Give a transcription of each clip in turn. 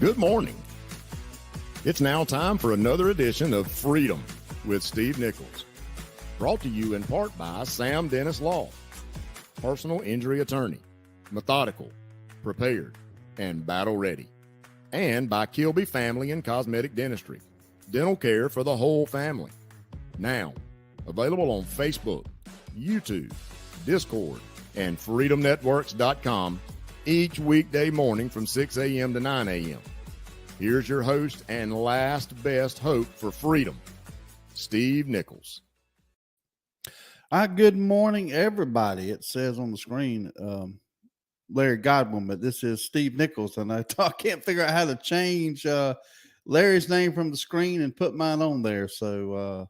Good morning. It's now time for another edition of Freedom with Steve Nichols. Brought to you in part by Sam Dennis Law, personal injury attorney, methodical, prepared, and battle ready. And by Kilby Family and Cosmetic Dentistry, dental care for the whole family. Now, available on Facebook, YouTube, Discord, and freedomnetworks.com each weekday morning from 6 a.m. to 9 a.m. Here's your host and last best hope for freedom, Steve Nichols. Good morning, everybody. It says on the screen, Larry Godwin, but this is Steve Nichols, and I can't figure out how to change Larry's name from the screen and put mine on there. So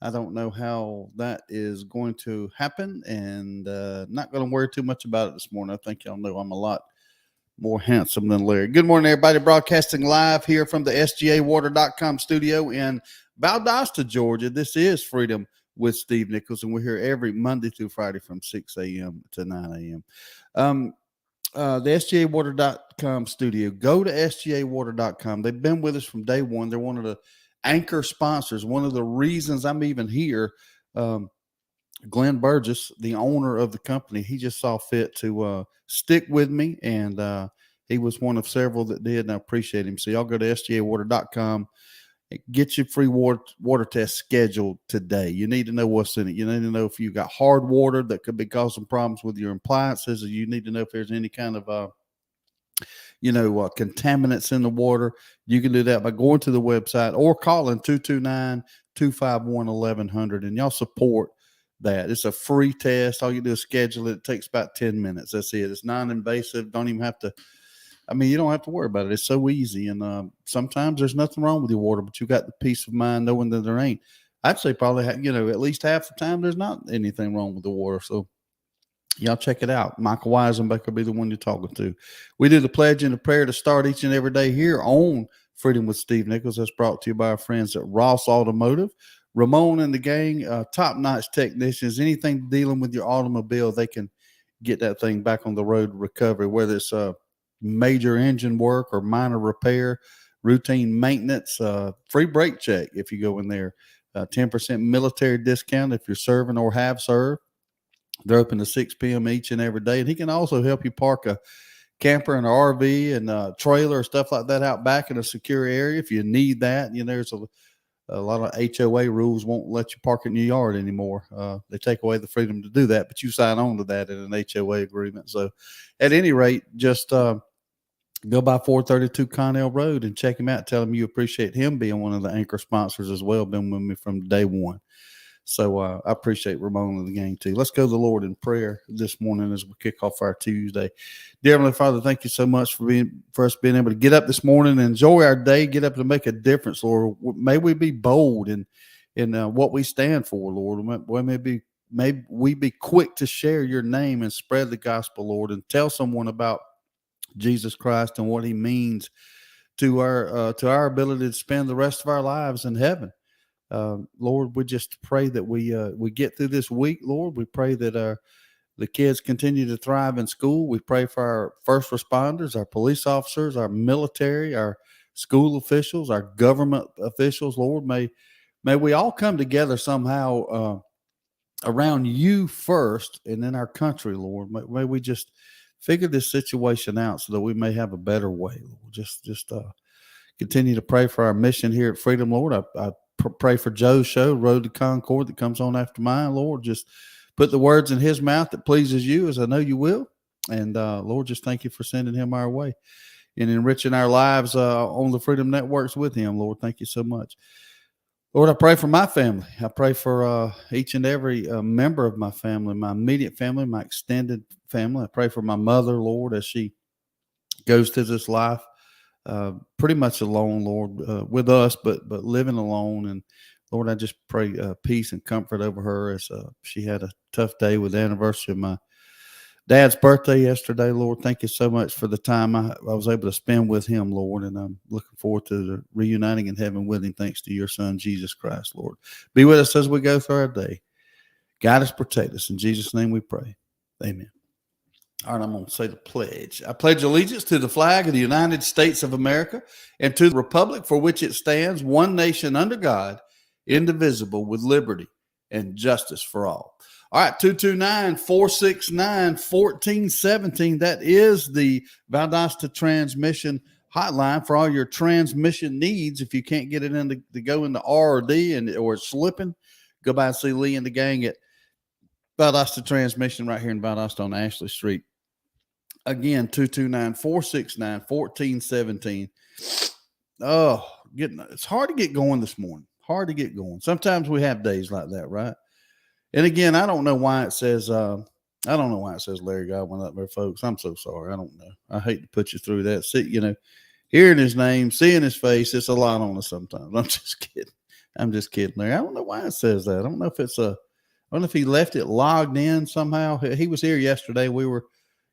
I don't know how that is going to happen, and not going to worry too much about it this morning. I think y'all know I'm a lot more handsome than Larry. Good morning, everybody. Broadcasting live here from the SGAwater.com studio in Valdosta, Georgia. This is Freedom with Steve Nichols, and we're here every Monday through Friday from 6 a.m. to 9 a.m. The SGAwater.com studio. Go to SGAwater.com. They've been with us from day one. They're one of the anchor sponsors. One of the reasons I'm even here, Glenn Burgess, the owner of the company, he just saw fit to stick with me, and he was one of several that did, and I appreciate him. So y'all go to SGAwater.com. Get your free water test scheduled today. You need to know what's in it. You need to know if you got hard water that could be causing problems with your appliances, or you need to know if there's any kind of contaminants in the water. You can do that by going to the website or calling 229-251-1100, and y'all support that. It's a free test. All you do is schedule it. It takes about 10 minutes. That's it. It's non-invasive. Don't even have to. You don't have to worry about it. It's so easy. And sometimes there's nothing wrong with your water, but you got the peace of mind knowing that there ain't. I'd say probably, at least half the time there's not anything wrong with the water. So y'all check it out. Michael Weisenbeck will be the one you're talking to. We do the pledge and the prayer to start each and every day here on Freedom with Steve Nichols. That's brought to you by our friends at Ross Automotive. Ramon and the gang, top-notch technicians. Anything dealing with your automobile, they can get that thing back on the road recovery, whether it's major engine work or minor repair, routine maintenance, free brake check if you go in there, 10% military discount if you're serving or have served. They're open to 6 p.m. each and every day. And he can also help you park a camper and an RV and a trailer or stuff like that out back in a secure area if you need that. There's a lot of HOA rules won't let you park in your yard anymore. They take away the freedom to do that, but you sign on to that in an HOA agreement. So at any rate, just go by 432 Connell Road and check him out. Tell him you appreciate him being one of the anchor sponsors as well. Been with me from day one. So I appreciate Ramon and the gang too. Let's go to the Lord in prayer this morning as we kick off our Tuesday. Dear Heavenly Father, thank you so much for us being able to get up this morning and enjoy our day, get up to make a difference, Lord. May we be bold in what we stand for, Lord. May we be quick to share your name and spread the gospel, Lord, and tell someone about Jesus Christ and what he means to our ability to spend the rest of our lives in heaven. Lord, we just pray that we get through this week, Lord. We pray that the kids continue to thrive in school. We pray for our first responders, our police officers, our military, our school officials, our government officials, Lord. May we all come together somehow around you first and then our country, Lord. May we just figure this situation out so that we may have a better way, Lord. Just continue to pray for our mission here at Freedom, Lord. I pray for Joe's show, Road to Concord, that comes on after mine, Lord. Just put the words in his mouth that pleases you, as I know you will. And Lord, just thank you for sending him our way and enriching our lives on the Freedom Networks with him, Lord. Thank you so much. Lord, I pray for my family. I pray for each and every member of my family, my immediate family, my extended family. I pray for my mother, Lord, as she goes through this life pretty much alone, Lord, with us, but living alone. And Lord, I just pray peace and comfort over her as she had a tough day with the anniversary of my dad's birthday yesterday, Lord. Thank you so much for the time I was able to spend with him, Lord. And I'm looking forward to reuniting in heaven with him, thanks to your son, Jesus Christ, Lord. Be with us as we go through our day. Guide us, protect us. In Jesus' name we pray. Amen. All right, I'm going to say the pledge. I pledge allegiance to the flag of the United States of America and to the republic for which it stands, one nation under God, indivisible, with liberty and justice for all. All right, 229-469-1417. That is the Valdosta Transmission hotline for all your transmission needs. If you can't get it in to go into R or D or it's slipping, go by and see Lee and the gang at Valdosta Transmission right here in Valdosta on Ashley Street. Again, 229-469-1417. Oh, it's hard to get going this morning. Hard to get going. Sometimes we have days like that, right? And again, I don't know why it says Larry Godwin up there, folks. I'm so sorry. I don't know. I hate to put you through that. See, hearing his name, seeing his face, it's a lot on us sometimes. I'm just kidding. Larry. I don't know why it says that. I don't know if I don't know if he left it logged in somehow. He was here yesterday. We were,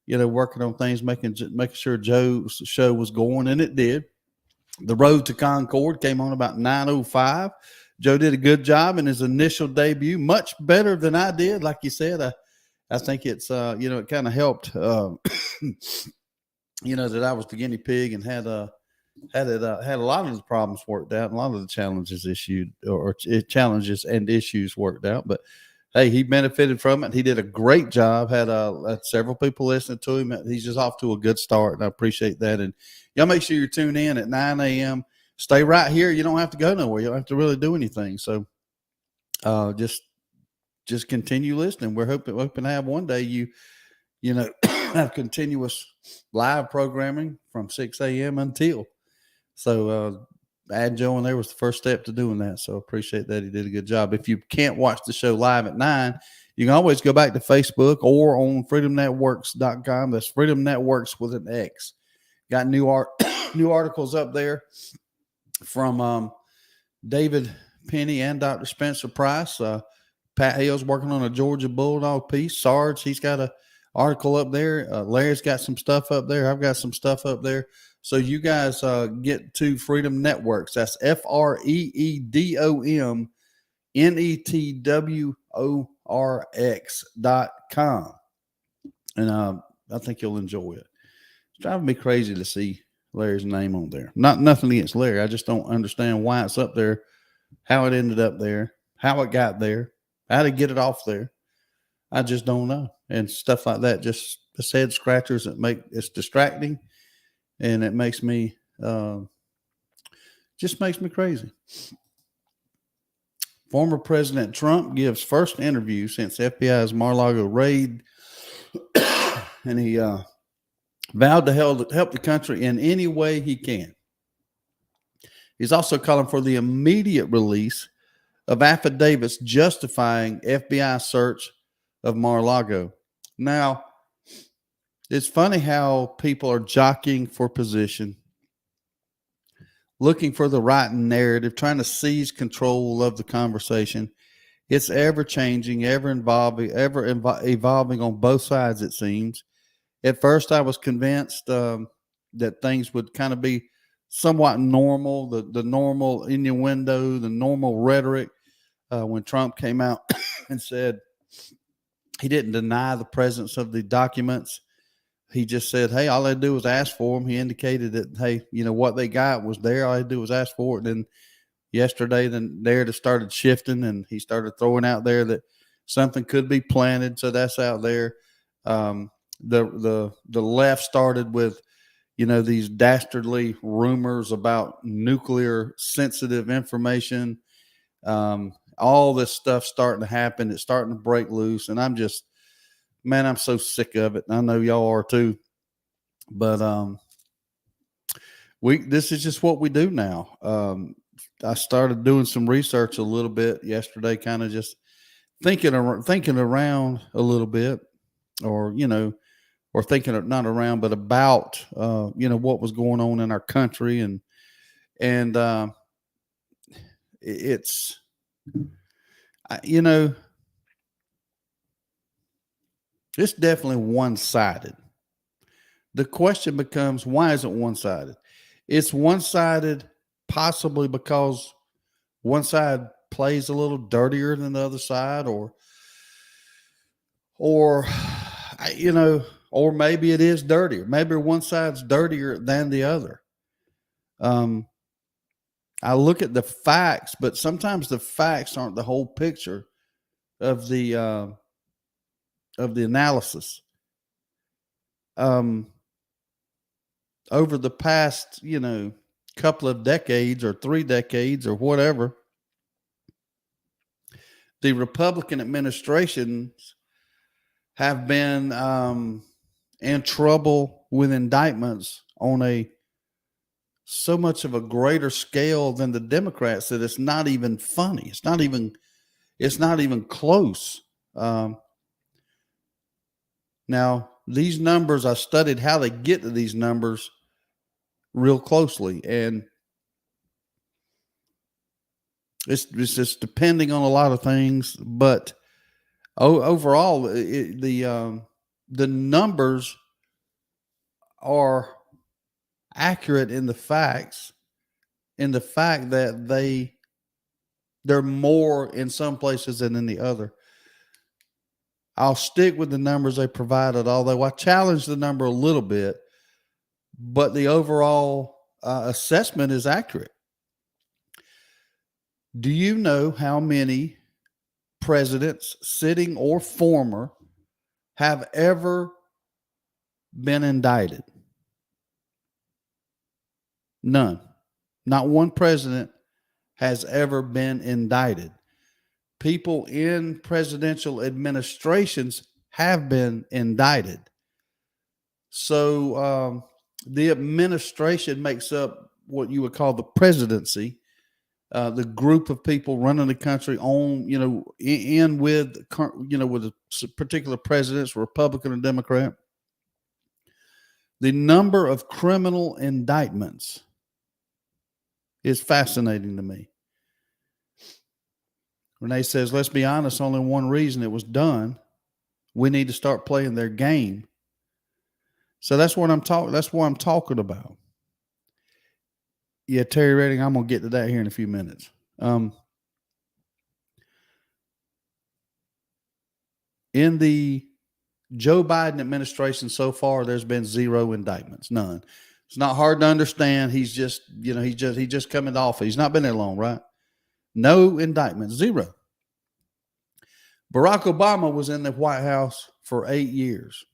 working on things, making sure Joe's show was going, and it did. The Road to Concord came on about 9:05. Joe did a good job in his initial debut, much better than I did. Like you said, I think it's, it kind of helped, that I was the guinea pig and had a lot of the problems worked out, and a lot of the challenges challenges and issues worked out. But hey, he benefited from it. He did a great job. Had several people listening to him. He's just off to a good start, and I appreciate that. And y'all make sure you tune in at 9 a.m. Stay right here. You don't have to go nowhere. You don't have to really do anything. So just continue listening. We're hoping to have one day you have continuous live programming from 6 a.m. until. So add Joe in there was the first step to doing that. So appreciate that. He did a good job. If you can't watch the show live at 9, you can always go back to Facebook or on freedomnetworks.com. That's Freedom Networks with an X. Got new articles up there from David Penny and Dr. Spencer Price. Pat Hale's working on a Georgia Bulldog piece. Sarge, he's got an article up there. Larry's got some stuff up there. I've got some stuff up there. So you guys get to Freedom Networks. That's FreedomNetworks.com. And I think you'll enjoy it. It's driving me crazy to see Larry's name on there. Nothing against Larry. I just don't understand why it's up there, how it ended up there, how it got there, how to get it off there. I just don't know. And stuff like that, just head scratchers it's distracting, and it makes me makes me crazy. Former President Trump gives first interview since FBI's Mar-a-Lago raid, and he vowed to help the country in any way he can. He's also calling for the immediate release of affidavits justifying FBI search of Mar-a-Lago. Now, it's funny how people are jockeying for position, looking for the right narrative, trying to seize control of the conversation. It's ever changing, ever evolving on both sides, it seems. At first, I was convinced that things would kind of be somewhat normal, the normal innuendo, the normal rhetoric. When Trump came out and said he didn't deny the presence of the documents. He just said, hey, all they do was ask for them. He indicated that, hey, what they got was there. All they do was ask for it. And then yesterday, the narrative started shifting, and he started throwing out there that something could be planted. So that's out there. The left started with, these dastardly rumors about nuclear sensitive information. All this stuff starting to happen. It's starting to break loose. And I'm so sick of it. I know y'all are too. But this is just what we do now. I started doing some research a little bit yesterday, kind of just thinking around a little bit, or thinking not around, but about what was going on in our country, and it's it's definitely one-sided. The question becomes, why is it one-sided? It's one-sided possibly because one side plays a little dirtier than the other side, or or maybe it is dirtier. Maybe one side's dirtier than the other. I look at the facts, but sometimes the facts aren't the whole picture of the analysis. Over the past, couple of decades or 3 decades or whatever, the Republican administrations have been in trouble with indictments on so much of a greater scale than the Democrats that it's not even funny. It's not even close. Now, these numbers, I studied how they get to these numbers real closely, and it's just depending on a lot of things, but overall, the numbers are accurate in the facts, in the fact that they're more in some places than in the other. I'll stick with the numbers they provided, although I challenged the number a little bit, but the overall assessment is accurate. Do you know how many presidents, sitting or former, have ever been indicted? None. Not one president has ever been indicted. People in presidential administrations have been indicted. So the administration makes up what you would call the presidency, the group of people running the country on, with a particular presidents, Republican or Democrat. The number of criminal indictments is fascinating to me. Renee says, let's be honest, only one reason it was done. We need to start playing their game. So that's what I'm talking about. Yeah, Terry Redding, I'm going to get to that here in a few minutes. In the Joe Biden administration so far, there's been 0 indictments, none. It's not hard to understand. He's just, he just come into office. He's not been there long, right? No indictments, 0. Barack Obama was in the White House for 8 years.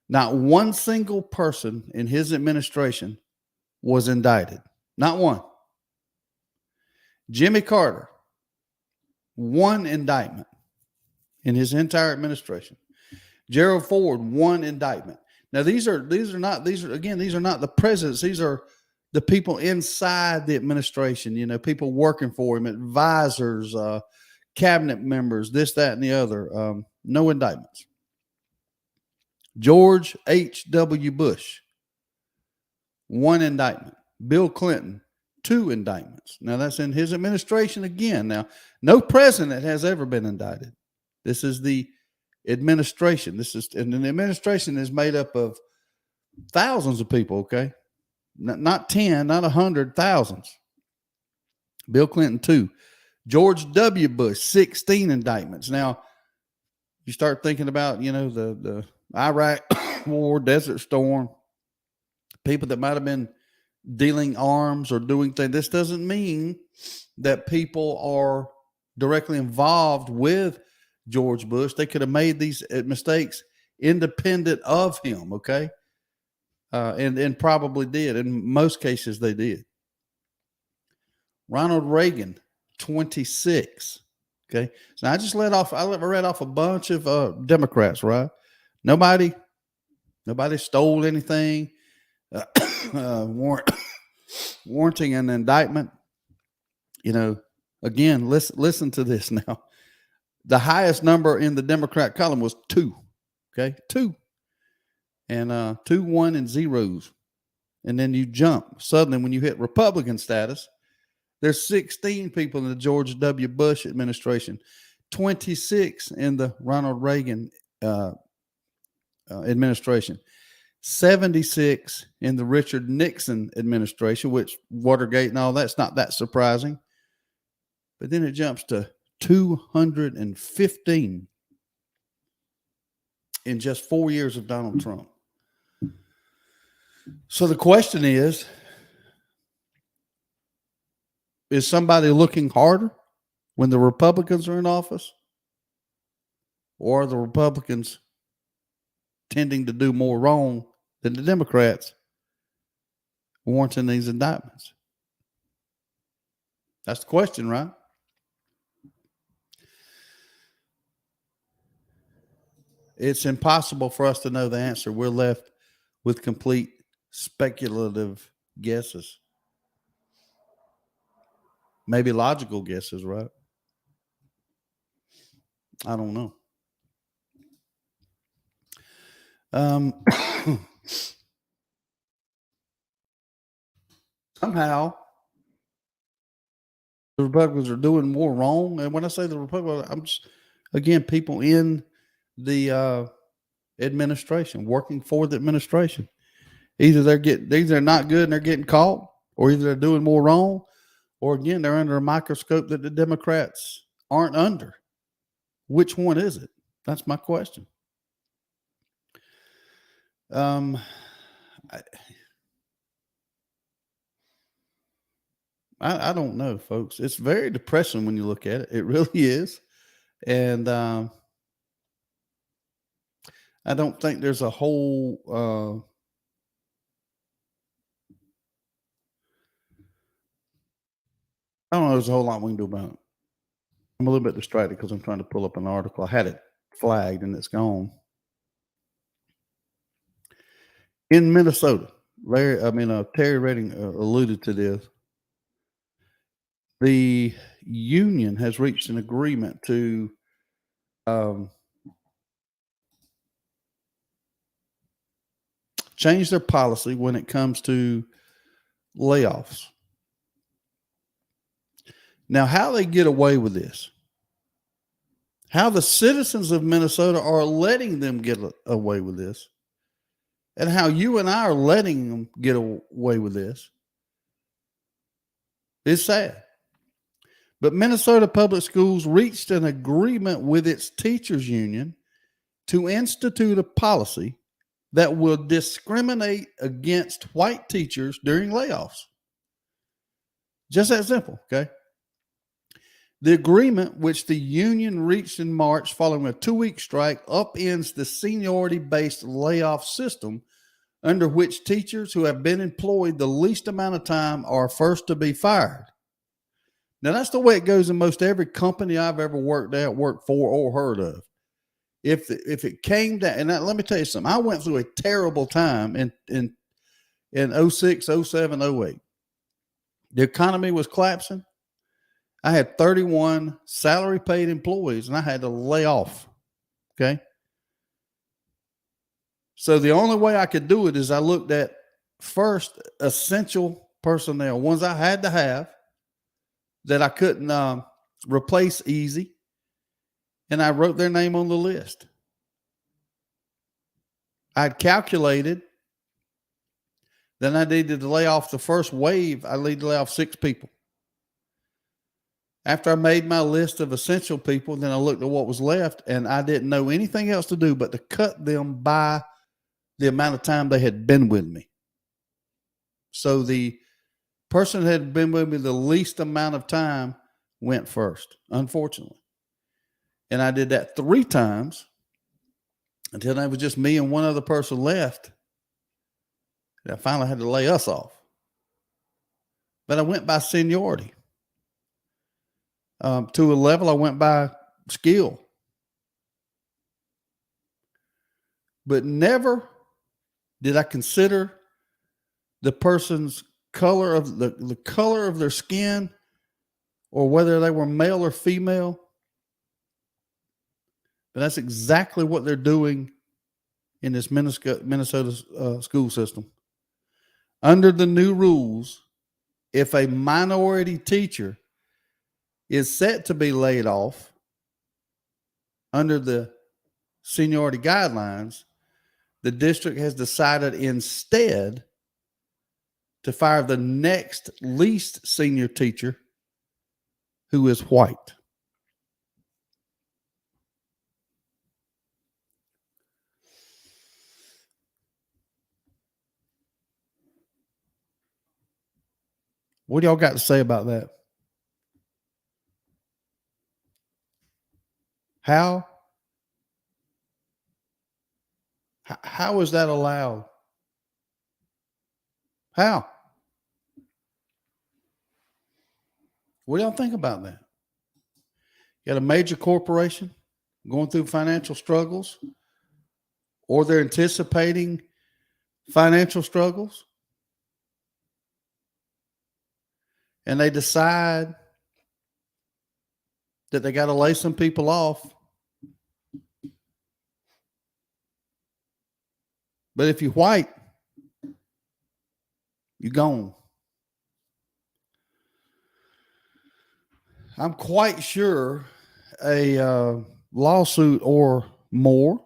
Not one single person in his administration was indicted. Not one. Jimmy Carter, 1 indictment in his entire administration. Gerald Ford, 1 indictment. Now these are not the presidents. These are the people inside the administration, people working for him, advisors, cabinet members, this, that, and the other. No indictments. George H.W. Bush, 1 indictment. Bill Clinton, 2 indictments. Now that's in his administration again. Now, no president has ever been indicted. This is the administration. And the administration is made up of thousands of people, okay? Not 10, not 100, thousands. Bill Clinton, 2. George W. Bush, 16 indictments. Now, you start thinking about, the Iraq War, Desert Storm, people that might have been dealing arms or doing things. This doesn't mean that people are directly involved with George Bush. They could have made these mistakes independent of him, okay? And probably did. In most cases, they did. Ronald Reagan, 26. Okay. So I read off a bunch of Democrats, right? Nobody stole anything, warranting an indictment. Again, listen to this now. The highest number in the Democrat column was 2. Okay. 2. And 2, 1, and 0s. And then you jump. Suddenly, when you hit Republican status, there's 16 people in the George W. Bush administration, 26 in the Ronald Reagan administration, 76 in the Richard Nixon administration, which Watergate and all that's not that surprising. But then it jumps to 215 in just 4 years of Donald Trump. So the question is somebody looking harder when the Republicans are in office? Or are the Republicans tending to do more wrong than the Democrats warranting these indictments? That's the question, right? It's impossible for us to know the answer. We're left with complete speculative guesses. Maybe logical guesses, right? I don't know. Somehow the Republicans are doing more wrong. And when I say the Republicans, I'm just, again, people in the administration, working for the administration. Either they're not good and they're getting caught, or either they're doing more wrong, or again, they're under a microscope that the Democrats aren't under. Which one is it? That's my question. I don't know, folks. It's very depressing when you look at it. It really is. And I don't think there's a whole I don't know there's a whole lot we can do about it. I'm a little bit distracted because I'm trying to pull up an article. I had it flagged and it's gone. In Minnesota, Terry Redding alluded to this. The union has reached an agreement to change their policy when it comes to layoffs. Now, how they get away with this, how the citizens of Minnesota are letting them get away with this, and how you and I are letting them get away with this is sad. But Minnesota Public Schools reached an agreement with its teachers union to institute a policy that will discriminate against white teachers during layoffs. Just that simple, okay? The agreement, which the union reached in March following a 2-week strike, upends the seniority-based layoff system under which teachers who have been employed the least amount of time are first to be fired. Now, that's the way it goes in most every company I've ever worked for, or heard of. If it came down, and let me tell you something, I went through a terrible time in 06, 07, 08. The economy was collapsing. I had 31 salary paid employees and I had to lay off. Okay. So the only way I could do it is I looked at first essential personnel, ones I had to have that I couldn't replace easy. And I wrote their name on the list. I'd calculated, then I needed to lay off the first wave. I needed to lay off 6 people. After I made my list of essential people, then I looked at what was left, and I didn't know anything else to do but to cut them by the amount of time they had been with me. So the person that had been with me the least amount of time went first, unfortunately. And I did that 3 times until there was just me and one other person left. And I finally had to lay us off. But I went by seniority. To a level, I went by skill. But never did I consider the person's color of the color of their skin, or whether they were male or female. But that's exactly what they're doing in this Minnesota school system. Under the new rules, if a minority teacher is set to be laid off under the seniority guidelines, the district has decided instead to fire the next least senior teacher who is white. What do y'all got to say about that? How is that allowed? How? What do y'all think about that? You got a major corporation going through financial struggles, or they're anticipating financial struggles, and they decide that they got to lay some people off. But if you're white, you're gone. I'm quite sure a lawsuit or more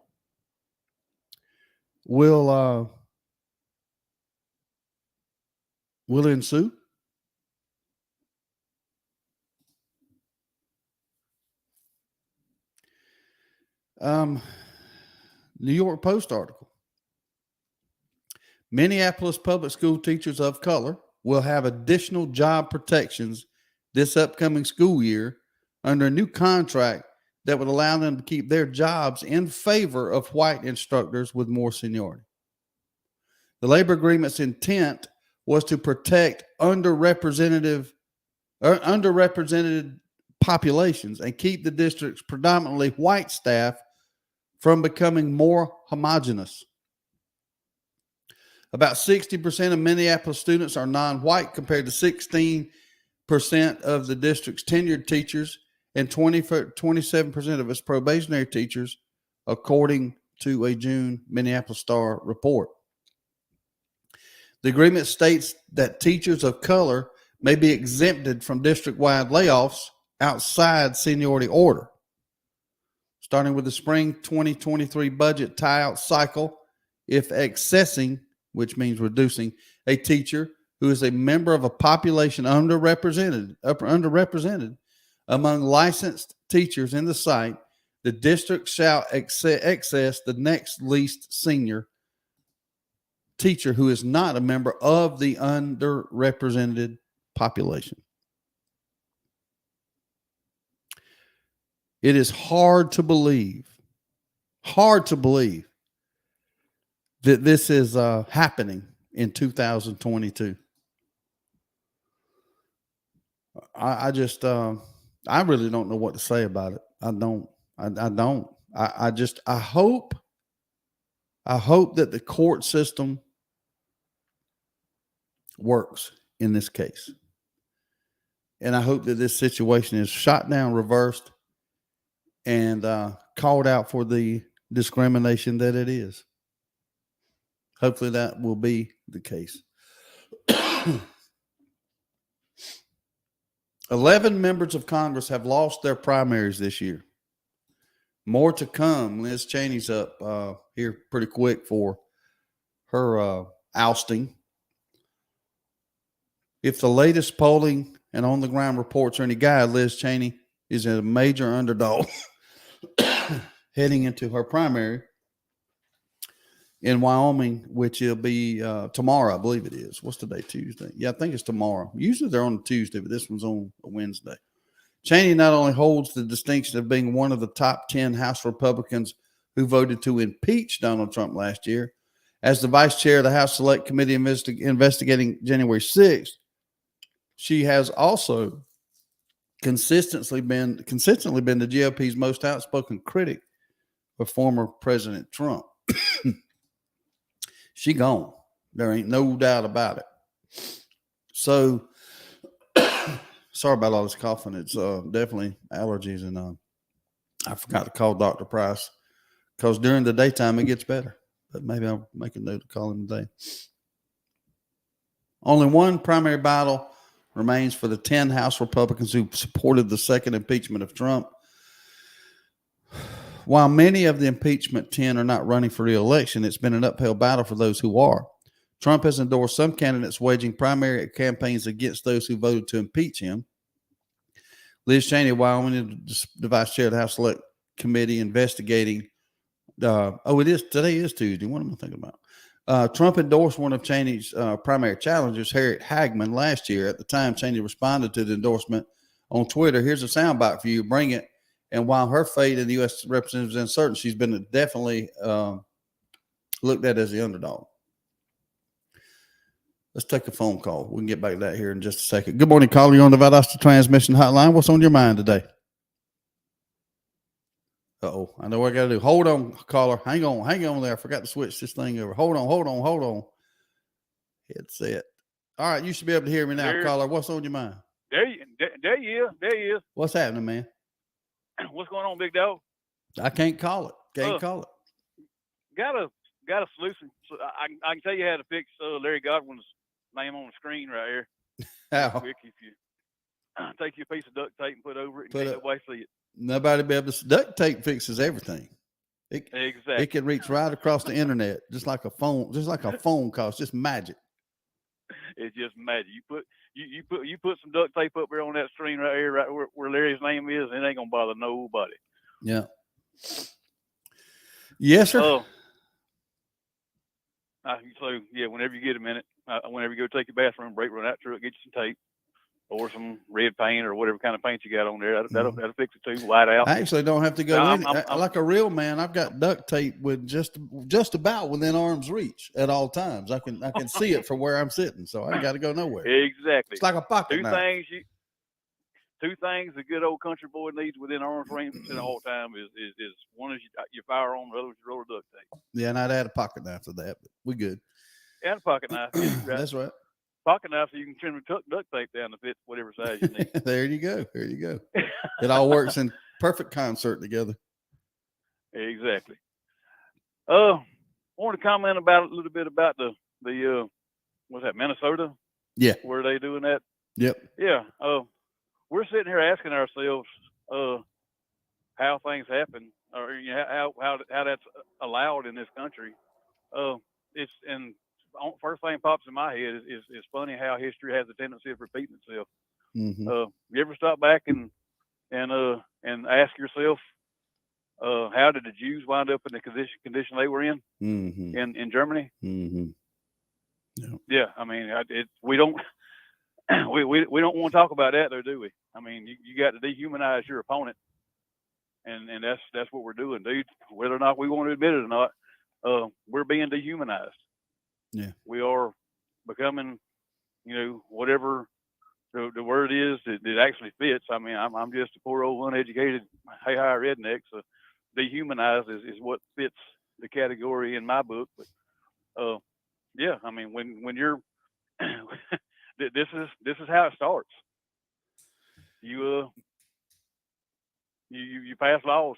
will ensue. New York Post article. Minneapolis public school teachers of color will have additional job protections this upcoming school year under a new contract that would allow them to keep their jobs in favor of white instructors with more seniority. The labor agreement's intent was to protect underrepresented populations and keep the district's predominantly white staff from becoming more homogenous. About 60% of Minneapolis students are non-white compared to 16% of the district's tenured teachers and 27% of its probationary teachers, according to a June Minneapolis Star report. The agreement states that teachers of color may be exempted from district-wide layoffs outside seniority order. Starting with the spring 2023 budget tie-out cycle, if accessing, which means reducing, a teacher who is a member of a population underrepresented among licensed teachers in the site, the district shall access the next least senior teacher who is not a member of the underrepresented population. It is hard to believe that this is happening in 2022. I just, I really don't know what to say about it. I don't. I hope that the court system works in this case. And I hope that this situation is shot down, reversed, and called out for the discrimination that it is. Hopefully that will be the case. 11 members of Congress have lost their primaries this year. More to come. Liz Cheney's up here pretty quick for her ousting. If the latest polling and on-the-ground reports are any guide, Liz Cheney is a major underdog heading into her primary in Wyoming, which will be tomorrow, I believe it is. What's today, Tuesday? Yeah, I think it's tomorrow. Usually they're on a Tuesday, but this one's on a Wednesday. Cheney not only holds the distinction of being one of the top 10 House Republicans who voted to impeach Donald Trump last year, as the vice chair of the House Select Committee investigating January 6th, she has also consistently been the GOP's most outspoken critic of former President Trump. She gone. There ain't no doubt about it. So, sorry about all this coughing. It's definitely allergies, and I forgot to call Dr. Price because during the daytime it gets better. But maybe I'll make a note to call him today. Only one primary battle remains for the 10 House Republicans who supported the second impeachment of Trump. While many of the impeachment 10 are not running for re-election, it's been an uphill battle for those who are. Trump has endorsed some candidates waging primary campaigns against those who voted to impeach him. Liz Cheney of Wyoming, the vice chair of the House Select Committee investigating. Today is Tuesday. What am I thinking about? Trump endorsed one of Cheney's primary challengers, Harriet Hagman, last year. At the time, Cheney responded to the endorsement on Twitter. Here's a soundbite for you. Bring it. And while her fate in the U.S. representative is uncertain, she's been definitely looked at as the underdog. Let's take a phone call. We can get back to that here in just a second. Good morning, caller. You're on the Valdosta Transmission Hotline. What's on your mind today? Uh-oh. I know what I got to do. Hold on, caller. Hang on there. I forgot to switch this thing over. Hold on. Headset. All right, you should be able to hear me now, caller. What's on your mind? There you is. What's happening, man? What's going on, big dog? I can't call it. Call it. Got a solution. So I can tell you how to fix Larry Godwin's name on the screen right here. How? Quick, if you take your piece of duct tape and put over it, and can't nobody see it. Nobody be able to. Duct tape fixes everything. Exactly. It can reach right across the internet, just like a phone call. It's just magic. It's just magic. You put some duct tape up there on that screen right here, right where Larry's name is, and it ain't gonna bother nobody. Yeah. Yes, sir. So yeah, whenever you get a minute, whenever you go take your bathroom break, run out to it, get you some tape or some red paint or whatever kind of paint you got on there. That'll fix it too. White out. I actually don't have to go in. I'm like a real man. I've got duct tape with just about within arm's reach at all times. I can see it from where I'm sitting, so I ain't got to go nowhere. Exactly. It's like a pocket knife. Two things a good old country boy needs within arm's reach at all time is one is your firearm, the other is your roll of duct tape. Yeah, and I'd add a pocket knife to that, but we good. And a pocket knife. Right? That's right. Pocket knife so you can trim the duct tape down to fit whatever size you need. There you go. It all works in perfect concert together. Exactly. I want to comment a little bit about the what's that, Minnesota? Yeah. Where they doing that? Yep. Yeah. We're sitting here asking ourselves how things happen, or how that's allowed in this country. First thing pops in my head is funny how history has a tendency of repeating itself. Mm-hmm. You ever stop back and ask yourself, how did the Jews wind up in the condition they were in mm-hmm. in Germany? Mm-hmm. Yeah, I mean, we don't we don't want to talk about that, though, do we? I mean, you got to dehumanize your opponent, and that's what we're doing, dude. Whether or not we want to admit it or not, we're being dehumanized. Yeah, we are becoming, whatever the word is that actually fits. I mean, I'm just a poor old uneducated hey hi redneck, so dehumanized is what fits the category in my book. But yeah, I mean, when you're this is how it starts. You pass laws.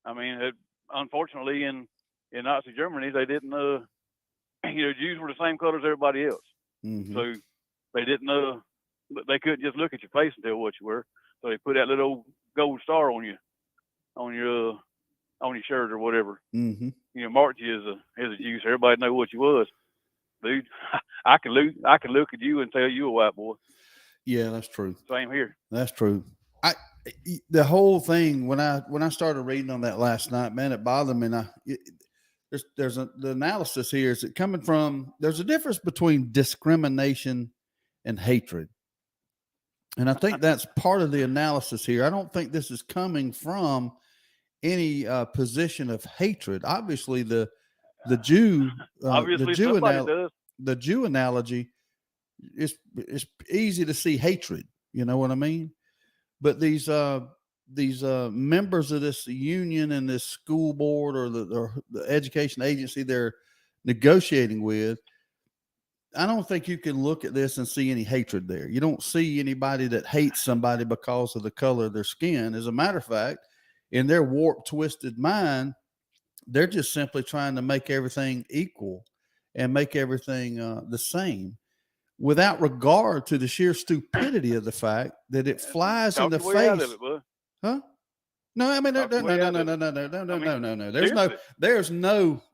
I mean, unfortunately, in Nazi Germany, they didn't. Jews were the same color as everybody else. Mm-hmm. So they didn't. They couldn't just look at your face and tell what you were. So they put that little old gold star on your shirt or whatever. Mm-hmm. Marked you as a Jew, so everybody know what you was. Dude, I can look at you and tell you a white boy. Yeah, that's true. Same here. That's true. The whole thing when I started reading on that last night, man, it bothered me. And the analysis here is it coming from. There's a difference between discrimination and hatred, and I think that's part of the analysis here. I don't think this is coming from any position of hatred. Obviously, the Jew analogy is easy to see hatred. You know what I mean? But these members of this union and this school board or the education agency they're negotiating with, I don't think you can look at this and see any hatred there. You don't see anybody that hates somebody because of the color of their skin. As a matter of fact, in their warped, twisted mind, they're just simply trying to make everything equal and make everything the same, without regard to the sheer stupidity of the fact that it flies in the face. Huh? No, I mean, no.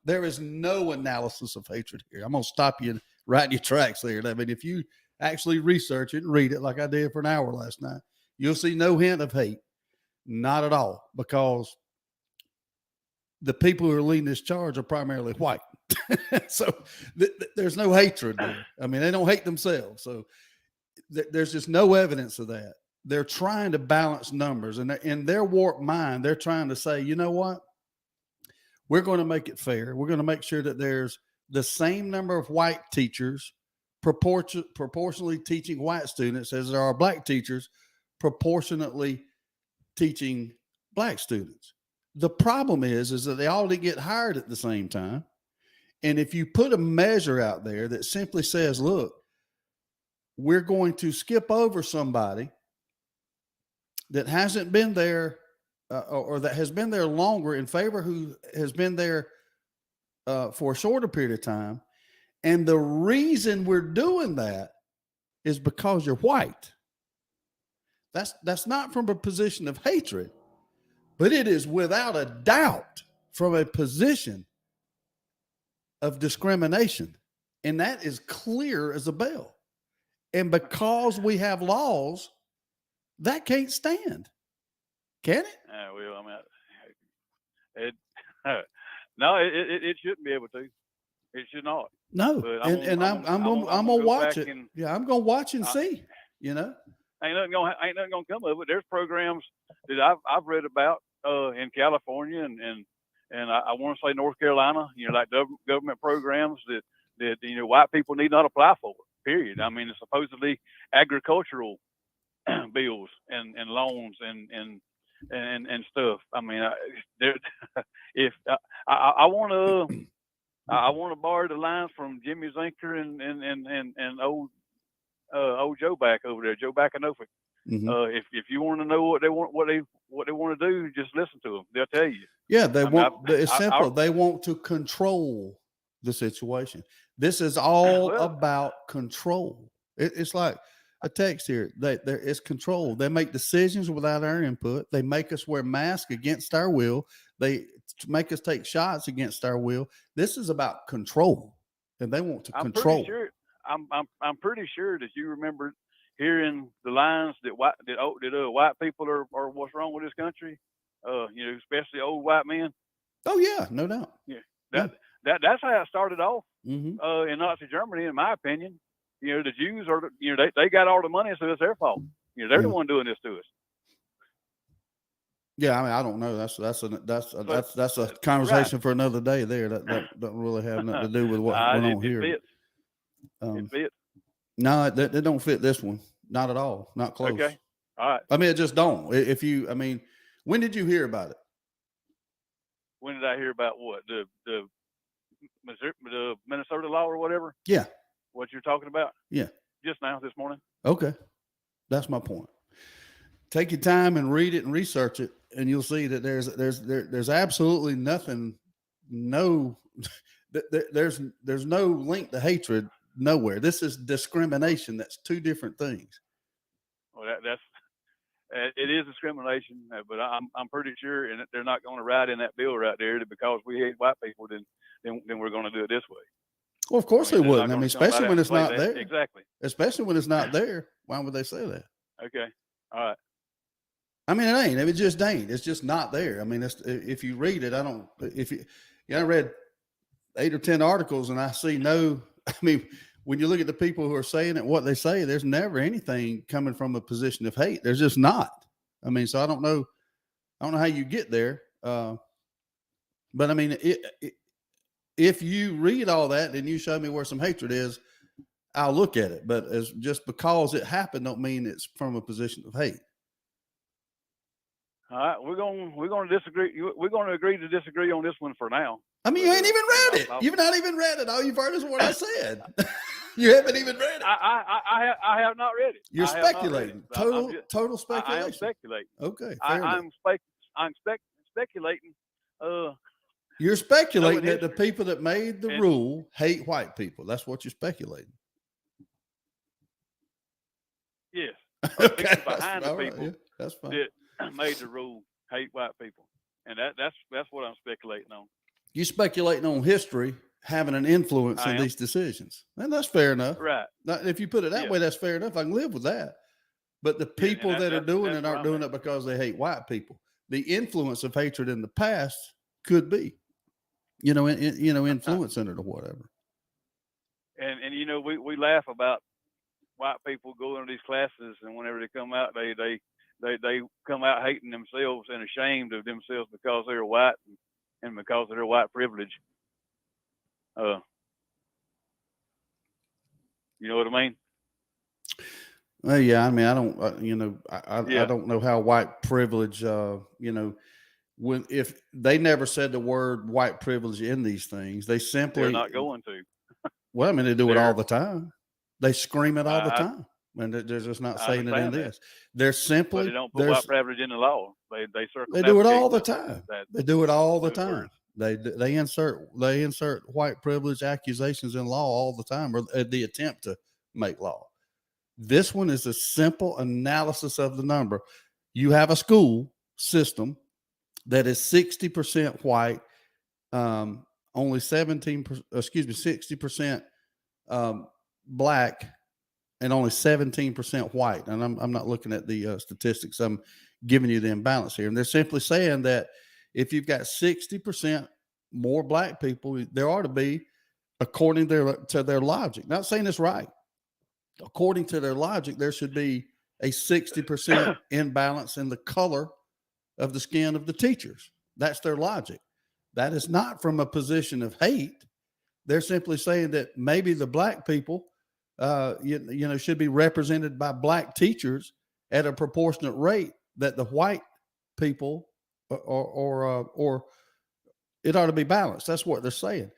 There is no analysis of hatred here. I'm going to stop you right in your tracks there. I mean, if you actually research it and read it like I did for an hour last night, you'll see no hint of hate. Not at all, because the people who are leading this charge are primarily white. So there's no hatred there. I mean, they don't hate themselves. So there's just no evidence of that. They're trying to balance numbers, and in their warped mind, they're trying to say, you know what? We're going to make it fair. We're going to make sure that there's the same number of white teachers proportionally teaching white students as there are black teachers proportionately teaching black students. The problem is that they all didn't get hired at the same time. And if you put a measure out there that simply says, look, we're going to skip over somebody that hasn't been there or that has been there longer in favor who has been there for a shorter period of time. And the reason we're doing that is because you're white. That's not from a position of hatred, but it is without a doubt from a position of discrimination. And that is clear as a bell. And because we have laws, that can't stand. Can it? Well, I mean, no, it shouldn't be able to. It should not. No, But I'm gonna watch it. Yeah, I'm gonna watch and see. You know, ain't nothing gonna come of it. There's programs that I've read about in California and I want to say North Carolina. You know, like government programs that you know white people need not apply for. Period. I mean, it's supposedly agricultural bills and loans and stuff. I mean, if I want to. I want to borrow the lines from Jimmy Zinker and old Joe Back over there, Joe Back and Norfolk. mm-hmm. If you want to know what they want to do, just listen to them. They'll tell you. Yeah, it's simple. They want to control the situation. This is all about control. It's like a text here. It's control. They make decisions without our input. They make us wear masks against our will. They make us take shots against our will. This is about control, and they want to control. I'm pretty sure that you remember hearing the lines that white people are what's wrong with this country. You know, especially old white men. Oh yeah, no doubt. Yeah, that's how it started off mm-hmm. In Nazi Germany, in my opinion. You know, the Jews are, you know, they got all the money, so it's their fault. You know, they're the one doing this to us. Yeah, I mean, I don't know. That's a conversation for another day. There, that doesn't really have nothing to do with what went on here. It fits. No, it don't fit this one. Not at all. Not close. Okay. All right. I mean, it just don't. When did you hear about it? When did I hear about what the Minnesota law or whatever? Yeah. What you're talking about? Yeah. Just now, this morning. Okay. That's my point. Take your time and read it and research it, and you'll see that there's absolutely nothing, there's no link to hatred nowhere. This is discrimination. That's two different things. Well, it is discrimination, but I'm pretty sure, and they're not going to write in that bill right there that because we hate white people, then we're going to do it this way. Well, of course they wouldn't. I mean, especially when it's not there. Exactly. Especially when it's not there. Why would they say that? Okay. All right. I mean, it ain't. It just ain't. It's just not there. I mean, if you read it, I read 8 or 10 articles and I see when you look at the people who are saying it, what they say, there's never anything coming from a position of hate. There's just not. I mean, so I don't know how you get there. But I mean, if you read all that and you show me where some hatred is, I'll look at it. But just because it happened don't mean it's from a position of hate. All right, we're going to disagree. We're going to agree to disagree on this one for now. I mean, you ain't even read it. You've not even read it. All you've heard is what I said. You haven't even read it. I have not read it. You're speculating. Total speculation. I am speculating. Okay. I'm speculating. You're speculating that the people that made the rule hate white people. That's what you're speculating. Yes. Okay. Behind the people. Yeah, that's fine. That made the rule hate white people, and that's what I'm speculating on. You speculating on history having an influence in these decisions, and that's fair enough. Right. Now, if you put it that way, that's fair enough. I can live with that. But the people that are doing it aren't doing it because they hate white people. The influence of hatred in the past could be. influencing it or whatever. And you know, we laugh about white people going to these classes, and whenever they come out, they come out hating themselves and ashamed of themselves because they're white and because of their white privilege. You know what I mean? Well, yeah. I mean, I don't. Yeah. I don't know how white privilege. When if they never said the word white privilege in these things, they simply They're not going to. Well, I mean, they do it all They're- the time. They scream it all the I- time, and they're just not I saying it in understand that. this. They're But simply they don't put white privilege in the law. They they do it all the circumnavigate time. that. They do it all the those time. words. They insert white privilege accusations in law all the time, or the attempt to make law. This one is a simple analysis of the number. You have a school system that is 60% white, only 60% black, and only 17% white. And I'm not looking at the statistics. I'm giving you the imbalance here. And they're simply saying that if you've got 60% more black people, there ought to be, according to their logic, not saying it's right, according to their logic, there should be a 60% imbalance in the color of the skin of the teachers. That's their logic. That is not from a position of hate. They're simply saying that maybe the black people, should be represented by black teachers at a proportionate rate that the white people, or it ought to be balanced. That's what they're saying.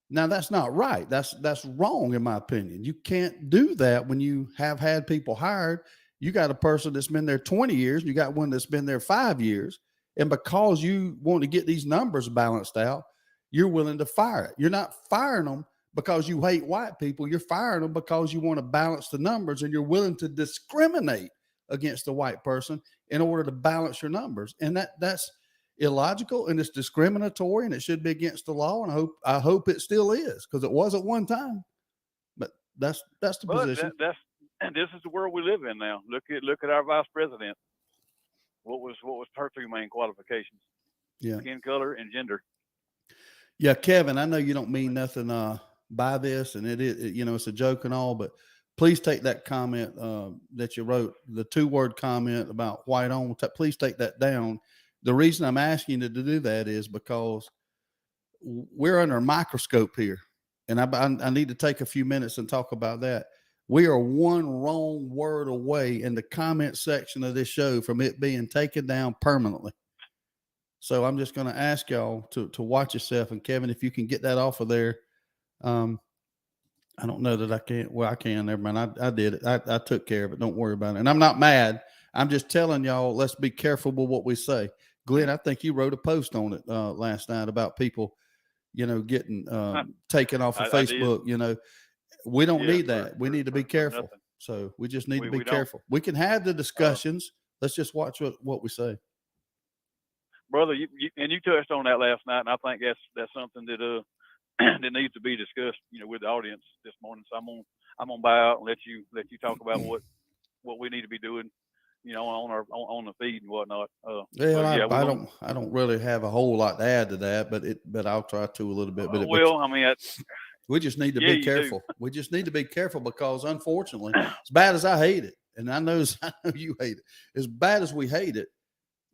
Now, that's not right. That's wrong, in my opinion. You can't do that when you have had people hired. You got a person that's been there 20 years, and you got one that's been there 5 years. And because you want to get these numbers balanced out, you're willing to fire it. You're not firing them because you hate white people. You're firing them because you want to balance the numbers, and you're willing to discriminate against the white person in order to balance your numbers. And that's illogical, and it's discriminatory, and it should be against the law. And I hope it still is, because it was at one time. But that's the position. And this is the world we live in now. Look at our vice president. What was her three main qualifications? Yeah. Skin color and gender. Yeah, Kevin, I know you don't mean nothing by this, and it is, it's a joke and all, but please take that comment that you wrote, the 2-word comment about white on. Please take that down. The reason I'm asking you to do that is because we're under a microscope here, and I need to take a few minutes and talk about that. We are one wrong word away in the comment section of this show from it being taken down permanently. So I'm just going to ask y'all to watch yourself. And Kevin, if you can get that off of there, I don't know that I can't. Well, I can. Never mind. I did it. I took care of it. Don't worry about it. And I'm not mad. I'm just telling y'all, let's be careful with what we say. Glenn, I think you wrote a post on it last night about people, getting taken off of Facebook. We don't need that. We need to be careful. So we just need to be careful. We can have the discussions. Let's just watch what we say. Brother, you touched on that last night, and I think that's something that that needs to be discussed, with the audience this morning. So I'm gonna buy out and let you talk about what we need to be doing, on the feed and whatnot. I don't really have a whole lot to add to that, but I'll try to a little bit. We just need to be careful. We just need to be careful because, unfortunately, as bad as I hate it, and I know you hate it, as bad as we hate it,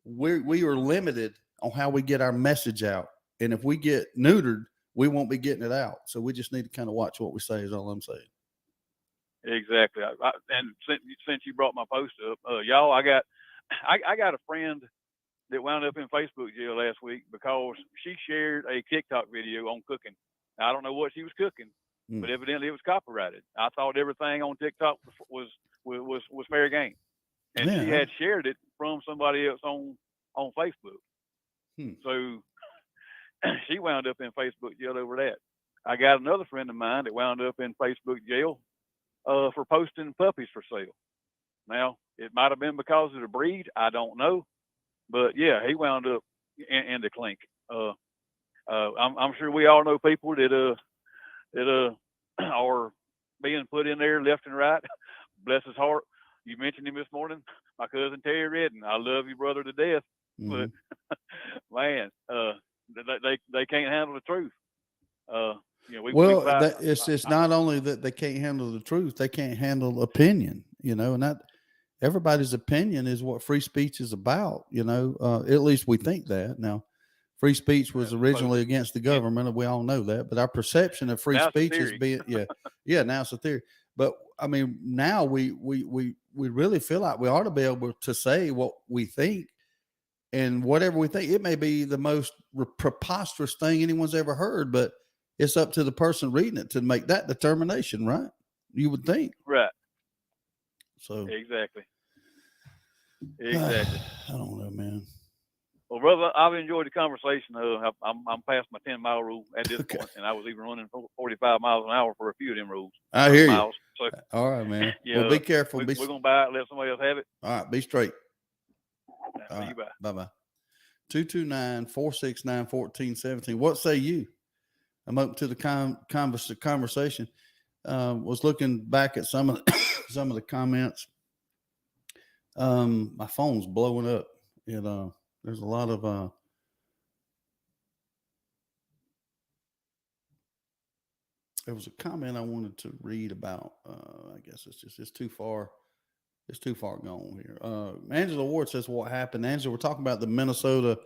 we are limited on how we get our message out. And if we get neutered, we won't be getting it out. So we just need to kind of watch what we say is all I'm saying. Exactly. And since you brought my post up, y'all, I got a friend that wound up in Facebook jail last week because she shared a TikTok video on cooking. Now, I don't know what she was cooking, but evidently it was copyrighted. I thought everything on TikTok was fair game. And she had shared it from somebody else on Facebook. So she wound up in Facebook jail over that. I got another friend of mine that wound up in Facebook jail for posting puppies for sale. Now, it might have been because of the breed. I don't know. But, yeah, he wound up in the clink. I'm sure we all know people that are being put in there left and right. Bless his heart. You mentioned him this morning, my cousin Terry Redden. I love you, brother, to death. But man, they can't handle the truth. We Well, fight, it's not only that they can't handle the truth; they can't handle opinion. And that everybody's opinion is what free speech is about. At least we think that. Now, free speech was originally against the government, and we all know that. But our perception of free speech is being now it's a theory. But I mean, now we really feel like we ought to be able to say what we think, and whatever we think, it may be the most preposterous thing anyone's ever heard, but it's up to the person reading it to make that determination, right? You would think. Right. So exactly. I don't know, man. Well, brother, I've enjoyed the conversation. I'm past my 10-mile rule at this point, and I was even running 45 miles an hour for a few of them rules. I hear miles. you. So, all right, man. Well, be careful. We're going to buy it, let somebody else have it. All right, be straight. All right, bye-bye. 229-469-1417. What say you? I'm open to the conversation. Was looking back at some of the comments. My phone's blowing up. There's a lot of there was a comment I wanted to read about. I guess it's too far. It's too far gone here. Angela Ward says, what happened? Angela, we're talking about the Minnesota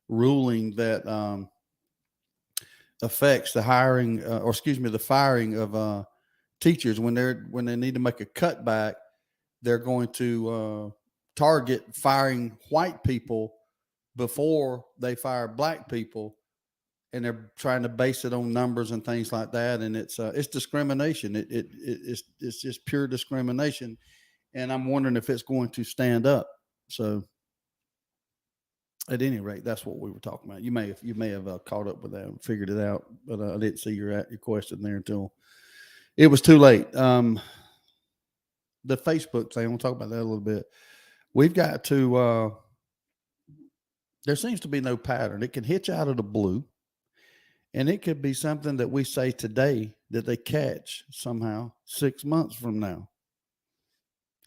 ruling that affects the the firing of teachers when they need to make a cutback. They're going to target firing white people before they fire black people, and they're trying to base it on numbers and things like that. And it's discrimination. It's just pure discrimination. And I'm wondering if it's going to stand up. So at any rate, that's what we were talking about. You may have caught up with that and figured it out, but I didn't see your question there until it was too late. The Facebook thing, we'll talk about that a little bit. We've got to, there seems to be no pattern. It can hit you out of the blue, and it could be something that we say today that they catch somehow 6 months from now.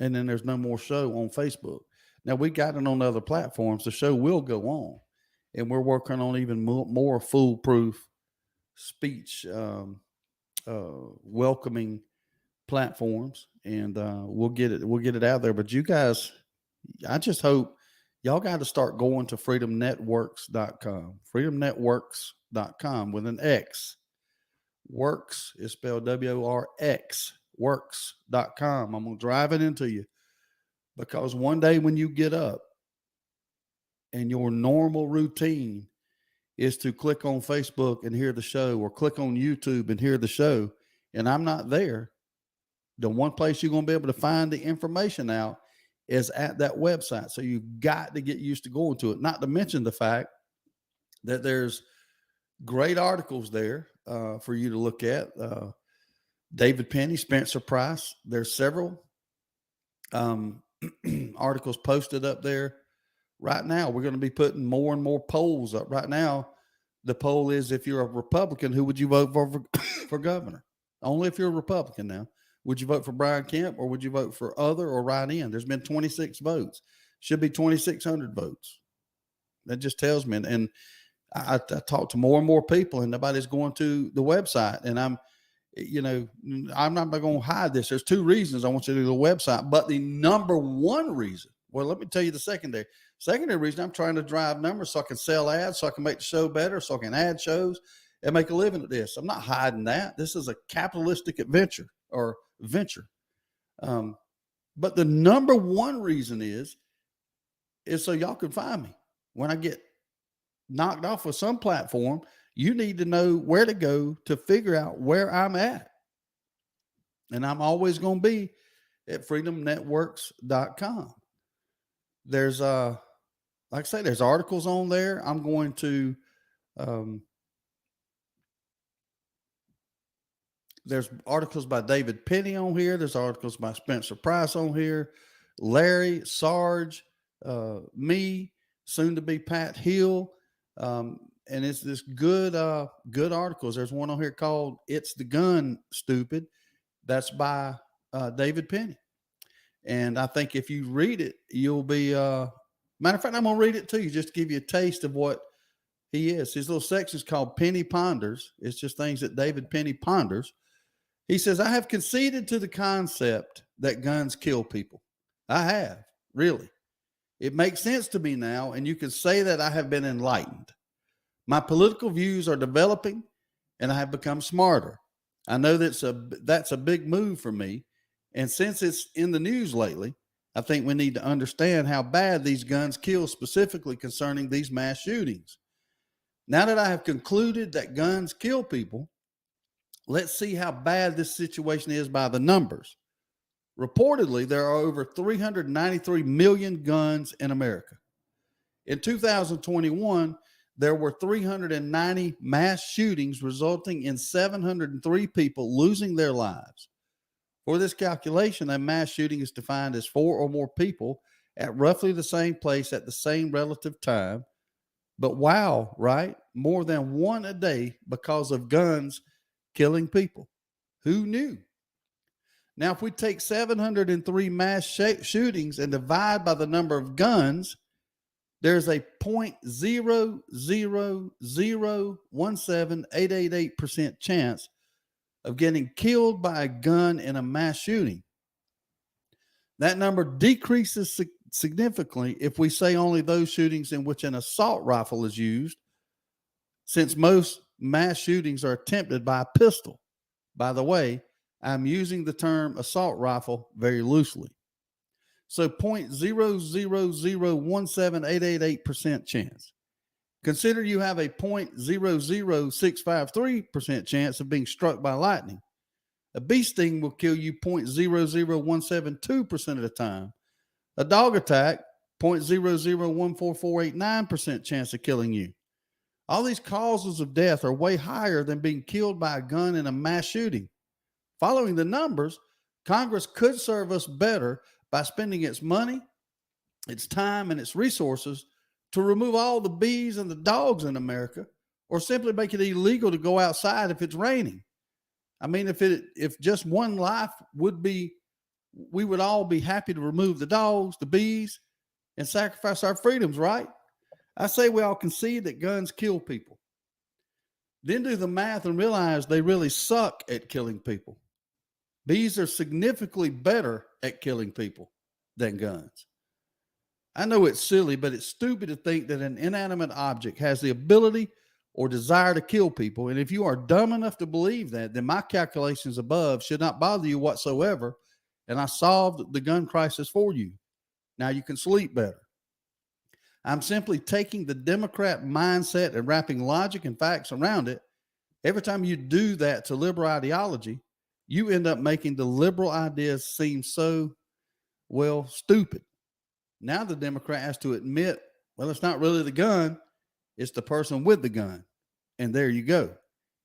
And then there's no more show on Facebook. Now, we got it on other platforms. The show will go on, and we're working on even more foolproof speech, welcoming platforms, and we'll get it out there. But you guys, I just hope y'all got to start going to freedomnetworks.com. freedomnetworks.com with an X. Works is spelled WORX. Works.com. I'm going to drive it into you, because one day when you get up and your normal routine is to click on Facebook and hear the show, or click on YouTube and hear the show, and I'm not there, the one place you're going to be able to find the information out is at that website. So you've got to get used to going to it, not to mention the fact that there's great articles there for you to look at. David Penny, Spencer Price. There's several articles posted up there right now. We're going to be putting more and more polls up. Right now, the poll is, if you're a Republican, who would you vote for governor? Only if you're a Republican now. Would you vote for Brian Kemp, or would you vote for other or write-in? There's been 26 votes. Should be 2,600 votes. That just tells me. And I talk to more and more people, and nobody's going to the website. And I'm not going to hide this. There's two reasons I want you to do the website, but the number one reason, well, let me tell you the secondary reason. I'm trying to drive numbers so I can sell ads, so I can make the show better, so I can add shows and make a living at this. I'm not hiding that. This is a capitalistic venture. But the number one reason is so y'all can find me. When I get knocked off of some platform, you need to know where to go to figure out where I'm at. And I'm always going to be at freedomnetworks.com. There's like I say, there's articles on there. I'm going to there's articles by David Penny on here. There's articles by Spencer Price on here. Larry, Sarge, me, soon to be Pat Hill. And it's this good articles. There's one on here called "It's the Gun, Stupid." That's by David Penny. And I think if you read it, you'll be, matter of fact, I'm going to read it to you just to give you a taste of what He is. His little section is called Penny Ponders. It's just things that David Penny ponders. He says, I have conceded to the concept that guns kill people. I have, really. It makes sense to me now, and you can say that I have been enlightened. My political views are developing, and I have become smarter. I know that's a big move for me, and since it's in the news lately, I think we need to understand how bad these guns kill, specifically concerning these mass shootings. Now that I have concluded that guns kill people, let's see how bad this situation is by the numbers. Reportedly, there are over 393 million guns in America. In 2021, there were 390 mass shootings, resulting in 703 people losing their lives. For this calculation, a mass shooting is defined as 4 or more people at roughly the same place at the same relative time. But wow, right? More than one a day because of guns killing people. Who knew? Now, if we take 703 mass shootings and divide by the number of guns, there's a 0.000178888% chance of getting killed by a gun in a mass shooting. That number decreases significantly if we say only those shootings in which an assault rifle is used, since most mass shootings are attempted by a pistol. By the way, I'm using the term assault rifle very loosely. So 0.000178888% chance. Consider you have a 0.00653% chance of being struck by lightning. A bee sting will kill you 0.00172% of the time. A dog attack, 0.0014489% chance of killing you. All these causes of death are way higher than being killed by a gun in a mass shooting. Following the numbers, Congress could serve us better by spending its money, its time, and its resources to remove all the bees and the dogs in America, or simply make it illegal to go outside if it's raining. I mean, if just one life would be, we would all be happy to remove the dogs, the bees, and sacrifice our freedoms, right? I say we all concede that guns kill people. Then do the math and realize they really suck at killing people. Bees are significantly better at killing people than guns. I know it's silly, but it's stupid to think that an inanimate object has the ability or desire to kill people. And if you are dumb enough to believe that, then my calculations above should not bother you whatsoever. And I solved the gun crisis for you. Now you can sleep better. I'm simply taking the Democrat mindset and wrapping logic and facts around it. Every time you do that to liberal ideology, you end up making the liberal ideas seem so, well, stupid. Now the Democrat has to admit, well, it's not really the gun, it's the person with the gun. And there you go.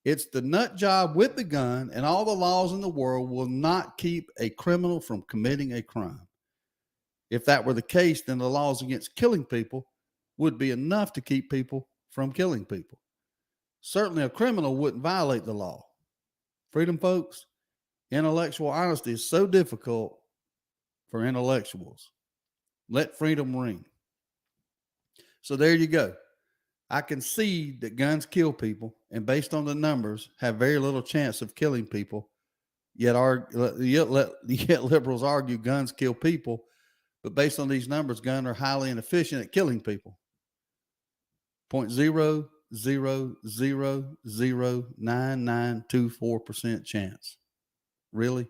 It's the nut job with the gun, and all the laws in the world will not keep a criminal from committing a crime. If that were the case, then the laws against killing people would be enough to keep people from killing people. Certainly a criminal wouldn't violate the law. Freedom, folks, intellectual honesty is so difficult for intellectuals. Let freedom ring. So there you go. I concede that guns kill people, and based on the numbers, have very little chance of killing people. Yet liberals argue guns kill people, but based on these numbers, guns are highly inefficient at killing people. 0.000009924% chance. Really?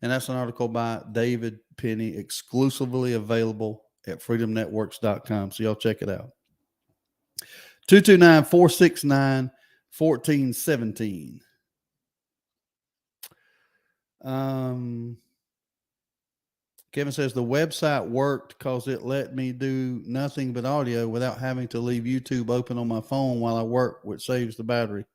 And that's an article by David Penny, exclusively available at freedomnetworks.com. So y'all check it out. 229-469-1417. Kevin says the website worked because it let me do nothing but audio without having to leave YouTube open on my phone while I work, which saves the battery.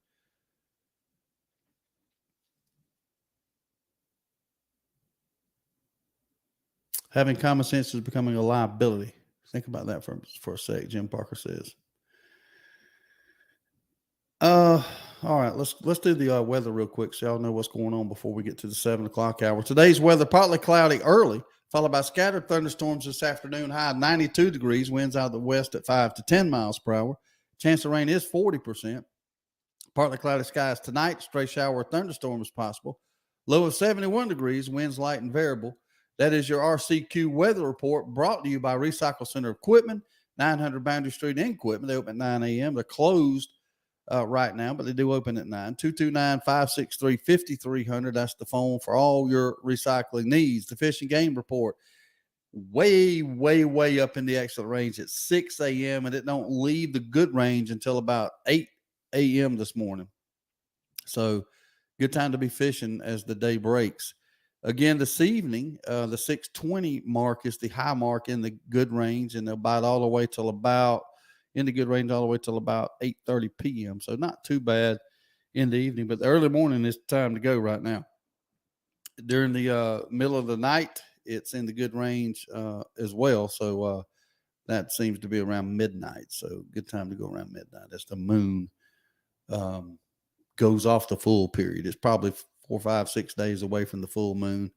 Having common sense is becoming a liability. Think about that for a sec, Jim Parker says. All right, let's do the weather real quick so y'all know what's going on before we get to the 7 o'clock hour. Today's weather, partly cloudy early, followed by scattered thunderstorms this afternoon, high 92 degrees, winds out of the west at 5 to 10 miles per hour. Chance of rain is 40%. Partly cloudy skies tonight. Stray shower or thunderstorm is possible. Low of 71 degrees. Winds light and variable. That is your RCQ weather report brought to you by Recycle Center Equipment, 900 Boundary Street in Equipment. They open at 9 a.m. They're closed right now, but they do open at 9. 229-563-5300. That's the phone for all your recycling needs. The Fish and Game report, way, way, way up in the excellent range at 6 a.m., and it don't leave the good range until about 8 a.m. this morning. So good time to be fishing as the day breaks. Again, this evening, the 620 mark is the high mark in the good range, and they'll bite all the way till about in the good range all the way till about 8:30 p.m. So not too bad in the evening, but the early morning is time to go right now. During the middle of the night, it's in the good range as well. So that seems to be around midnight. So good time to go around midnight. That's the moon goes off the full period. It's probably 4, 5, 6 days away from the full moon.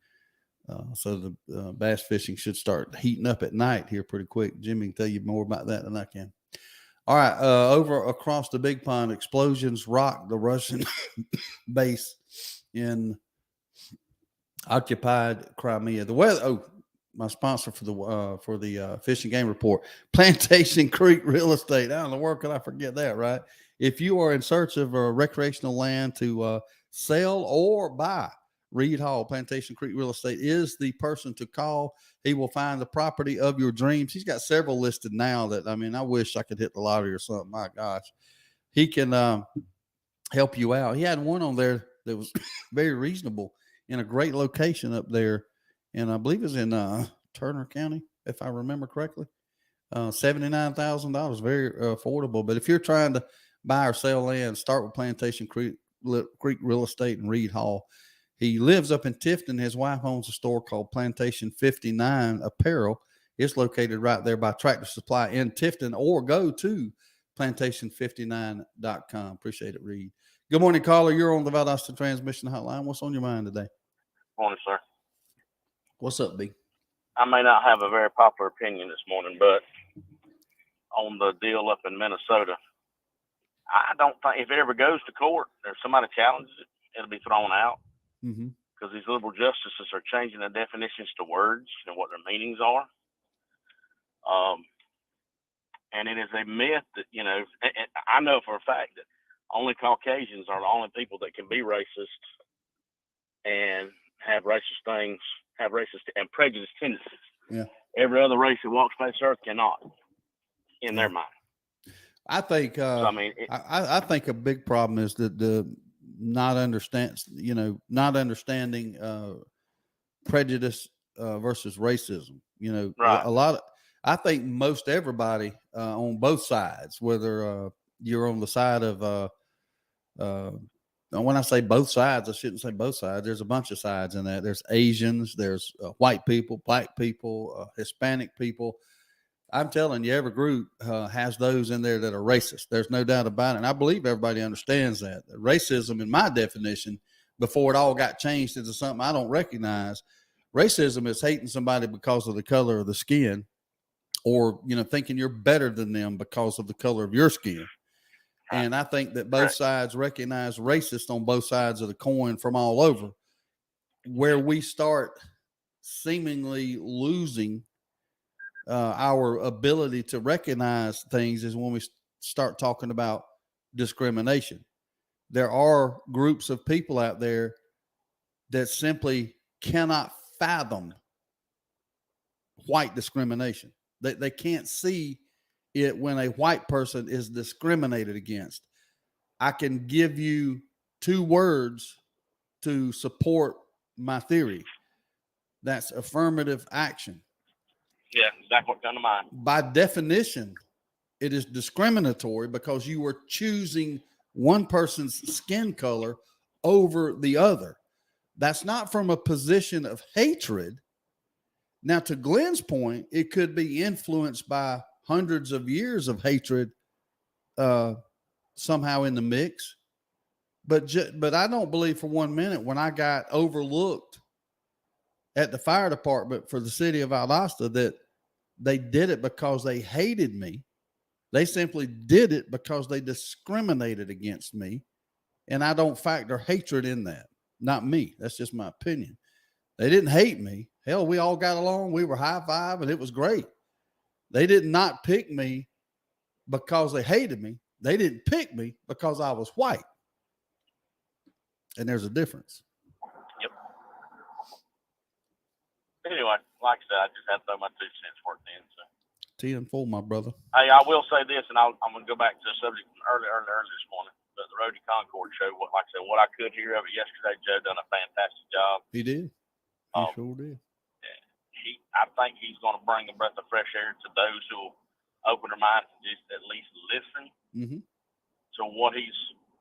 So the bass fishing should start heating up at night here pretty quick. Jimmy can tell you more about that than I can. All right. Over across the big pond, explosions rocked the Russian base in occupied Crimea. The weather. Oh, my sponsor for the Fish and Game report, Plantation Creek Real Estate. How in the world could I forget that, right? If you are in search of a recreational land to sell or buy, Reed Hall, Plantation Creek Real Estate is the person to call. He will find the property of your dreams. He's got several listed now that, I mean, I wish I could hit the lottery or something. My gosh. He can help you out. He had one on there that was very reasonable in a great location up there. And I believe it's in Turner County, if I remember correctly. $79,000, very affordable. But if you're trying to buy or sell land, start with Plantation Creek Real Estate and Reed Hall. He lives up in Tifton. His wife owns a store called Plantation 59 Apparel. It's located right there by Tractor Supply in Tifton, or go to plantation59.com. Appreciate it, Reed. Good morning, caller. You're on the Valdosta Transmission Hotline. What's on your mind today? Morning, sir. What's up, B? I may not have a very popular opinion this morning, but on the deal up in Minnesota, I don't think if it ever goes to court or somebody challenges it, it'll be thrown out. Because these liberal justices are changing the definitions to words and what their meanings are. And it is a myth that, you know, I know for a fact that only Caucasians are the only people that can be racist and have racist things, have racist and prejudiced tendencies. Yeah. Every other race that walks face earth cannot, in their mind. I think, I mean, I think a big problem is that not understanding prejudice versus racism. You know, right. A lot of, I think most everybody on both sides, whether you're on the side of, when I say both sides, I shouldn't say both sides. There's a bunch of sides in that. There's Asians, there's white people, black people, Hispanic people. I'm telling you, every group has those in there that are racist. There's no doubt about it. And I believe everybody understands that. Racism, in my definition, before it all got changed into something I don't recognize, racism is hating somebody because of the color of the skin, or, you know, thinking you're better than them because of the color of your skin. And I think that both sides recognize racist on both sides of the coin from all over. Where we start seemingly losing our ability to recognize things is when we start talking about discrimination. There are groups of people out there that simply cannot fathom white discrimination. They can't see it when a white person is discriminated against. I can give you 2 words to support my theory. That's affirmative action. Yeah, exactly what comes to mind. By definition, it is discriminatory because you are choosing one person's skin color over the other. That's not from a position of hatred. Now, to Glenn's point, it could be influenced by hundreds of years of hatred somehow in the mix. But I don't believe for 1 minute when I got overlooked at the fire department for the city of Valdosta that they did it because they hated me. They simply did it because they discriminated against me. And I don't factor hatred in that. Not me. That's just my opinion. They didn't hate me. Hell, we all got along. We were high five and it was great. They did not pick me because they hated me. They didn't pick me because I was white. And there's a difference. Yep. Anyway, like I said, I just had to throw my 2 cents worth in. So. 10-4, my brother. Hey, I will say this, and I'm going to go back to the subject from early this morning. But the Road to Concord show, like I said, what I could hear of it yesterday, Joe done a fantastic job. He did. He sure did. I think he's going to bring a breath of fresh air to those who will open their minds and just at least listen to what he's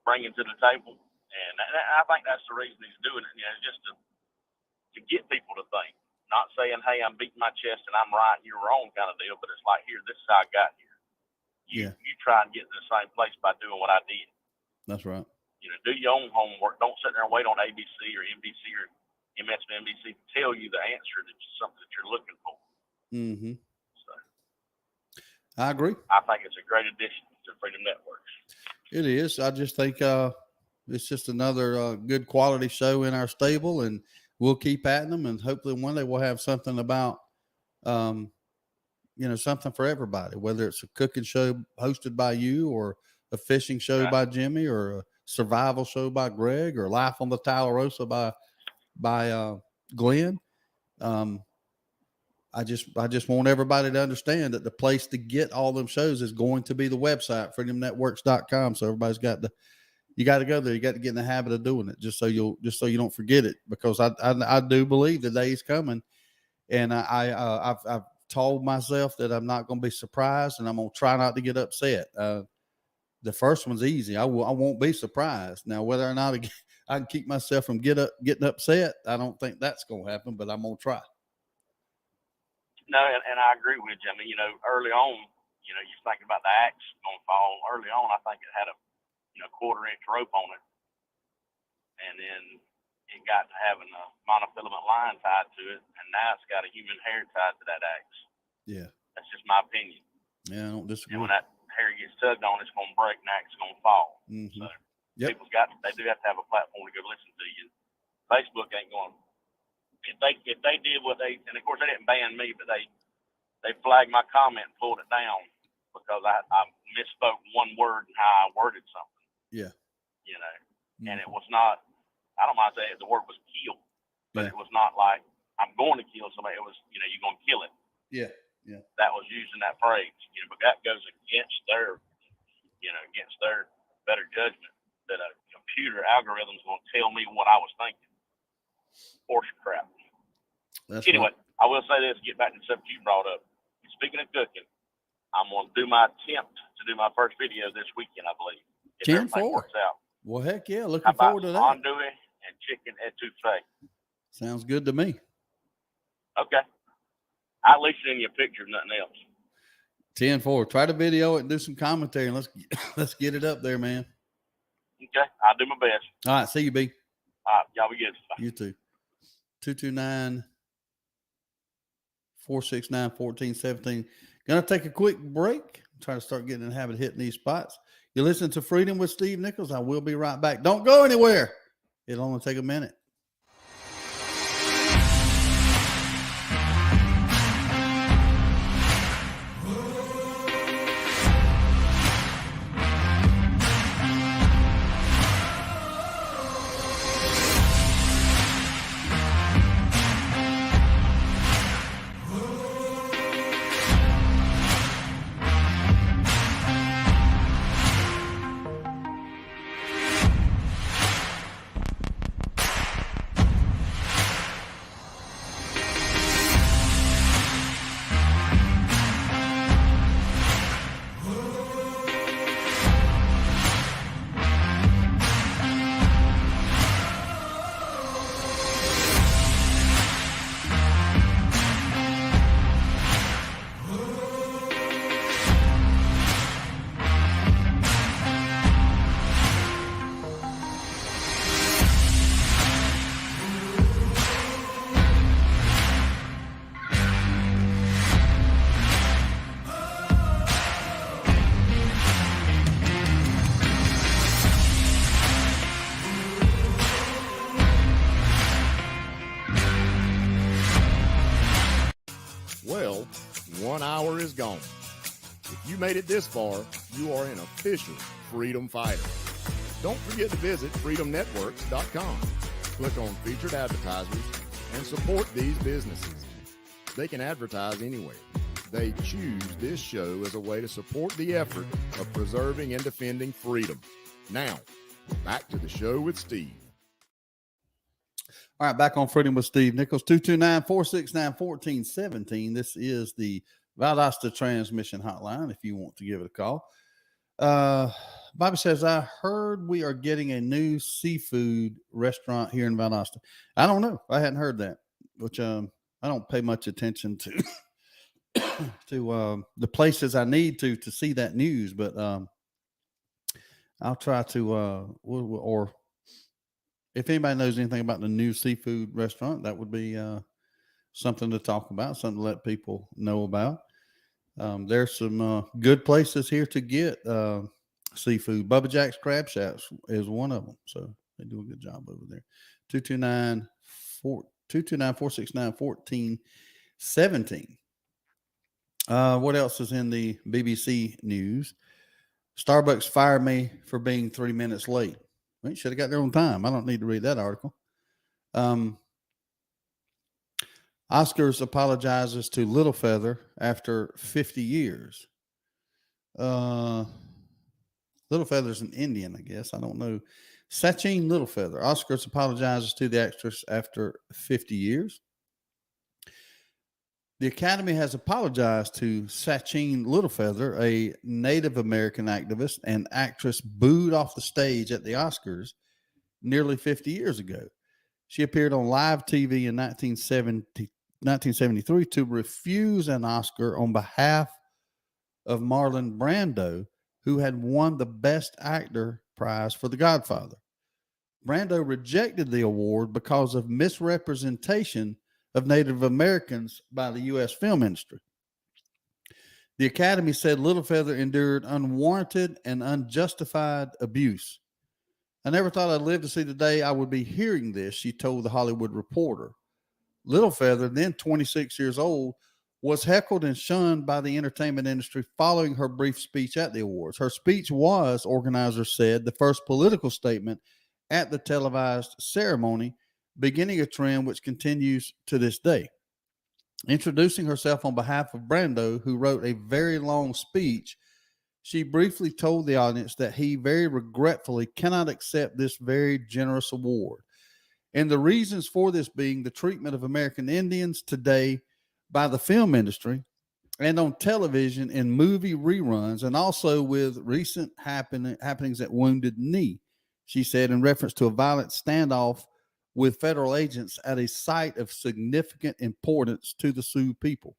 bringing to the table. And I think that's the reason he's doing it, just to get people to think. Not saying, hey, I'm beating my chest and I'm right and you're wrong kind of deal, but it's like, here, this is how I got here. You try and get to the same place by doing what I did. That's right. Do your own homework. Don't sit there and wait on ABC or NBC or MSNBC to tell you the answer to something that you're looking for. So, I agree. I think it's a great addition to Freedom Networks. It is. I just think it's just another good quality show in our stable, and we'll keep at them, and hopefully one day we'll have something about, something for everybody, whether it's a cooking show hosted by you or a fishing show by Jimmy or a survival show by Greg or Life on the Talarosa by Glenn. I just want everybody to understand that the place to get all them shows is going to be the website, freedomnetworks.com. So everybody's you got to go there. You got to get in the habit of doing it just so you don't forget it, because I do believe the day is coming. And I've told myself that I'm not going to be surprised, and I'm going to try not to get upset. The first one's easy. I won't be surprised. Now, whether or not I can keep myself from getting upset, I don't think that's going to happen, but I'm going to try. No, and I agree with you. I mean, early on, you think about the axe going to fall. Early on, I think it had a 1/4-inch rope on it. And then it got to having a monofilament line tied to it, and now it's got a human hair tied to that axe. Yeah. That's just my opinion. Yeah, I don't disagree. And when that hair gets tugged on, it's going to break and the axe is going to fall. So people they do have to have a platform to go listen to you. Facebook ain't going to. If they did what they, and of course they didn't ban me, but they flagged my comment and pulled it down because I misspoke one word and how I worded something. Yeah. And it was not, I don't mind saying the word was kill, but it was not like I'm going to kill somebody. It was, you're going to kill it. Yeah. Yeah. That was using that phrase, but that goes against their, against their better judgment that a computer algorithm is going to tell me what I was thinking. Horse crap. Anyway, I will say this, get back to the subject you brought up. Speaking of cooking, I'm going to do my attempt to do my first video this weekend, I believe. 10-4. Works out. Well, heck yeah. Looking forward to that. Andouille and chicken etouffee. Sounds good to me. Okay. I'll leave it in your picture, nothing else. 10-4. Try to video it and do some commentary, and let's get it up there, man. Okay. I'll do my best. All right. See you, B. All right. Y'all be good. Bye. You too. 229-469-1417. Gonna take a quick break. Try to start getting in the habit of hitting these spots. You listen to Freedom with Steve Nichols. I will be right back. Don't go anywhere. It'll only take a minute. gone. If you made it this far, you are an official freedom fighter. Don't forget to visit freedomnetworks.com. Click on featured advertisers and support these businesses. They can advertise anywhere. They choose this show as a way to support the effort of preserving and defending freedom. Now, back to the show with Steve. All right, back on Freedom with Steve Nichols, 229-469-1417. This is the Valdosta Transmission Hotline if you want to give it a call. Bobby says, I heard we are getting a new seafood restaurant here in Valdosta. I don't know. I hadn't heard that, which I don't pay much attention to to the places I need to see that news, but I'll try to or if anybody knows anything about the new seafood restaurant, that would be something to talk about, something to let people know about. There's some good places here to get seafood. Bubba Jack's Crab Shack is one of them, so they do a good job over there. 229-469-1417. What else is in the BBC news? Starbucks fired me for being 3 minutes late. Well, you should have got there on time. I don't need to read that article. Oscars apologizes to Littlefeather after 50 years. Littlefeather's an Indian, I guess. I don't know. Sachin Littlefeather. Oscars apologizes to the actress after 50 years. The Academy has apologized to Sachin Littlefeather, a Native American activist and actress booed off the stage at the Oscars nearly 50 years ago. She appeared on live TV in 1973 to refuse an Oscar on behalf of Marlon Brando, who had won the Best Actor prize for The Godfather. Brando rejected the award because of misrepresentation of Native Americans by the U.S. film industry. The Academy said Littlefeather endured unwarranted and unjustified abuse. I never thought I'd live to see the day I would be hearing this, she told The Hollywood Reporter. Littlefeather, then 26 years old, was heckled and shunned by the entertainment industry following her brief speech at the awards. Her speech was, organizers said, the first political statement at the televised ceremony, beginning a trend which continues to this day. Introducing herself on behalf of Brando, who wrote a very long speech, she briefly told the audience that he very regretfully cannot accept this very generous award. And the reasons for this being the treatment of American Indians today by the film industry and on television in movie reruns, and also with recent happenings at Wounded Knee, she said, in reference to a violent standoff with federal agents at a site of significant importance to the Sioux people.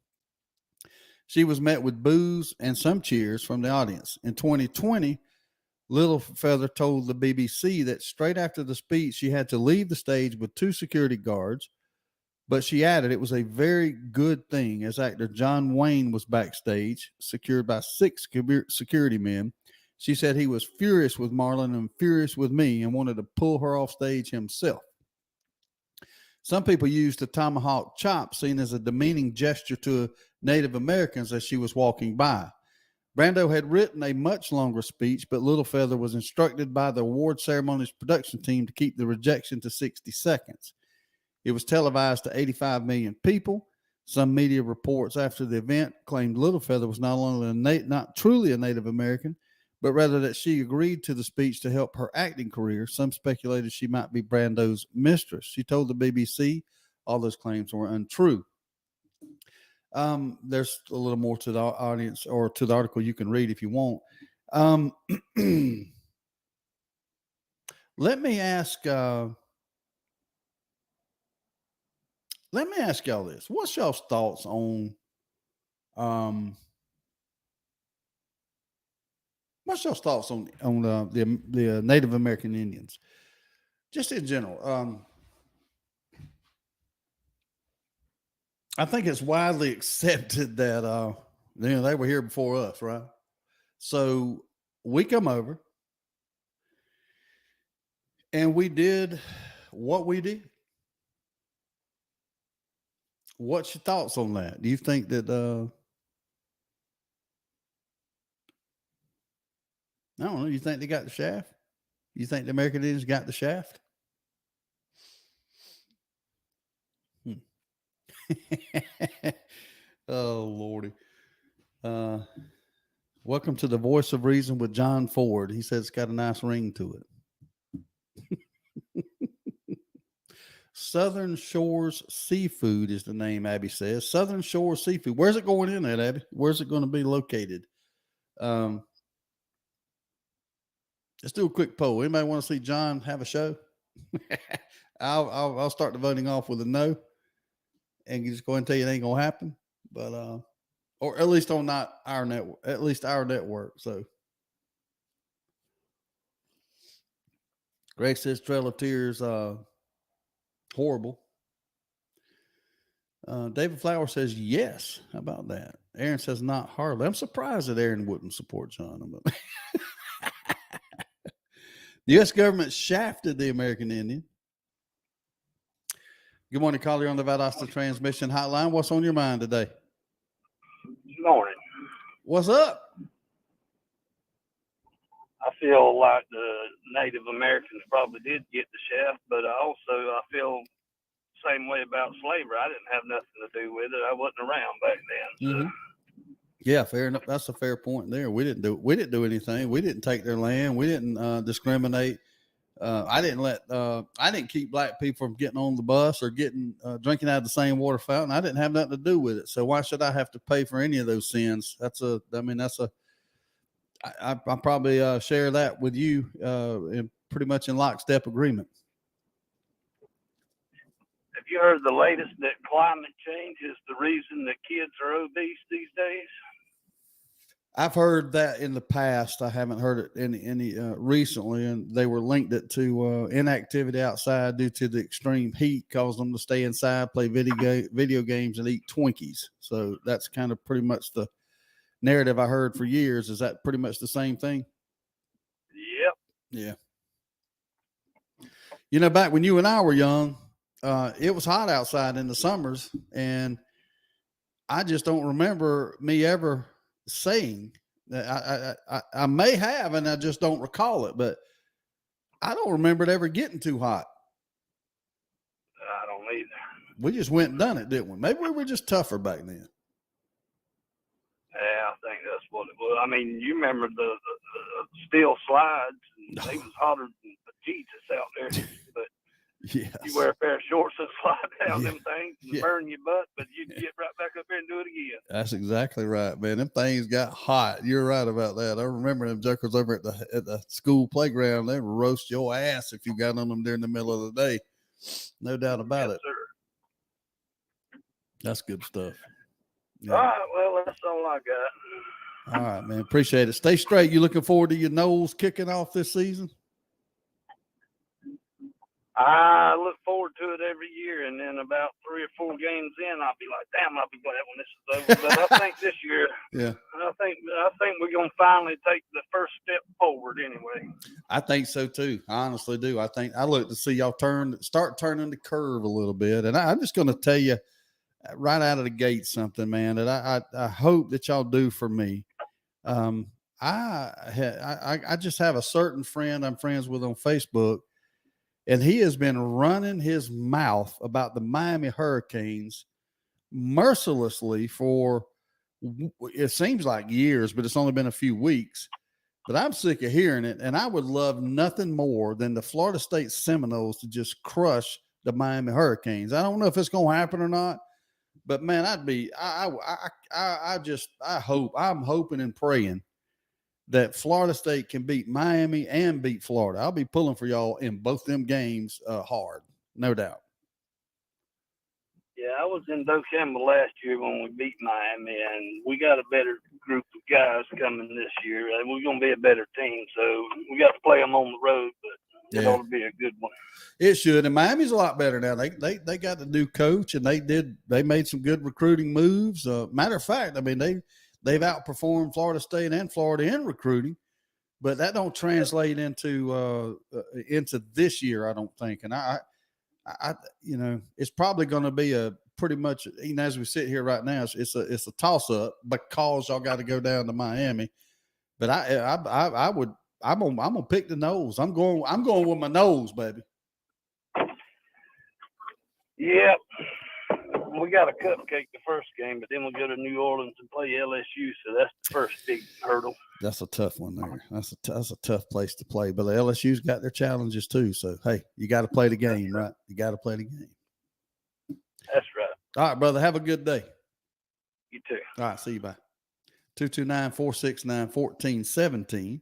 She was met with boos and some cheers from the audience. In 2020, Littlefeather told the BBC that straight after the speech, she had to leave the stage with 2 security guards, but she added it was a very good thing as actor John Wayne was backstage, secured by 6 security men. She said he was furious with Marlon and furious with me and wanted to pull her off stage himself. Some people used the tomahawk chop, seen as a demeaning gesture to Native Americans as she was walking by. Brando had written a much longer speech, but Littlefeather was instructed by the award ceremony's production team to keep the rejection to 60 seconds. It was televised to 85 million people. Some media reports after the event claimed Littlefeather was not only not truly a Native American, but rather that she agreed to the speech to help her acting career. Some speculated she might be Brando's mistress. She told the BBC all those claims were untrue. There's a little more to the audience or to the article you can read if you want. Let me ask y'all this. What's y'all's thoughts on the Native American Indians, just in general? I think it's widely accepted that they were here before us, right? So we come over and we did what we did. What's your thoughts on that? Do you think that I don't know. You think they got the shaft? You think the American Indians got the shaft? Oh, Lordy. Welcome to the Voice of Reason with John Ford. He says it's got a nice ring to it. Southern Shores Seafood is the name, Abby says. Southern Shores Seafood. Where's it going in at, Abby? Where's it going to be located? Let's do a quick poll. Anybody want to see John have a show? I'll start the voting off with a no, and just go ahead and tell you it ain't gonna happen. But or at least on not our network, at least our network. So Greg says Trail of Tears, horrible. David Flower says yes. How about that? Aaron says not hardly. I'm surprised that Aaron wouldn't support John. The U.S. government shafted the American Indian. Good morning, caller on the Valdosta Transmission Hotline. What's on your mind today? Good morning. What's up? I feel like the Native Americans probably did get the shaft, but I feel the same way about slavery. I didn't have nothing to do with it. I wasn't around back then. So. Mm-hmm. Yeah, fair enough. That's a fair point there. We didn't do anything. We didn't take their land. We didn't discriminate. I didn't keep black people from getting on the bus or getting drinking out of the same water fountain. I didn't have nothing to do with it. So why should I have to pay for any of those sins? I probably share that with you in pretty much in lockstep agreement. Have you heard the latest that climate change is the reason that kids are obese these days? I've heard that in the past. I haven't heard it any recently, and they were linked it to inactivity outside due to the extreme heat caused them to stay inside, play video games, and eat Twinkies. So that's kind of pretty much the narrative I heard for years. Is that pretty much the same thing? Yep. Yeah. You know, back when you and I were young, it was hot outside in the summers, and I just don't remember me ever saying that. I may have, and I just don't recall it, but I don't remember it ever getting too hot. I don't either. We just went and done it, didn't we? Maybe we were just tougher back then. Yeah, I think that's what it was. I mean, you remember the steel slides, and they was hotter than Jesus out there, but yes. You wear a pair of shorts and slide down them things and Yeah. burn your butt, but you get right back up there and do it again. That's exactly right, man. Them things got hot. You're right about that. I remember them jokers over at the school playground. They would roast your ass if you got on them during the middle of the day. No doubt about it. Sir. That's good stuff. Yeah. All right, well, that's all I got. All right, man. Appreciate it. Stay straight. You looking forward to your Knowles kicking off this season? I look forward to it every year, and then about 3 or 4 games in, I'll be like, "Damn, I'll be glad when this is over." But I think this year, Yeah, I think we're gonna finally take the first step forward. Anyway, I think so too. I honestly do. I think I look to see y'all start turning the curve a little bit, and I'm just going to tell you right out of the gate something, man, that I hope that y'all do for me. I just have a certain friend I'm friends with on Facebook. And he has been running his mouth about the Miami Hurricanes mercilessly for, it seems like years, but it's only been a few weeks. But I'm sick of hearing it. And I would love nothing more than the Florida State Seminoles to just crush the Miami Hurricanes. I don't know if it's going to happen or not, but man, I'm hoping and praying that Florida State can beat Miami and beat Florida. I'll be pulling for y'all in both them games hard, no doubt. yeah, I was in Doak Campbell last year when we beat Miami, and we got a better group of guys coming this year. And we're gonna be a better team, so we got to play them on the road, but it ought to be a good one. It should, and Miami's a lot better now. They got a new coach, and they made some good recruiting moves. Matter of fact, I mean they've outperformed Florida State and Florida in recruiting, but that don't translate into this year, I don't think. And I it's probably going to be a pretty much, even as we sit here right now, it's a toss up because y'all got to go down to Miami. But I would I'm gonna pick the nose. I'm going with my nose, baby. Yep. We got a cupcake the first game, but then we'll go to New Orleans and play LSU. So that's the first big hurdle. That's a tough one there. That's a tough place to play. But the LSU's got their challenges too. So hey, you got to play the game, right? You got to play the game. That's right. All right, brother. Have a good day. You too. All right. See you. Bye. 229-469-1417.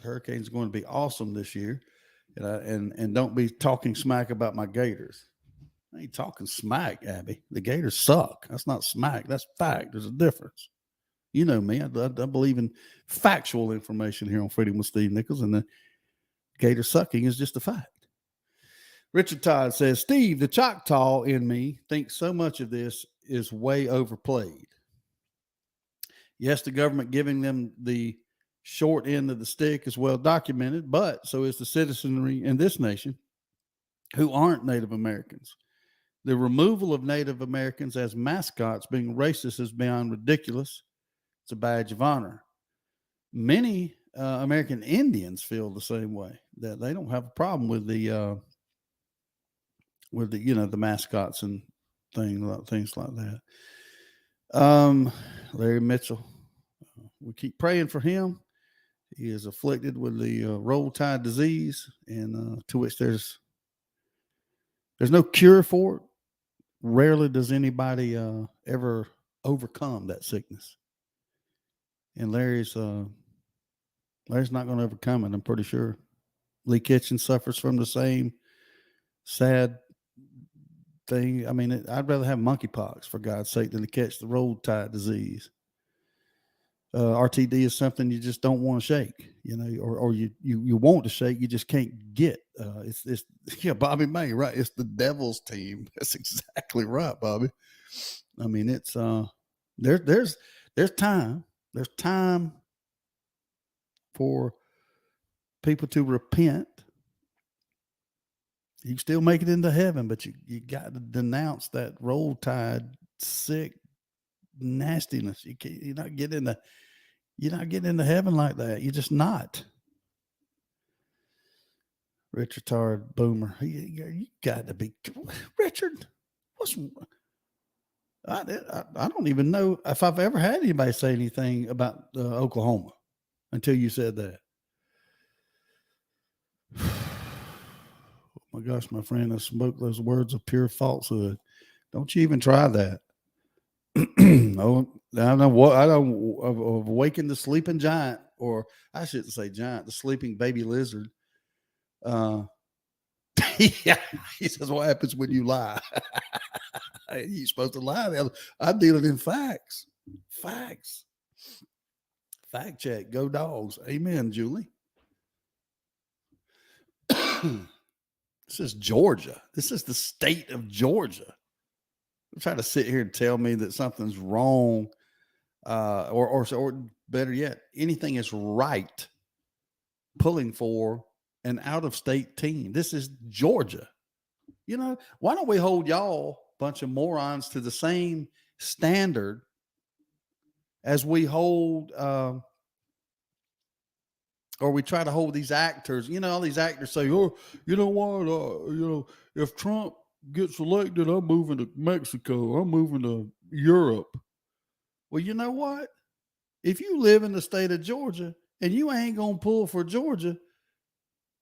Hurricanes going to be awesome this year, and don't be talking smack about my Gators. I ain't talking smack, Abby. The Gators suck. That's not smack. That's fact. There's a difference. You know me. I believe in factual information here on Freedom with Steve Nichols, and the Gator sucking is just a fact. Richard Todd says, Steve, the Choctaw in me thinks so much of this is way overplayed. Yes, the government giving them the short end of the stick is well documented, but so is the citizenry in this nation who aren't Native Americans. The removal of Native Americans as mascots being racist is beyond ridiculous. It's a badge of honor. Many American Indians feel the same way, that they don't have a problem with the the mascots and things like that. Larry Mitchell, we keep praying for him. He is afflicted with the roll tide disease, and to which there's no cure for it. Rarely does anybody ever overcome that sickness. And Larry's not going to overcome it, I'm pretty sure. Lee Kitchen suffers from the same sad thing. I mean, I'd rather have monkeypox, for God's sake, than to catch the roll tide disease. RTD is something you just don't want to shake, or you want to shake, you just can't get. It's Bobby May, right? It's the devil's team. That's exactly right, Bobby. I mean, it's there's time for people to repent. You can still make it into heaven, but you got to denounce that roll tide sick nastiness. You're not getting into heaven like that. You're just not. Richard Tard Boomer. You got to be Richard. I don't even know if I've ever had anybody say anything about Oklahoma until you said that. Oh my gosh, my friend, I spoke those words of pure falsehood. Don't you even try that. No, I don't awaken the sleeping giant, or I shouldn't say giant, the sleeping baby lizard. Yeah, he says, what happens when you lie? You're supposed to lie. I'm dealing in facts. Facts. Fact check. Go Dogs. Amen, Julie. This is Georgia. This is the state of Georgia. Don't try to sit here and tell me that something's wrong, or better yet, anything is right pulling for an out-of-state team. This is Georgia. Why don't we hold y'all, bunch of morons, to the same standard as we hold, or we try to hold these actors. All these actors say, oh, you know what, if Trump gets elected, I'm moving to Mexico. I'm moving to Europe. Well, you know what? If you live in the state of Georgia and you ain't going to pull for Georgia,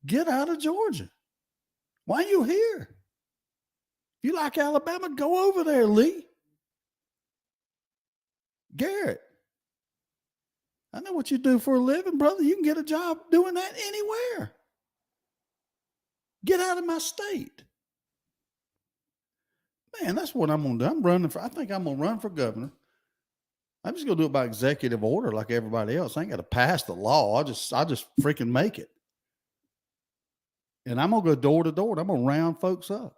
get out of Georgia. Why are you here? If you like Alabama, go over there, Lee. Garrett, I know what you do for a living, brother. You can get a job doing that anywhere. Get out of my state. Man, that's what I'm going to do. I think I'm going to run for governor. I'm just going to do it by executive order like everybody else. I ain't got to pass the law. I'll just freaking make it. And I'm going to go door to door. And I'm going to round folks up.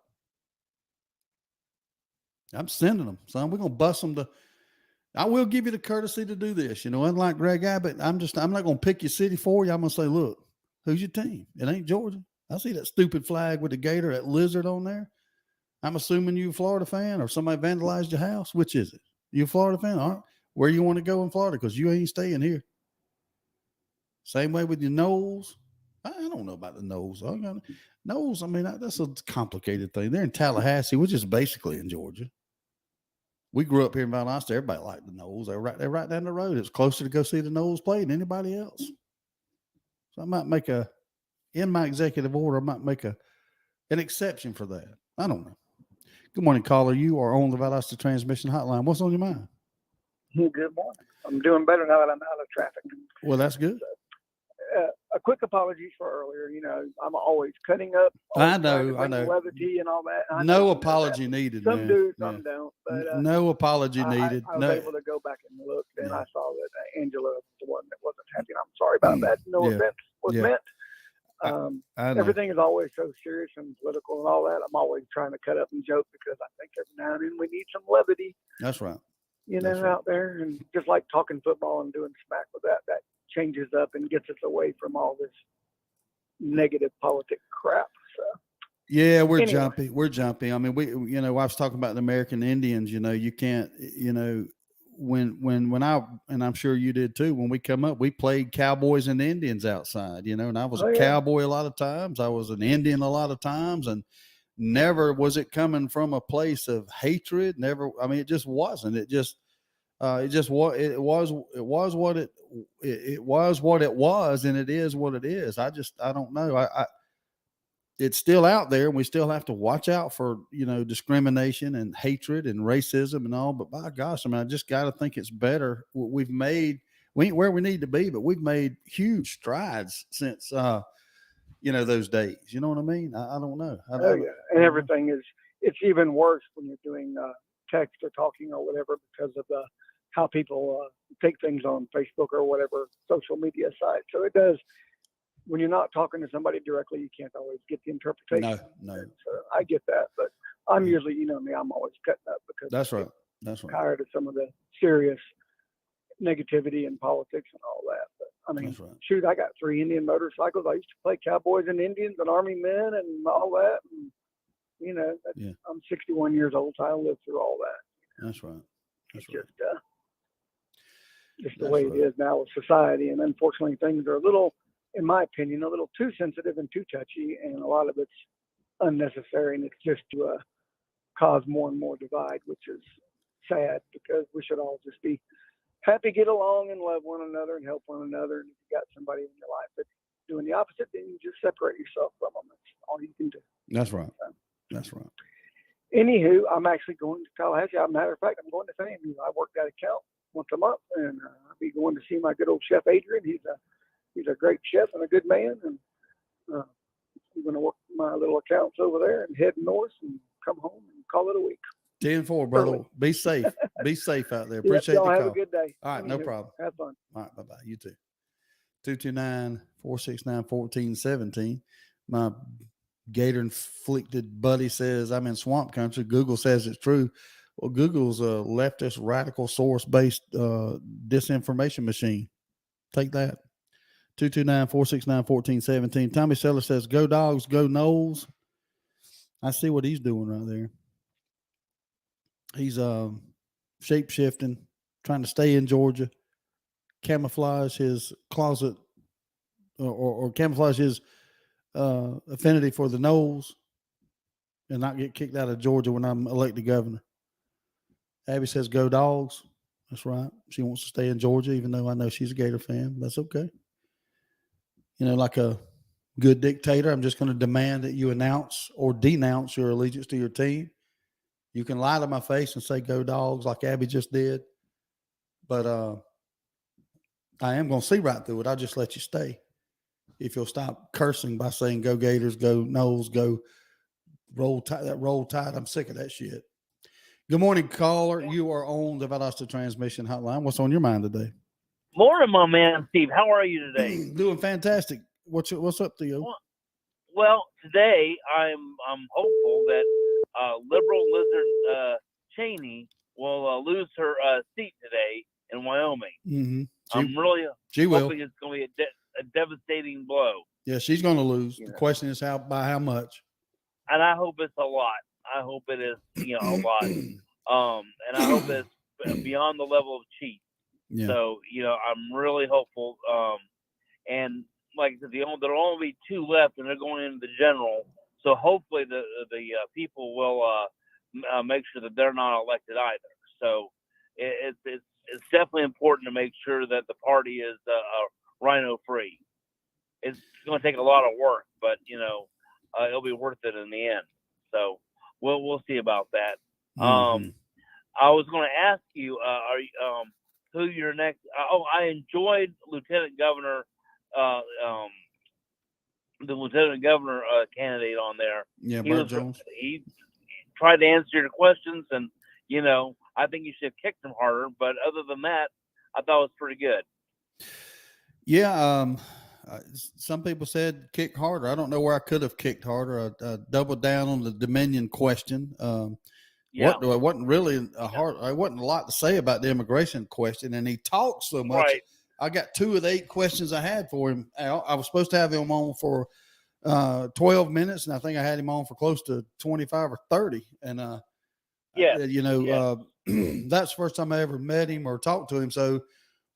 I'm sending them, son. We're going to bust them I will give you the courtesy to do this. Unlike Greg Abbott, I'm not going to pick your city for you. I'm going to say, look, who's your team? It ain't Georgia. I see that stupid flag with the gator, that lizard on there. I'm assuming you're a Florida fan, or somebody vandalized your house. Which is it? You a Florida fan? All right. Where you want to go in Florida? Because you ain't staying here. Same way with your Knowles. I don't know about the Knowles. Knowles, I mean, that's a complicated thing. They're in Tallahassee, which is basically in Georgia. We grew up here in Valdosta. Everybody liked the Knowles. They're right down the road. It's closer to go see the Knowles play than anybody else. So I might make in my executive order, I might make an exception for that. I don't know. Good morning, caller. You are on the Valdosta Transmission Hotline. What's on your mind? Good morning. I'm doing better now that I'm out of traffic. Well, that's good. A quick apology for earlier. You know, I'm always cutting up. I always trying to know. bring levity and all that. I No know apology needed, Some man. do, some don't. But no apology needed. I was able to go back and look, and I saw that Angela was the one that wasn't happy. I'm sorry about that. No offense was meant. I know. Everything is always so serious and political and all that. I'm always trying to cut up and joke because I think every now and then we need some levity. That's right. You know, out there, and just like talking football and doing smack with that changes up and gets us away from all this negative politic crap. So yeah, we're jumpy. We're jumpy. I mean, I was talking about the American Indians. You know, you can't. You know, when I, and I'm sure you did too. When we come up, we played cowboys and Indians outside. You know, and I was a cowboy a lot of times. I was an Indian a lot of times, and never was it coming from a place of hatred. Never. I mean, it just wasn't. It was what it was, and it is what it is. I don't know. It's still out there, and we still have to watch out for, discrimination and hatred and racism and all. But by gosh, I mean, I just got to think it's better. We ain't where we need to be, but we've made huge strides since, those days. You know what I mean? I don't know. And everything it's even worse when you're doing text or talking or whatever because of how people take things on Facebook or whatever social media site. So it does. When you're not talking to somebody directly, you can't always get the interpretation. No. So I get that, but I'm usually, me, I'm always cutting up because that's right. Tired of some of the serious negativity in politics and all that. But I mean, shoot, I got 3 Indian motorcycles. I used to play cowboys and Indians and Army men and all that. And, I'm 61 years old, so I lived through all that. That's right. That's right. Just the way it is now with society, and unfortunately, things are a little, in my opinion, a little too sensitive and too touchy, and a lot of it's unnecessary, and it's just to cause more and more divide, which is sad because we should all just be happy, get along, and love one another and help one another. And if you got somebody in your life that's doing the opposite, then you just separate yourself from them. That's all you can do. That's right. That's right. Anywho, I'm actually going to Tallahassee. As a matter of fact, I'm going to FAMU. I work that account once a month, and I'll be going to see my good old chef Adrian. He's a great chef and a good man, and I'm going to work my little accounts over there and head north and come home and call it a week. 10-4, brother. Early. Be safe. Be safe out there. Appreciate the call. Have a good day. All right, no problem. Have fun. All right, bye-bye. You too. 229-469-1417. My Gator-inflicted buddy says I'm in swamp country. Google says it's true. Well, Google's a leftist, radical, source-based disinformation machine. Take that. 229-469-1417. Tommy Seller says, go Dogs, go Knowles. I see what he's doing right there. He's shape-shifting, trying to stay in Georgia, camouflage his closet or camouflage his affinity for the Knowles and not get kicked out of Georgia when I'm elected governor. Abby says, go Dogs. That's right. She wants to stay in Georgia, even though I know she's a Gator fan. That's okay. Like a good dictator, I'm just going to demand that you announce or denounce your allegiance to your team. You can lie to my face and say, go Dogs, like Abby just did. But I am going to see right through it. I'll just let you stay. If you'll stop cursing by saying, go Gators, go Knowles, go Roll Tide. That Roll Tide, I'm sick of that shit. Good morning, caller. You are on the Valdosta Transmission Hotline. What's on your mind today? Morning, my man, Steve. How are you today? Doing fantastic. What's up, Theo? Well, today I'm hopeful that liberal Lizard Cheney will lose her seat today in Wyoming. Mm-hmm. I'm really hoping it's going to be a devastating blow. Yeah, she's going to lose. The question is by how much. And I hope it's a lot. I hope it is, a lot. And I hope it's beyond the level of cheat. Yeah. So, I'm really hopeful. And like I said, there'll only be 2 left, and they're going into the general. So hopefully the people will make sure that they're not elected either. So it's definitely important to make sure that the party is rhino free. It's going to take a lot of work, but it'll be worth it in the end. So we'll see about that. Mm-hmm. I was going to ask you, who your next? I enjoyed Lieutenant Governor, the Lieutenant Governor candidate on there. Yeah, Burt Jones. He tried to answer your questions, and I think you should have kicked him harder. But other than that, I thought it was pretty good. Yeah. Some people said kick harder. I don't know where I could have kicked harder. I doubled down on the Dominion question. Yeah. It wasn't really I wasn't a lot to say about the immigration question, and he talked so much. Right. I got 2 of the 8 questions I had for him. I was supposed to have him on for 12 minutes, and I think I had him on for close to 25 or 30. And that's the first time I ever met him or talked to him. So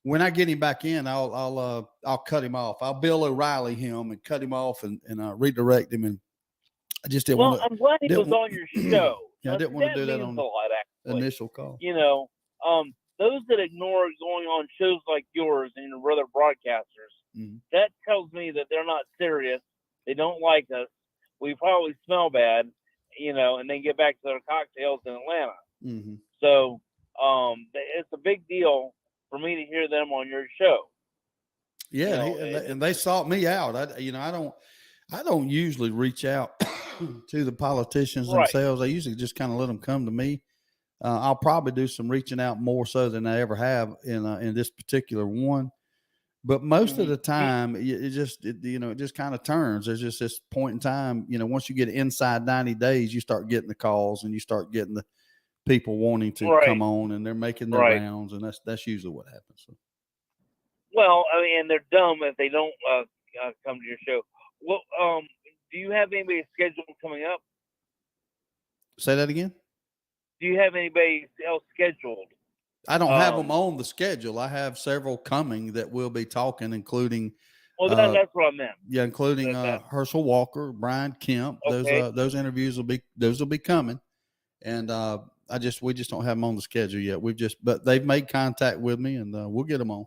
when I get him back in, I'll cut him off. I'll Bill O'Reilly him and cut him off and redirect him. And I just didn't want to. I'm glad he was on your show. Yeah, I didn't want to do that on the initial call. Those that ignore going on shows like yours and your brother broadcasters, that tells me that they're not serious. They don't like us. We probably smell bad, and then get back to their cocktails in Atlanta. Mm-hmm. So it's a big deal for me to hear them on your show. Yeah, and they sought me out. I don't usually reach out to the politicians themselves. I usually just kind of let them come to me. I'll probably do some reaching out more so than I ever have in this particular one. But most of the time, it just kind of turns. There's just this point in time, once you get inside 90 days, you start getting the calls and you start getting the people wanting to come on, and they're making their rounds, and that's usually what happens. So. Well, and they're dumb if they don't come to your show. Well, do you have anybody scheduled coming up? Say that again. Do you have anybody else scheduled? I don't have them on the schedule. I have several coming that we'll be talking, including. Well, that's what I meant. Yeah, including Herschel Walker, Brian Kemp. Okay. Those interviews will be coming, and we just don't have them on the schedule yet. But they've made contact with me, and we'll get them on.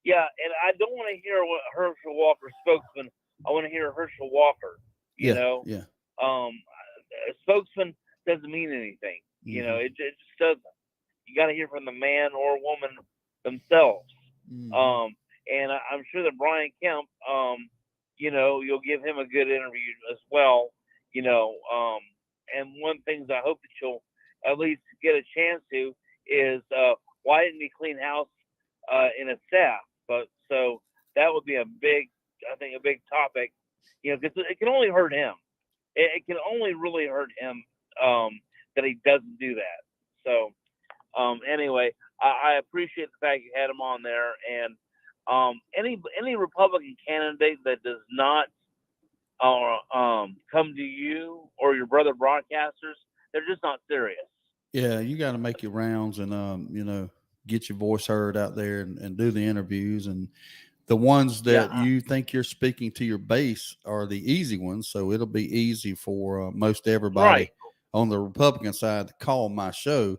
Yeah, and I don't want to hear what Herschel Walker spokesman. I want to hear Herschel Walker. You know. Yeah. A spokesman doesn't mean anything. Mm-hmm. It just doesn't. You got to hear from the man or woman themselves. Mm-hmm. And I'm sure that Brian Kemp, you'll give him a good interview as well. And one thing I hope that you'll at least get a chance to is why didn't he clean house in his staff? But so that would be a big topic, because it can only hurt him. It can only really hurt him that he doesn't do that. So anyway, I appreciate the fact you had him on there. And any Republican candidate that does not come to you or your brother broadcasters, they're just not serious. Yeah, you got to make your rounds and get your voice heard out there and do the interviews. And the ones that you think you're speaking to your base are the easy ones. So it'll be easy for most everybody on the Republican side to call my show.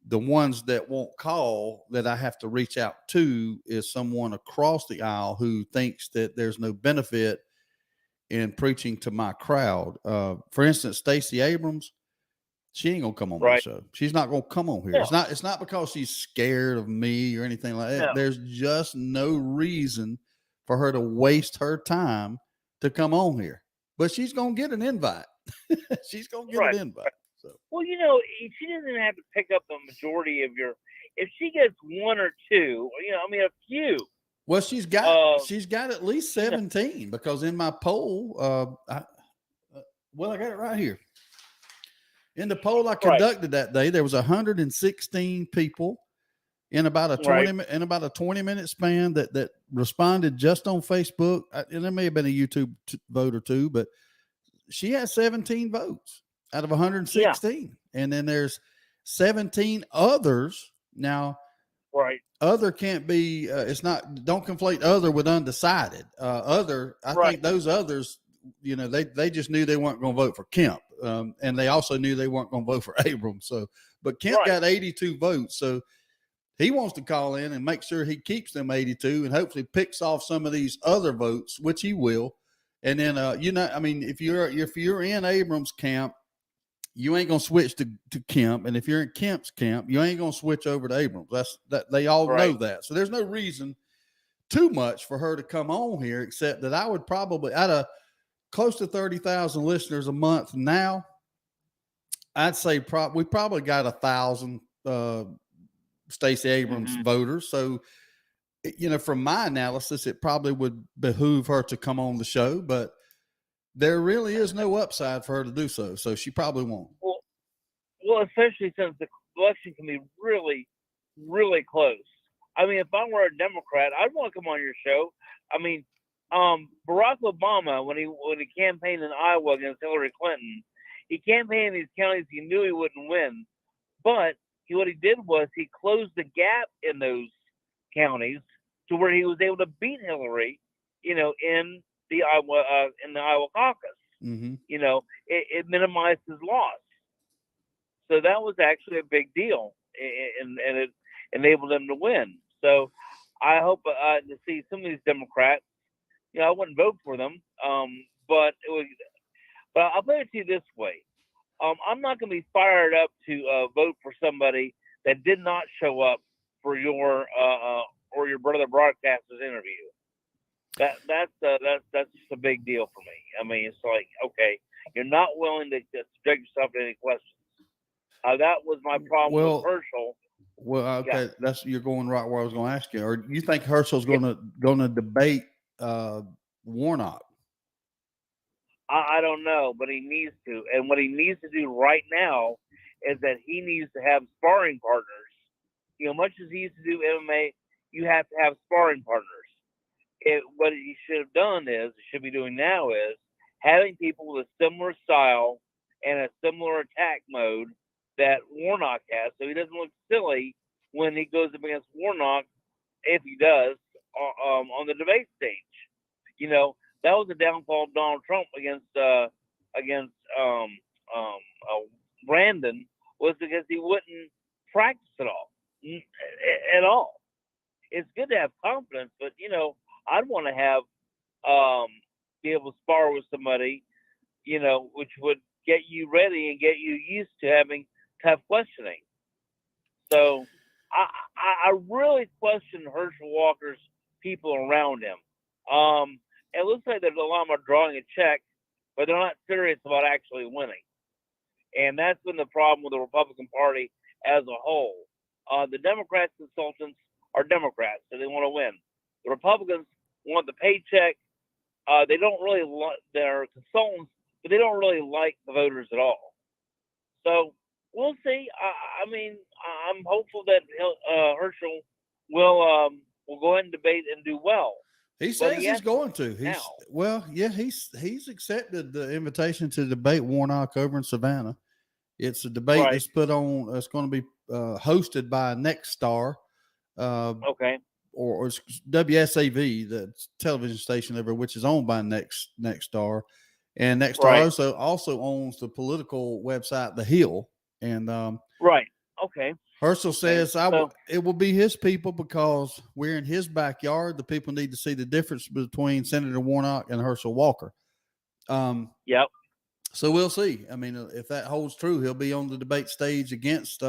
The ones that won't call that I have to reach out to is someone across the aisle who thinks that there's no benefit in preaching to my crowd. For instance, Stacey Abrams, she ain't gonna come on my show. She's not gonna come on here. Yeah. It's not because she's scared of me or anything like that. Yeah. There's just no reason for her to waste her time to come on here. But she's gonna get an invite. She's gonna get an invite. So. Well, she doesn't even have to pick up the majority of your. If she gets one or two, a few. Well, she's got at least 17 because in my poll, I got it right here. In the poll I conducted that day, there was 116 people in about a 20-minute span that responded just on Facebook. And there may have been a YouTube vote or two, but she had 17 votes out of 116. And then there's 17 others. Now, Right. other can't be, it's not, don't conflate other with undecided. I Right. think those others, they just knew they weren't going to vote for Kemp. And they also knew they weren't going to vote for Abrams. So, but Kemp Right. got 82 votes. So he wants to call in and make sure he keeps them 82 and hopefully picks off some of these other votes, which he will. And then, if you're in Abrams' camp, you ain't gonna switch to Kemp, and if you're in Kemp's camp, you ain't gonna switch over to Abrams. That they all know that. So there's no reason too much for her to come on here, except that I would probably, out of close to 30,000 listeners a month now, I'd say we probably got 1,000 Stacey Abrams voters. So, from my analysis, it probably would behoove her to come on the show, but there really is no upside for her to do so. So she probably won't. Well, especially since the election can be really, really close. I mean, if I were a Democrat, I'd want to come on your show. I mean, Barack Obama, when he campaigned in Iowa against Hillary Clinton, he campaigned in these counties he knew he wouldn't win. But what he did was he closed the gap in those counties to where he was able to beat Hillary, in the Iowa caucus. Mm-hmm. It minimized his loss. So that was actually a big deal, and it enabled him to win. So I hope to see some of these Democrats. I wouldn't vote for them, but I'll put it to you this way: I'm not going to be fired up to vote for somebody that did not show up for your or your brother broadcaster's interview. That's just a big deal for me. I mean, it's like, okay, you're not willing to subject yourself to any questions. That was my problem with Herschel. Well, okay, you're going right where I was going to ask you. Or you think Herschel's going to debate Warnock? I don't know, but he needs to. And what he needs to do right now is that he needs to have sparring partners. Much as he used to do MMA, you have to have sparring partners. What he should have done should be doing now is having people with a similar style and a similar attack mode that Warnock has, so he doesn't look silly when he goes up against Warnock, if he does, on the debate stage. That was the downfall of Donald Trump against Brandon, was because he wouldn't practice at all. It's good to have confidence, but I'd want to have be able to spar with somebody, which would get you ready and get you used to having tough questioning. So I really question Herschel Walker's people around him. It looks like there's a lot more drawing a check, but they're not serious about actually winning. And that's been the problem with the Republican Party as a whole. The Democrats consultants are Democrats, so they want to win. The Republicans want the paycheck. They don't really like their consultants, but they don't really like the voters at all. So we'll see. I mean, I'm hopeful that Herschel will go ahead and debate and do well. He says he's going to. He's accepted the invitation to debate Warnock over in Savannah. It's a debate that's put on. It's going to be hosted by Nexstar. Okay. Or it's WSAV, the television station over, which is owned by Nexstar, and Nexstar also owns the political website The Hill. And okay. Herschel says it will be his people because we're in his backyard. The people need to see the difference between Senator Warnock and Herschel Walker. Yep. So we'll see. I mean, if that holds true, he'll be on the debate stage against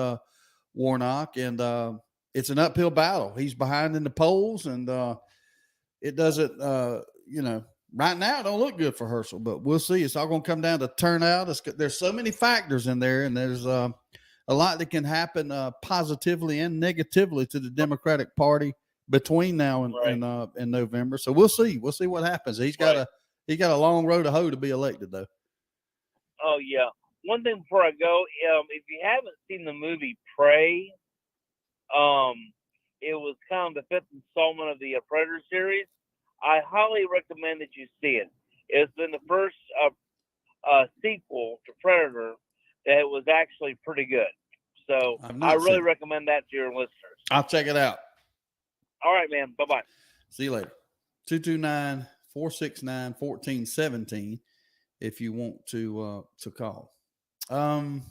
Warnock, and it's an uphill battle. He's behind in the polls, and it doesn't, right now it don't look good for Herschel, but we'll see. It's all going to come down to turnout. There's so many factors in there, and there's a lot that can happen positively and negatively to the Democratic Party between now and November. So we'll see. We'll see what happens. He's got a long road to hoe to be elected, though. Oh yeah. One thing before I go, if you haven't seen the movie Prey, it was kind of the fifth installment of the Predator series. I highly recommend that you see it. It's been the first sequel to Predator that was actually pretty good. So I've I not really seen it. recommend that to your listeners. I'll check it out. All right, man. Bye bye. See you later. 229-469-1417 if you want to call. I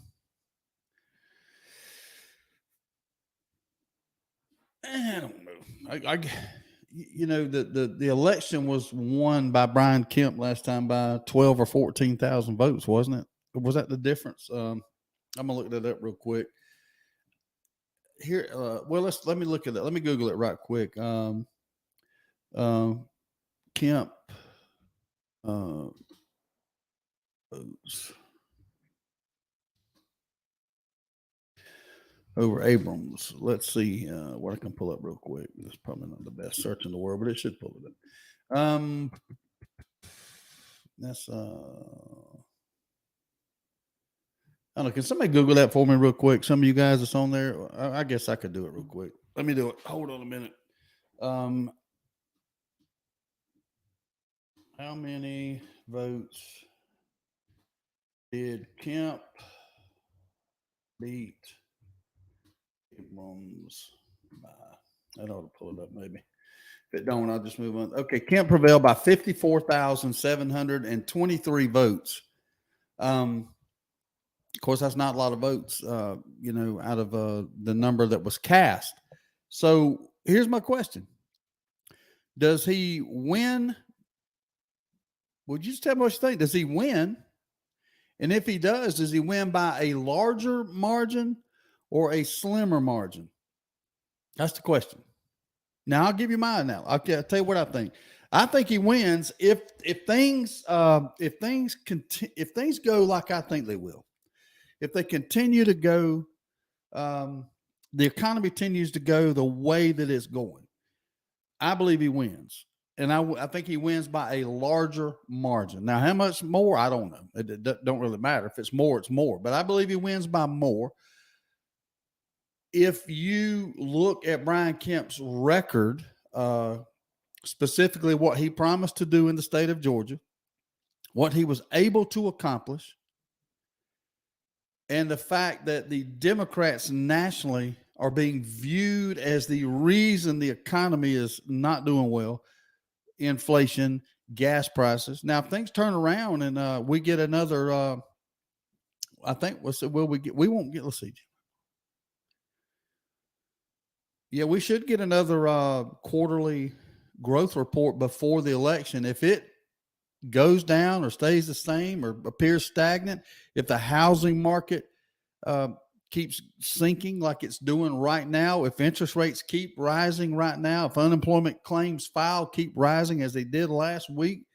don't know. The election was won by Brian Kemp last time by 12 or 14,000 votes, wasn't it? Was that the difference? I'm gonna look that up real quick. Here, let me look at that. Let me Google it right quick. Kemp votes over Abrams. Let's see what I can pull up real quick. It's probably not the best search in the world, but it should pull it up. That's I don't know. Can somebody Google that for me real quick? Some of you guys that's on there. I guess I could do it real quick. Let me do it. Hold on a minute. How many votes did Kemp beat Abrams by? I ought to pull it up maybe. If it don't, I'll just move on. Okay, Kemp prevailed by 54,723 votes. Of course, that's not a lot of votes, out of the number that was cast. So here's my question. Does he win? Would you just tell me what you think? Does he win? And if he does he win by a larger margin or a slimmer margin? That's the question. Now I'll give you mine now. I'll tell you what I think. I think he wins if things go like I think they will. If they continue to go, the economy continues to go the way that it's going, I believe he wins. And I think he wins by a larger margin. Now, how much more? I don't know. It don't really matter. If it's more, it's more. But I believe he wins by more. If you look at Brian Kemp's record, specifically what he promised to do in the state of Georgia, what he was able to accomplish, and the fact that the Democrats nationally are being viewed as the reason the economy is not doing well, inflation, gas prices. Now, if things turn around and we get another, I think we won't get, let's see. Yeah, we should get another quarterly growth report before the election. If it goes down or stays the same or appears stagnant, if the housing market keeps sinking like it's doing right now, if interest rates keep rising right now, if unemployment claims filed keep rising as they did last week,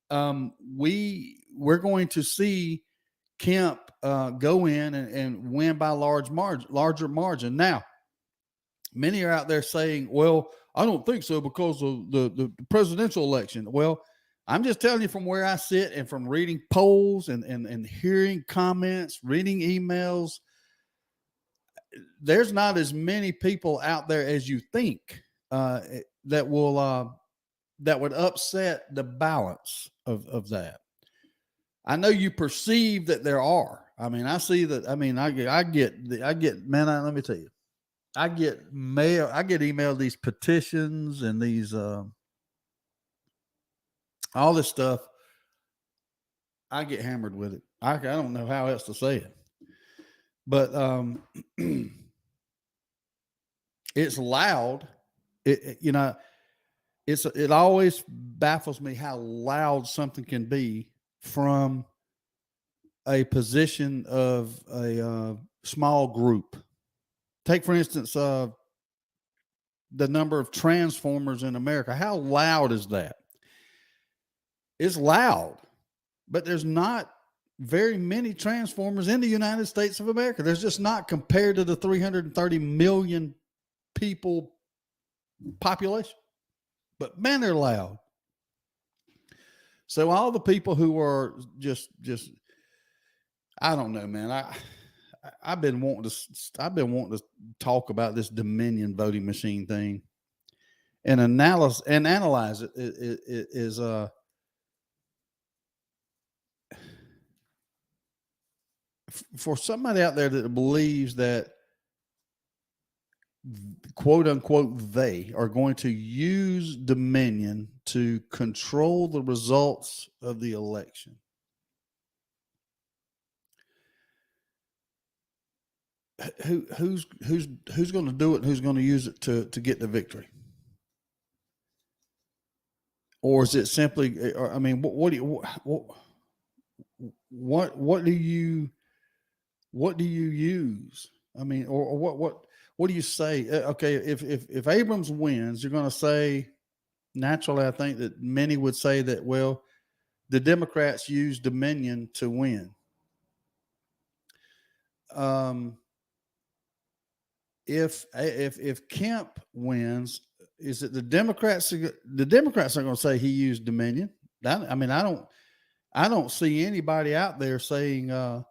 we're going to see Kemp go in and win by larger margin. Now, many are out there saying, well, I don't think so because of the presidential election. Well, I'm just telling you from where I sit and from reading polls and hearing comments, reading emails, there's not as many people out there as you think that would upset the balance of that. I know you perceive that there are. I mean, I see that. I mean, I get, man, let me tell you, I get emailed these petitions and these, all this stuff. I get hammered with it. I don't know how else to say it, but it's loud. It always baffles me how loud something can be from a position of a small group. Take, for instance, the number of transformers in America. How loud is that? It's loud, but there's not very many transformers in the United States of America. There's just not, compared to the 330 million people population. But man, they're loud. So all the people who are just I don't know, man. I've been wanting to talk about this Dominion voting machine thing and analyze it. Is for somebody out there that believes that quote unquote they are going to use Dominion to control the results of the election, who's going to do it and who's going to use it to get the victory? Or is it simply, I mean, what do you use? I mean, or what do you say? Okay, if Abrams wins, you're going to say, naturally, I think that many would say that, well, the Democrats used Dominion to win. If Kemp wins, is it the Democrats? The Democrats are going to say he used Dominion. I mean, I don't see anybody out there saying that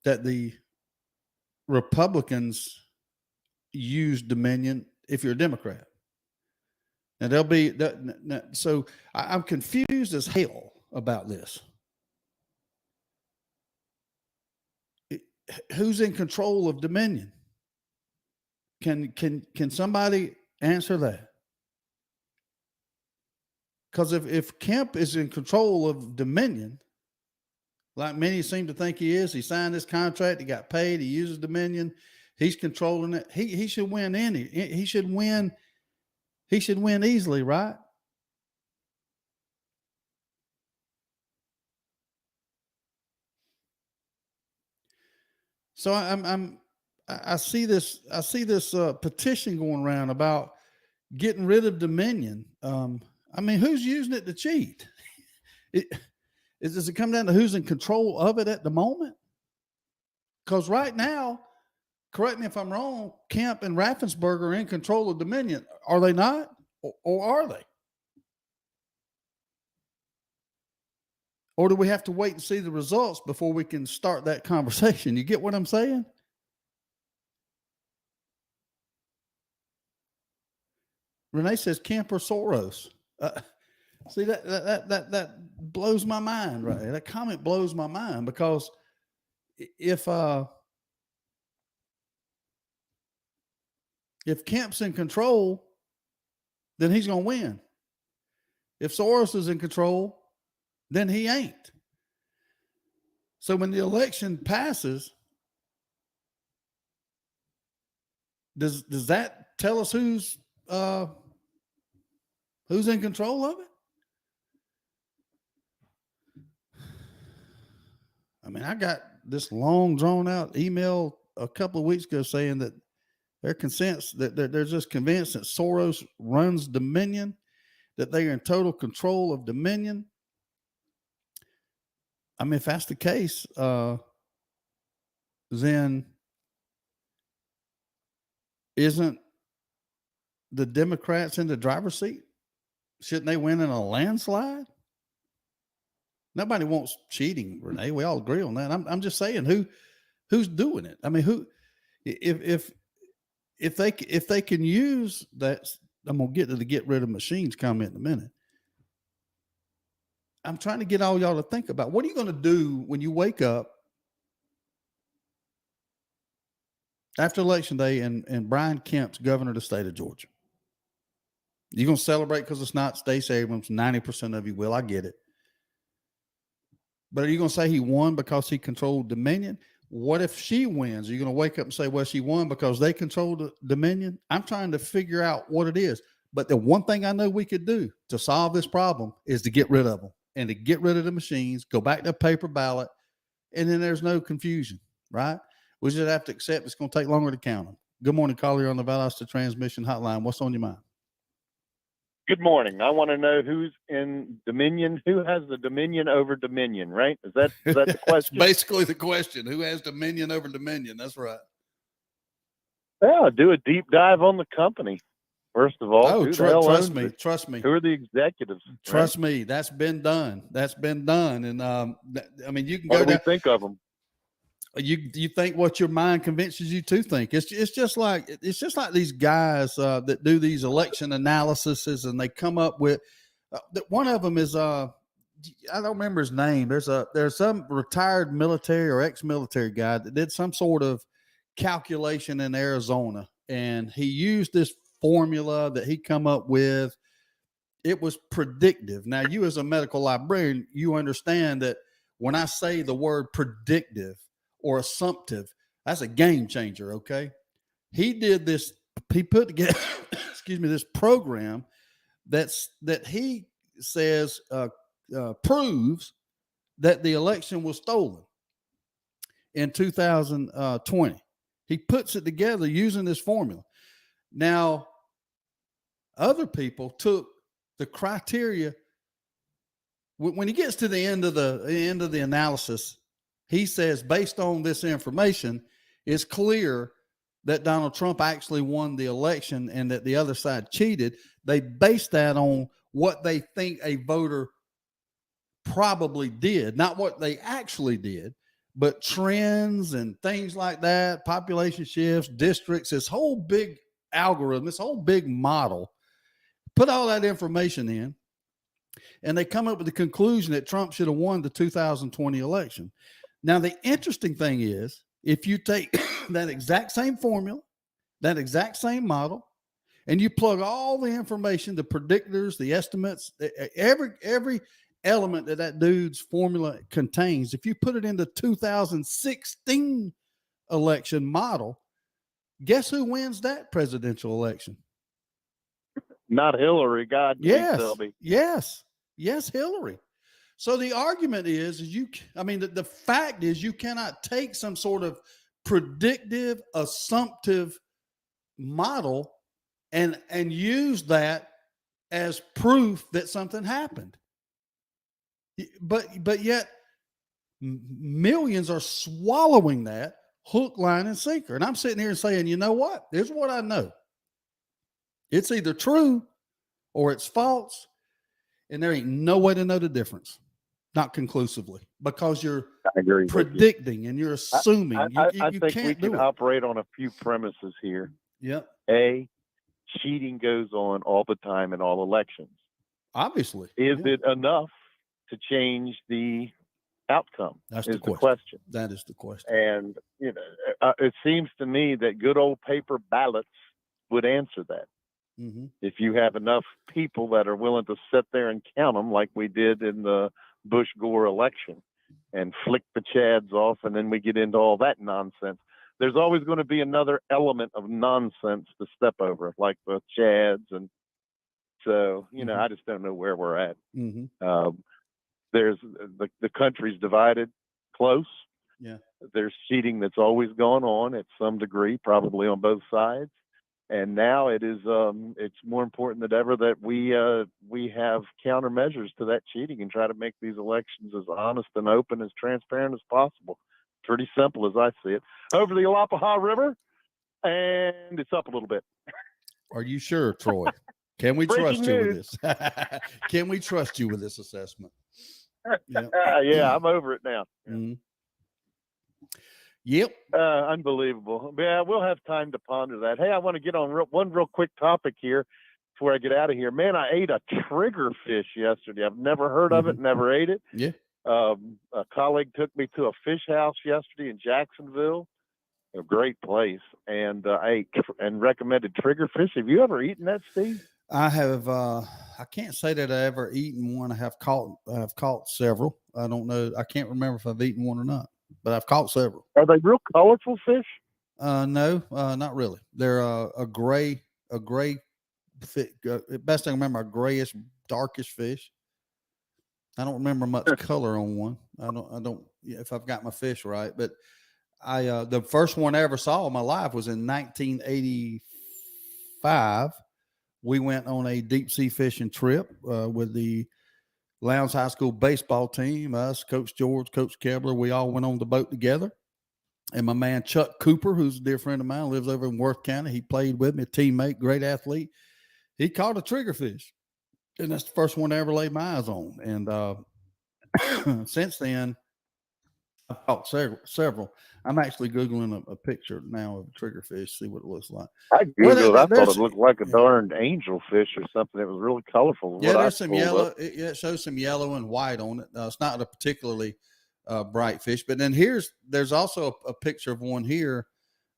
the Republicans use Dominion if you're a Democrat. And there'll be that. So I'm confused as hell about this. Who's in control of Dominion? Can somebody answer that? Because if Kemp is in control of Dominion, like many seem to think he is, he signed this contract, he got paid, he uses Dominion, he's controlling it. He should win he should win easily, right? So I see this petition going around about getting rid of Dominion. I mean, who's using it to cheat? Does it come down to who's in control of it at the moment? Because right now, correct me if I'm wrong, Kemp and Raffensperger are in control of Dominion. Are they not? Or are they? Or do we have to wait and see the results before we can start that conversation? You get what I'm saying? Renee says Kemp or Soros. See, that blows my mind, right? That comment blows my mind, because if Kemp's in control, then he's going to win. If Soros is in control, then he ain't. So when the election passes, does that tell us who's in control of it? I mean, I got this long drawn out email a couple of weeks ago saying that they're just convinced that Soros runs Dominion, that they are in total control of Dominion. I mean, if that's the case, then isn't the Democrats in the driver's seat? Shouldn't they win in a landslide? Nobody wants cheating, Renee. We all agree on that. I'm just saying who's doing it. I mean, if they can use that, I'm gonna get to the get rid of machines comment in a minute. I'm trying to get all y'all to think about, what are you going to do when you wake up after Election Day and Brian Kemp's governor of the state of Georgia? You're going to celebrate because it's not Stacey Abrams. 90% of you will. I get it. But are you going to say he won because he controlled Dominion? What if she wins? Are you going to wake up and say, well, she won because they controlled Dominion? I'm trying to figure out what it is. But the one thing I know we could do to solve this problem is to get rid of them and to get rid of the machines, go back to a paper ballot, and then there's no confusion, right? We just have to accept it's going to take longer to count them. Good morning, caller on the Valdosta Transmission Hotline. What's on your mind? Good morning. I want to know who's in Dominion. Who has the dominion over Dominion, right? Is that the question? That's basically the question. Who has dominion over Dominion? That's right. Yeah, do a deep dive on the company. First of all, trust me. Who are the executives? Trust me, that's been done. And I mean, you can what go do we down, think of them? You think what your mind convinces you to think. It's just like these guys that do these election analyses, and they come up with one of them is I don't remember his name. There's some retired military or ex-military guy that did some sort of calculation in Arizona, and he used this formula that he come up with. It was predictive. Now, you as a medical librarian, you understand that when I say the word predictive or assumptive, that's a game changer. Okay. He did this. He put together, this program that he says proves that the election was stolen in 2020. He puts it together using this formula. Now, other people took the criteria. When he gets to the end of the analysis, he says, based on this information, it's clear that Donald Trump actually won the election and that the other side cheated. They base that on what they think a voter probably did, not what they actually did, but trends and things like that, population shifts, districts, this whole big algorithm, this whole big model, put all that information in, and they come up with the conclusion that Trump should have won the 2020 election. Now, the interesting thing is, if you take that exact same formula, that exact same model, and you plug all the information, the predictors, the estimates, every element that dude's formula contains, if you put it in the 2016 election model, guess who wins that presidential election? Not Hillary. God, tell me. Yes, Hillary. So the argument is the fact is you cannot take some sort of predictive, assumptive model and use that as proof that something happened. But yet millions are swallowing that hook, line, and sinker. And I'm sitting here and saying, you know what? Here's what I know. It's either true or it's false. And there ain't no way to know the difference. Not conclusively, because you're predicting and you're assuming. I you think can't we can do it. operate on a few premises here. Yep. A, cheating goes on all the time in all elections. Obviously. Is it enough to change the outcome? That's the question. question. That is the question. And it seems to me that good old paper ballots would answer that. Mm-hmm. If you have enough people that are willing to sit there and count them, like we did in the Bush-Gore election, and flick the chads off, and then we get into all that nonsense. There's always going to be another element of nonsense to step over, like the chads, and so I just don't know where we're at. Mm-hmm. There's the country's divided close. Yeah. There's cheating that's always gone on at some degree, probably on both sides. And now it is it's more important than ever that we have countermeasures to that cheating and try to make these elections as honest and open, as transparent as possible. Pretty simple as I see it. Over the Alapaha River, and it's up a little bit. Are you sure, Troy? Can we trust you with this? Can we trust you with this assessment? Yeah, I'm over it now. Mm-hmm. Yep. Unbelievable. Yeah, we'll have time to ponder that. Hey, I want to get on one real quick topic here before I get out of here. Man, I ate a triggerfish yesterday. I've never heard of it, never ate it. Yeah. A colleague took me to a fish house yesterday in Jacksonville, a great place, and I ate and recommended triggerfish. Have you ever eaten that, Steve? I have. I can't say that I ever eaten one. I've caught several. I don't know. I can't remember if I've eaten one or not, but I've caught several. Are they real colorful fish? No, not really. They're a gray, best I can remember, a grayish, darkish fish. I don't remember much color on one. I don't if I've got my fish right, but the first one I ever saw in my life was in 1985. We went on a deep sea fishing trip with the Lowndes High School baseball team, us, Coach George, Coach Kebler. We all went on the boat together. And my man, Chuck Cooper, who's a dear friend of mine, lives over in Worth County. He played with me, a teammate, great athlete. He caught a triggerfish. And that's the first one I ever laid my eyes on. And since then, I've caught several. I'm actually Googling a picture now of a triggerfish, see what it looks like. I Well, Googled. I thought there's- it looked like a darned angelfish or something. It was really colorful. Yeah, what I there's some pulled yellow. up. It shows some yellow and white on it. It's not a particularly bright fish. But then there's also a picture of one here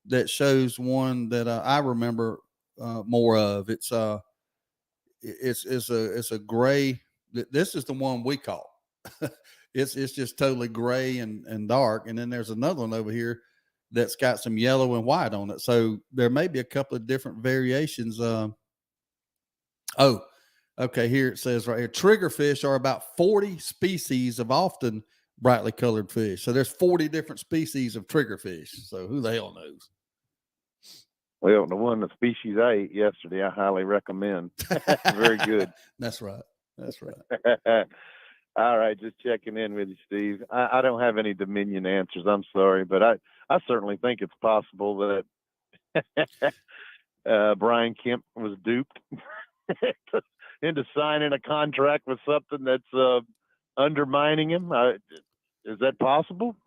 that shows one that I remember more of. It's a gray. This is the one we caught. It's just totally gray and dark. And then there's another one over here that's got some yellow and white on it. So there may be a couple of different variations. Okay. Here it says right here, triggerfish are about 40 species of often brightly colored fish. So there's 40 different species of triggerfish. So who the hell knows? Well, the one, the species I ate yesterday, I highly recommend. Very good. That's right. All right, just checking in with you, Steve. I don't have any Dominion answers. I'm sorry, but I certainly think it's possible that Brian Kemp was duped into signing a contract with something that's undermining him. Is that possible?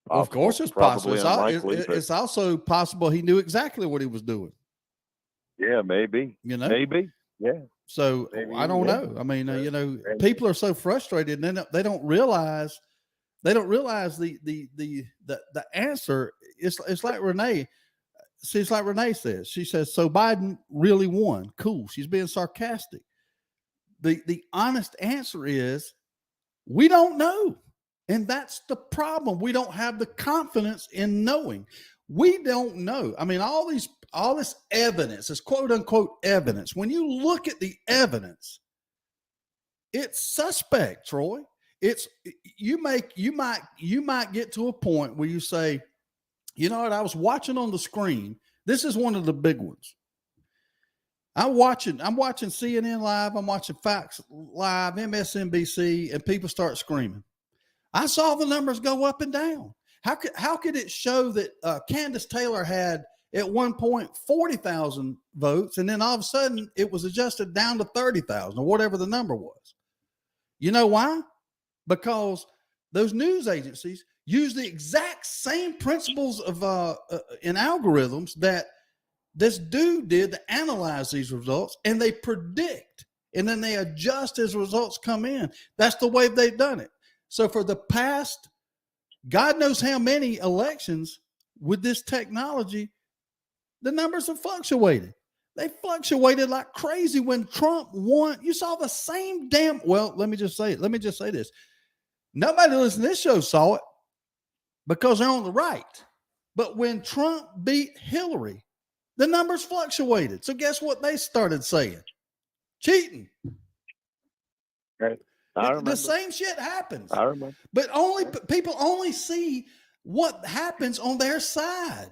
Of course, it's Probably possible. unlikely, but It's also possible he knew exactly what he was doing. yeah, maybe. You know, Maybe. Yeah. So Maybe, I don't yeah. know. I mean, Maybe. people are so frustrated, and they don't realize the answer. It's like Renee. See, it's like Renee says. She says, "So Biden really won." Cool. She's being sarcastic. The honest answer is, we don't know, and that's the problem. We don't have the confidence in knowing. We don't know. I mean, all this evidence, this quote unquote evidence. When you look at the evidence, it's suspect, Troy. You might get to a point where you say, you know what, I was watching on the screen. This is one of the big ones. I'm watching CNN Live, I'm watching Fox Live, MSNBC, and people start screaming. I saw the numbers go up and down. How could it show that Candace Taylor had at one point 40,000 votes, and then all of a sudden it was adjusted down to 30,000 or whatever the number was? You know why? Because those news agencies use the exact same principles of in algorithms that this dude did to analyze these results, and they predict, and then they adjust as results come in. That's the way they've done it. So for the past, God knows how many elections with this technology, the numbers have fluctuated. They fluctuated like crazy when Trump won. You saw the same damn, well, let me just say this. Nobody listening to this show saw it because they're on the right. But when Trump beat Hillary, the numbers fluctuated. So guess what they started saying? Cheating. Right. I remember. The same shit happens. I remember. But people only see what happens on their side.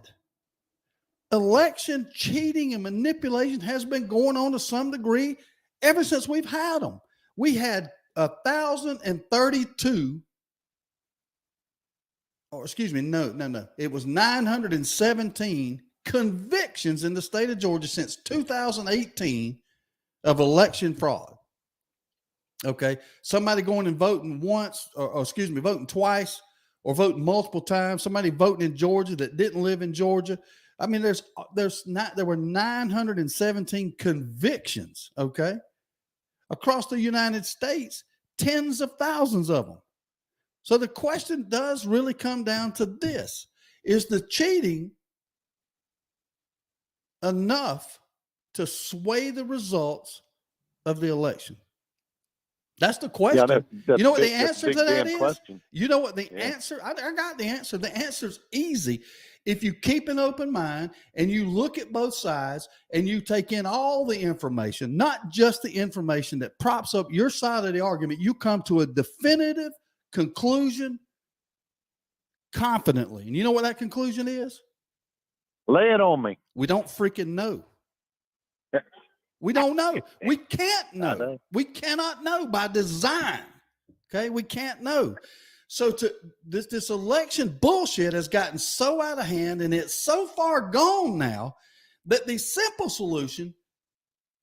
Election cheating and manipulation has been going on to some degree ever since we've had them. We had 1,032, or excuse me, no. It was 917 convictions in the state of Georgia since 2018 of election fraud. Okay. Somebody going and voting once, or voting twice, or voting multiple times. Somebody voting in Georgia that didn't live in Georgia. I mean, there were 917 convictions, okay, across the United States, tens of thousands of them. So the question does really come down to this: is the cheating enough to sway the results of the election? That's the question. Yeah, you know what the answer to that is? Question. You know what the answer? I got the answer. The answer's easy. If you keep an open mind and you look at both sides and you take in all the information, not just the information that props up your side of the argument, you come to a definitive conclusion confidently. And you know what that conclusion is? Lay it on me. We don't freaking know. We don't know. We can't know. We cannot know by design. Okay, we can't know. So this election bullshit has gotten so out of hand, and it's so far gone now that the simple solution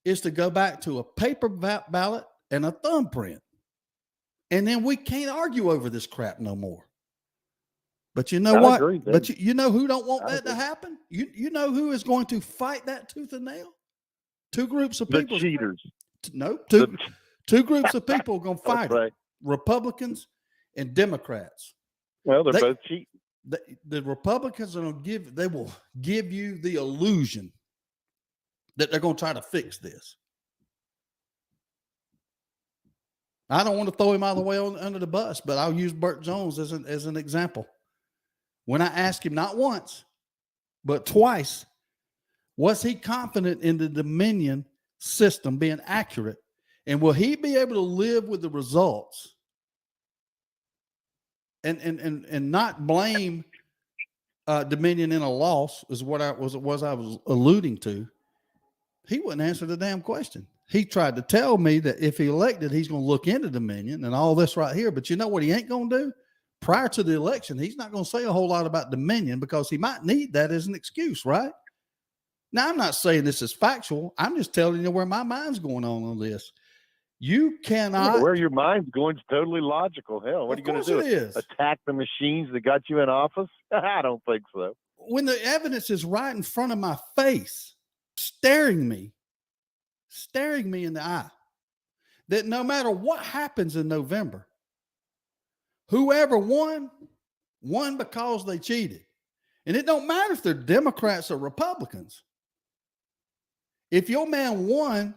is to go back to a paper ballot and a thumbprint. And then we can't argue over this crap no more. But you know I what? agree, But Dave. you know who don't want I that to agree. happen? You know who is going to fight that tooth and nail? Two groups of The people. cheaters. No, The- two groups of people are going to fight That's right. it. Republicans and Democrats. Well, they're They- both cheating. The Republicans are going to they will give you the illusion that they're going to try to fix this. I don't want to throw him all the way under the bus, but I'll use Burt Jones as an example. When I asked him not once, but twice, was he confident in the Dominion system being accurate? And will he be able to live with the results and not blame Dominion in a loss is what I was alluding to. He wouldn't answer the damn question. He tried to tell me that if he elected, he's going to look into Dominion and all this right here. But you know what he ain't going to do? Prior to the election, he's not going to say a whole lot about Dominion because he might need that as an excuse, right? Now, I'm not saying this is factual. I'm just telling you where my mind's going on this. You cannot. Where your mind's going is totally logical. Hell, what are you going to do? Of course it is. Attack the machines that got you in office? I don't think so. When the evidence is right in front of my face, staring me in the eye, that no matter what happens in November, whoever won because they cheated. And it don't matter if they're Democrats or Republicans. If your man won,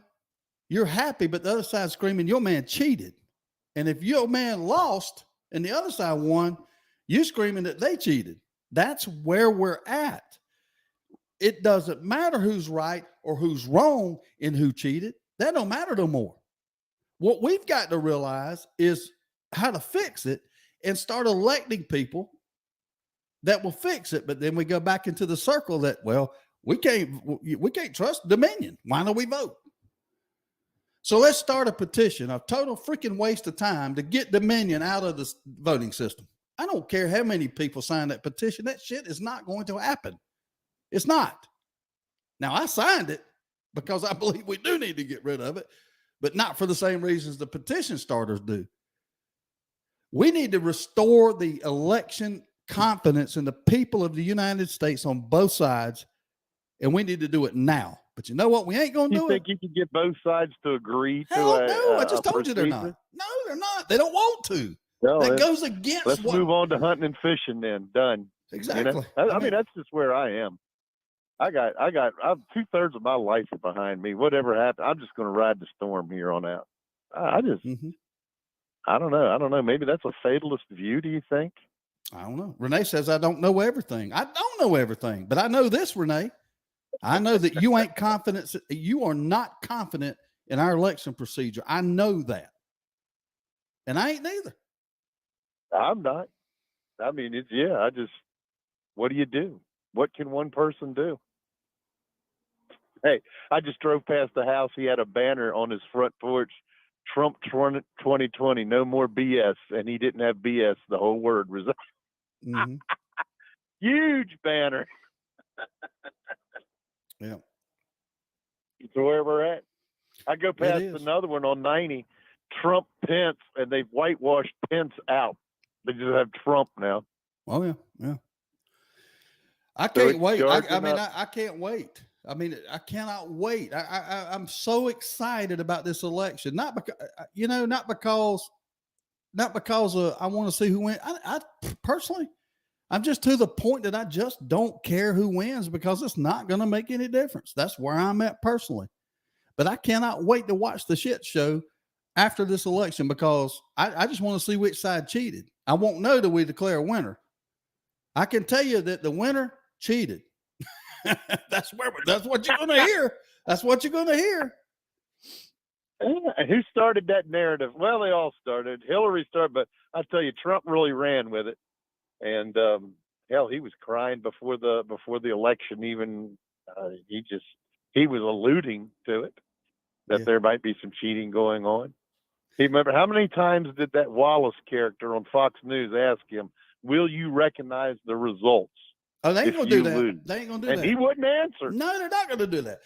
you're happy, but the other side's screaming, your man cheated. And if your man lost and the other side won, you're screaming that they cheated. That's where we're at. It doesn't matter who's right or who's wrong in who cheated. That don't matter no more. What we've got to realize is how to fix it and start electing people that will fix it. But then we go back into the circle that, well, we can't trust Dominion. Why don't we vote? So let's start a petition, a total freaking waste of time to get Dominion out of the voting system. I don't care how many people sign that petition. That shit is not going to happen. It's not. Now, I signed it because I believe we do need to get rid of it, but not for the same reasons the petition starters do. We need to restore the election confidence in the people of the United States on both sides, and we need to do it now. But you know what? We ain't going to do it. You think you can get both sides to agree Hell to a no, I just a told you they're not. procedure? No, they're not. They don't want to. No, That let's- goes against Let's what move on to hunting and fishing then. Done. exactly. You know? I mean, that's just where I am. I've 2/3 of my life is behind me. Whatever happened, I'm just going to ride the storm here on out. I just, Mhm. I don't know. Maybe that's a fatalist view. Do you think? I don't know. Renee says I don't know everything. I don't know everything, but I know this, Renee. I know that you ain't confident. You are not confident in our election procedure. I know that, and I ain't neither. I'm not. I mean, what do you do? What can one person do? Hey, I just drove past the house. He had a banner on his front porch, Trump 2020, no more BS. And he didn't have BS. The whole word was Mhm. huge banner. Yeah. It's where we're at. I go past is. another one on 90, Trump Pence, and they've whitewashed Pence out. They just have Trump now. Oh yeah, yeah. I So can't it's wait. charging I mean, up. I can't wait. I mean, I cannot wait. I'm so excited about this election. Not because not because I want to see who wins. I personally, I'm just to the point that I just don't care who wins because it's not going to make any difference. That's where I'm at personally. But I cannot wait to watch the shit show after this election because I just want to see which side cheated. I won't know till we declare a winner. I can tell you that the winner cheated. That's what you're going to hear. That's what you're going to hear. And who started that narrative? Well, they all started. Hillary started, but I tell you, Trump really ran with it. And hell, he was crying before the election. Even he was alluding to it that there might be some cheating going on. He remember how many times did that Wallace character on Fox News ask him, "Will you recognize the results?" Oh, they ain't if going to do you that. lose? They ain't going to do And that. he wouldn't answer. No, they're not going to do that.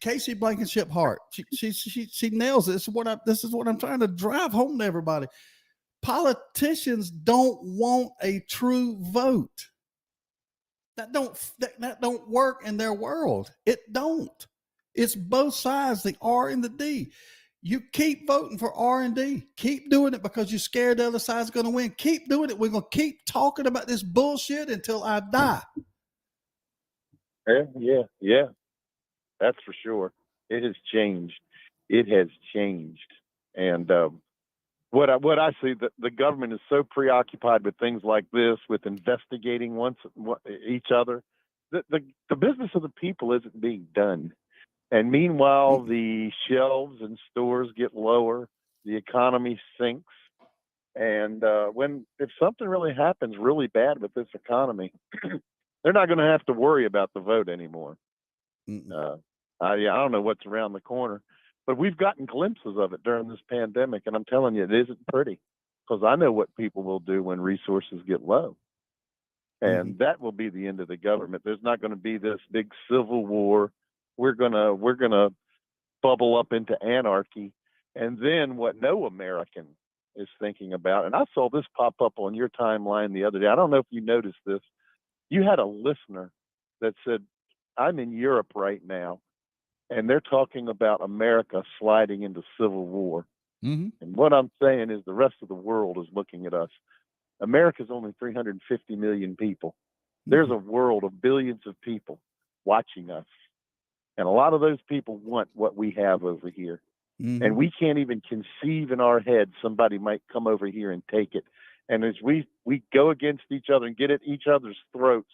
Casey Blankenship Hart, she nails it. This is what I'm trying to drive home to everybody. politicians don't want a true vote. That don't work in their world. It don't. It's both sides, the R and the D. You keep voting for R and D. Keep doing it because you're scared the other side's going to win. Keep doing it. We're going to keep talking about this bullshit until I die. Yeah. That's for sure. It has changed. It has changed. And what I see, the government is so preoccupied with things like this, with investigating each other. The business of the people isn't being done. And meanwhile, the shelves and stores get lower, the economy sinks. And if something really happens really bad with this economy, they're not going to have to worry about the vote anymore. I don't know what's around the corner, but we've gotten glimpses of it during this pandemic. And I'm telling you, it isn't pretty, because I know what people will do when resources get low. And that will be the end of the government. There's not going to be this big civil war. We're gonna bubble up into anarchy. And then what no American is thinking about, and I saw this pop up on your timeline the other day. I don't know if you noticed this. You had a listener that said, I'm in Europe right now, and they're talking about America sliding into civil war. And what I'm saying is the rest of the world is looking at us. America's only 350 million people. There's a world of billions of people watching us. And a lot of those people want what we have over here. And we can't even conceive in our head somebody might come over here and take it. And as we go against each other and get at each other's throats,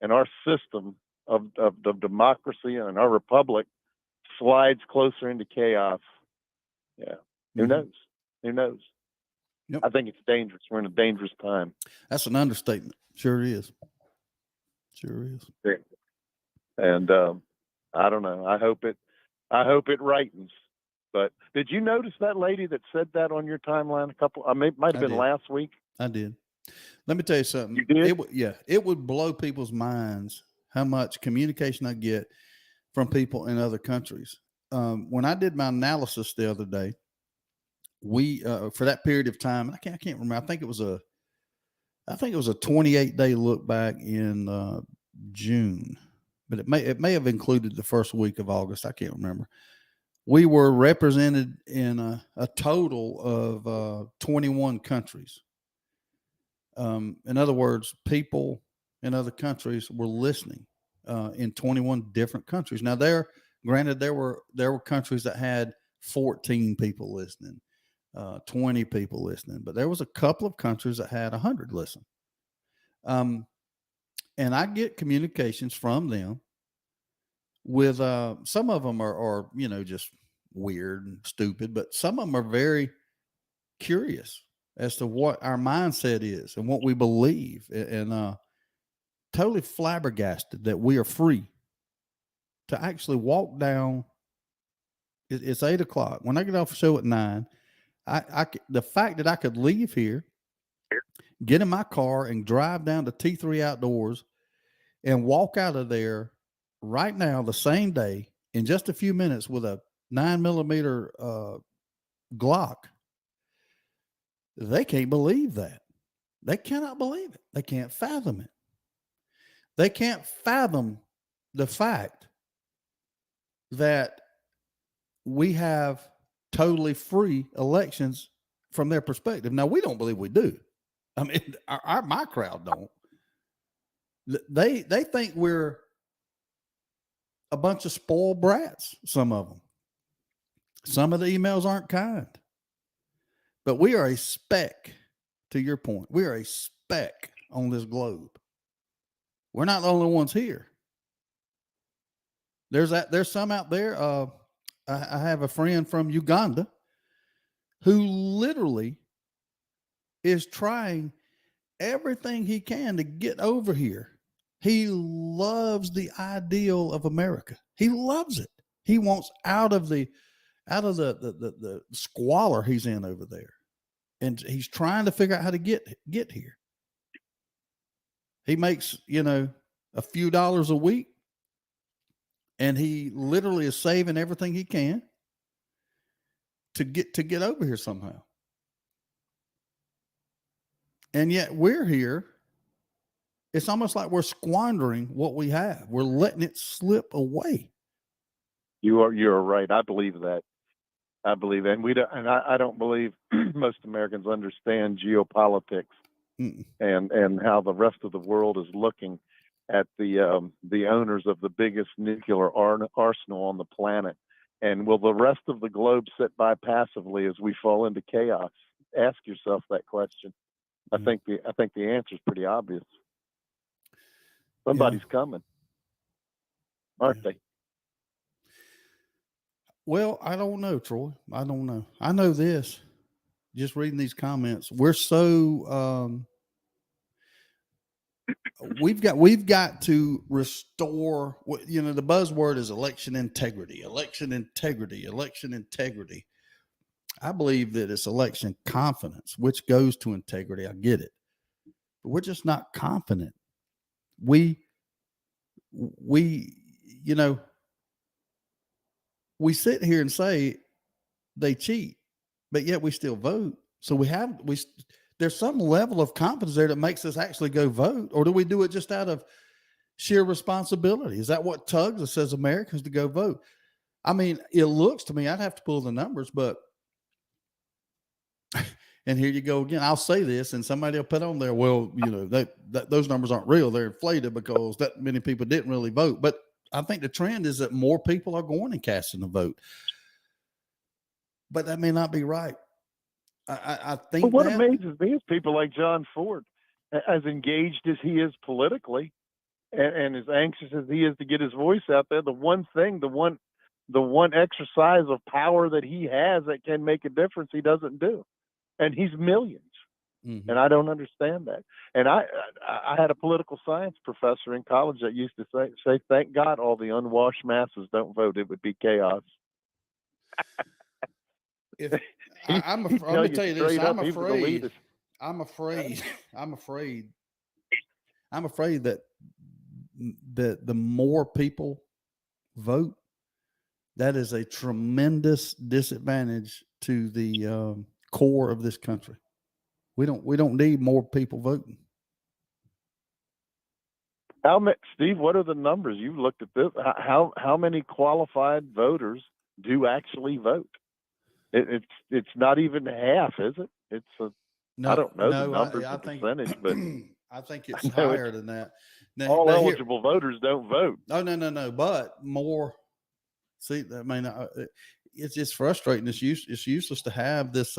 and our system of democracy and our republic slides closer into chaos. Yeah. Who knows? Who knows? Yep. I think it's dangerous. We're in a dangerous time. That's an understatement. Sure is. Sure is. Yeah. And I don't know. I hope it rightens. But did you notice that lady that said that on your timeline might have been last week? I did. Let me tell you something. You did? It would blow people's minds how much communication I get from people in other countries. When I did my analysis the other day, we for that period of time, I can't remember. I think it was a 28-day look back in June, but it may have included the first week of August. I can't remember. We were represented in a total of 21 countries. In other words, people in other countries were listening in 21 different countries. Now, granted, there were countries that had 14 people listening, 20 people listening, but there was a couple of countries that had 100 listen. And I get communications from them with some of them are just weird and stupid, but some of them are very curious as to what our mindset is and what we believe, and totally flabbergasted that we are free to actually walk down. It's 8:00. When I get off the show at 9, the fact that I could leave here, get in my car and drive down to T3 Outdoors and walk out of there right now, the same day, in just a few minutes with a 9mm Glock. They can't believe that. They cannot believe it. They can't fathom it. They can't fathom the fact that we have totally free elections from their perspective. Now, we don't believe we do. I mean, my crowd don't. They think we're a bunch of spoiled brats, some of them. Some of the emails aren't kind. But we are a speck, to your point. We are a speck on this globe. We're not the only ones here. There's some out there. I have a friend from Uganda who literally is trying everything he can to get over here. He loves the ideal of America. He loves it. He wants out of the squalor he's in over there. And he's trying to figure out how to get here. He makes, a few dollars a week, and he literally is saving everything he can to get over here somehow. And yet we're here. It's almost like we're squandering what we have. We're letting it slip away. You're right. I believe that. I believe, and I don't believe most Americans understand geopolitics and how the rest of the world is looking at the owners of the biggest nuclear arsenal on the planet. And will the rest of the globe sit by passively as we fall into chaos? Ask yourself that question. I think the answer is pretty obvious. Somebody's coming, aren't they? Well, I don't know, Troy. I don't know. I know this. Just reading these comments, we're so we've got to restore what, you know, the buzzword is election integrity. I believe that it's election confidence, which goes to integrity. I get it, but we're just not confident. We you know, we sit here and say they cheat, but yet we still vote. So there's some level of confidence there that makes us actually go vote, or do we do it just out of sheer responsibility? Is that what tugs us as Americans to go vote? I mean, it looks to me, I'd have to pull the numbers, but and here you go again. I'll say this, and somebody will put on there, well, you know, those numbers aren't real. They're inflated because that many people didn't really vote. But I think the trend is that more people are going and casting a vote. But that may not be right. I think but what amazes me is people like John Ford, as engaged as he is politically, and as anxious as he is to get his voice out there, the one exercise of power that he has that can make a difference, he doesn't do. And he's millions. Mm-hmm. And I don't understand that. And I had a political science professor in college that used to say, thank God all the unwashed masses don't vote. It would be chaos. Let me tell you this. I'm afraid that the more people vote, that is a tremendous disadvantage to the core of this country. We don't need more people voting. Steve, what are the numbers? You've looked at this. How many qualified voters do actually vote? It's not even half, is it? I don't know the numbers, the percentage, but I think it's higher than that. Now, all eligible voters don't vote. No. But more. See, I mean, it's just frustrating. It's useless to have this.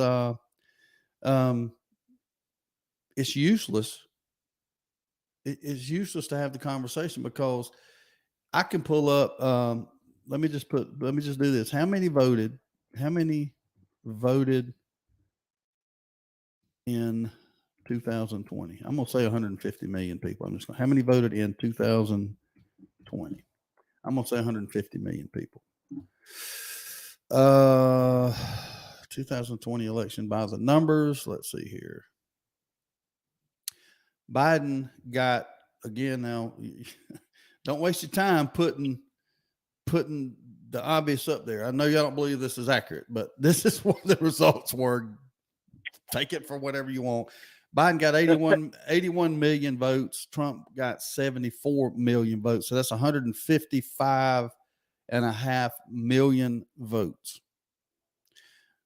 It's useless. It's useless to have the conversation because I can pull up. Let me just do this. How many voted in 2020? I'm going to say 150 million people. How many voted in 2020? I'm going to say 150 million people. 2020 election by the numbers. Let's see here. Biden got, again, now don't waste your time putting the obvious up there. I know y'all don't believe this is accurate, but this is what the results were. Take it for whatever you want. Biden got 81 million votes. Trump got 74 million votes. So that's 155.5 million votes.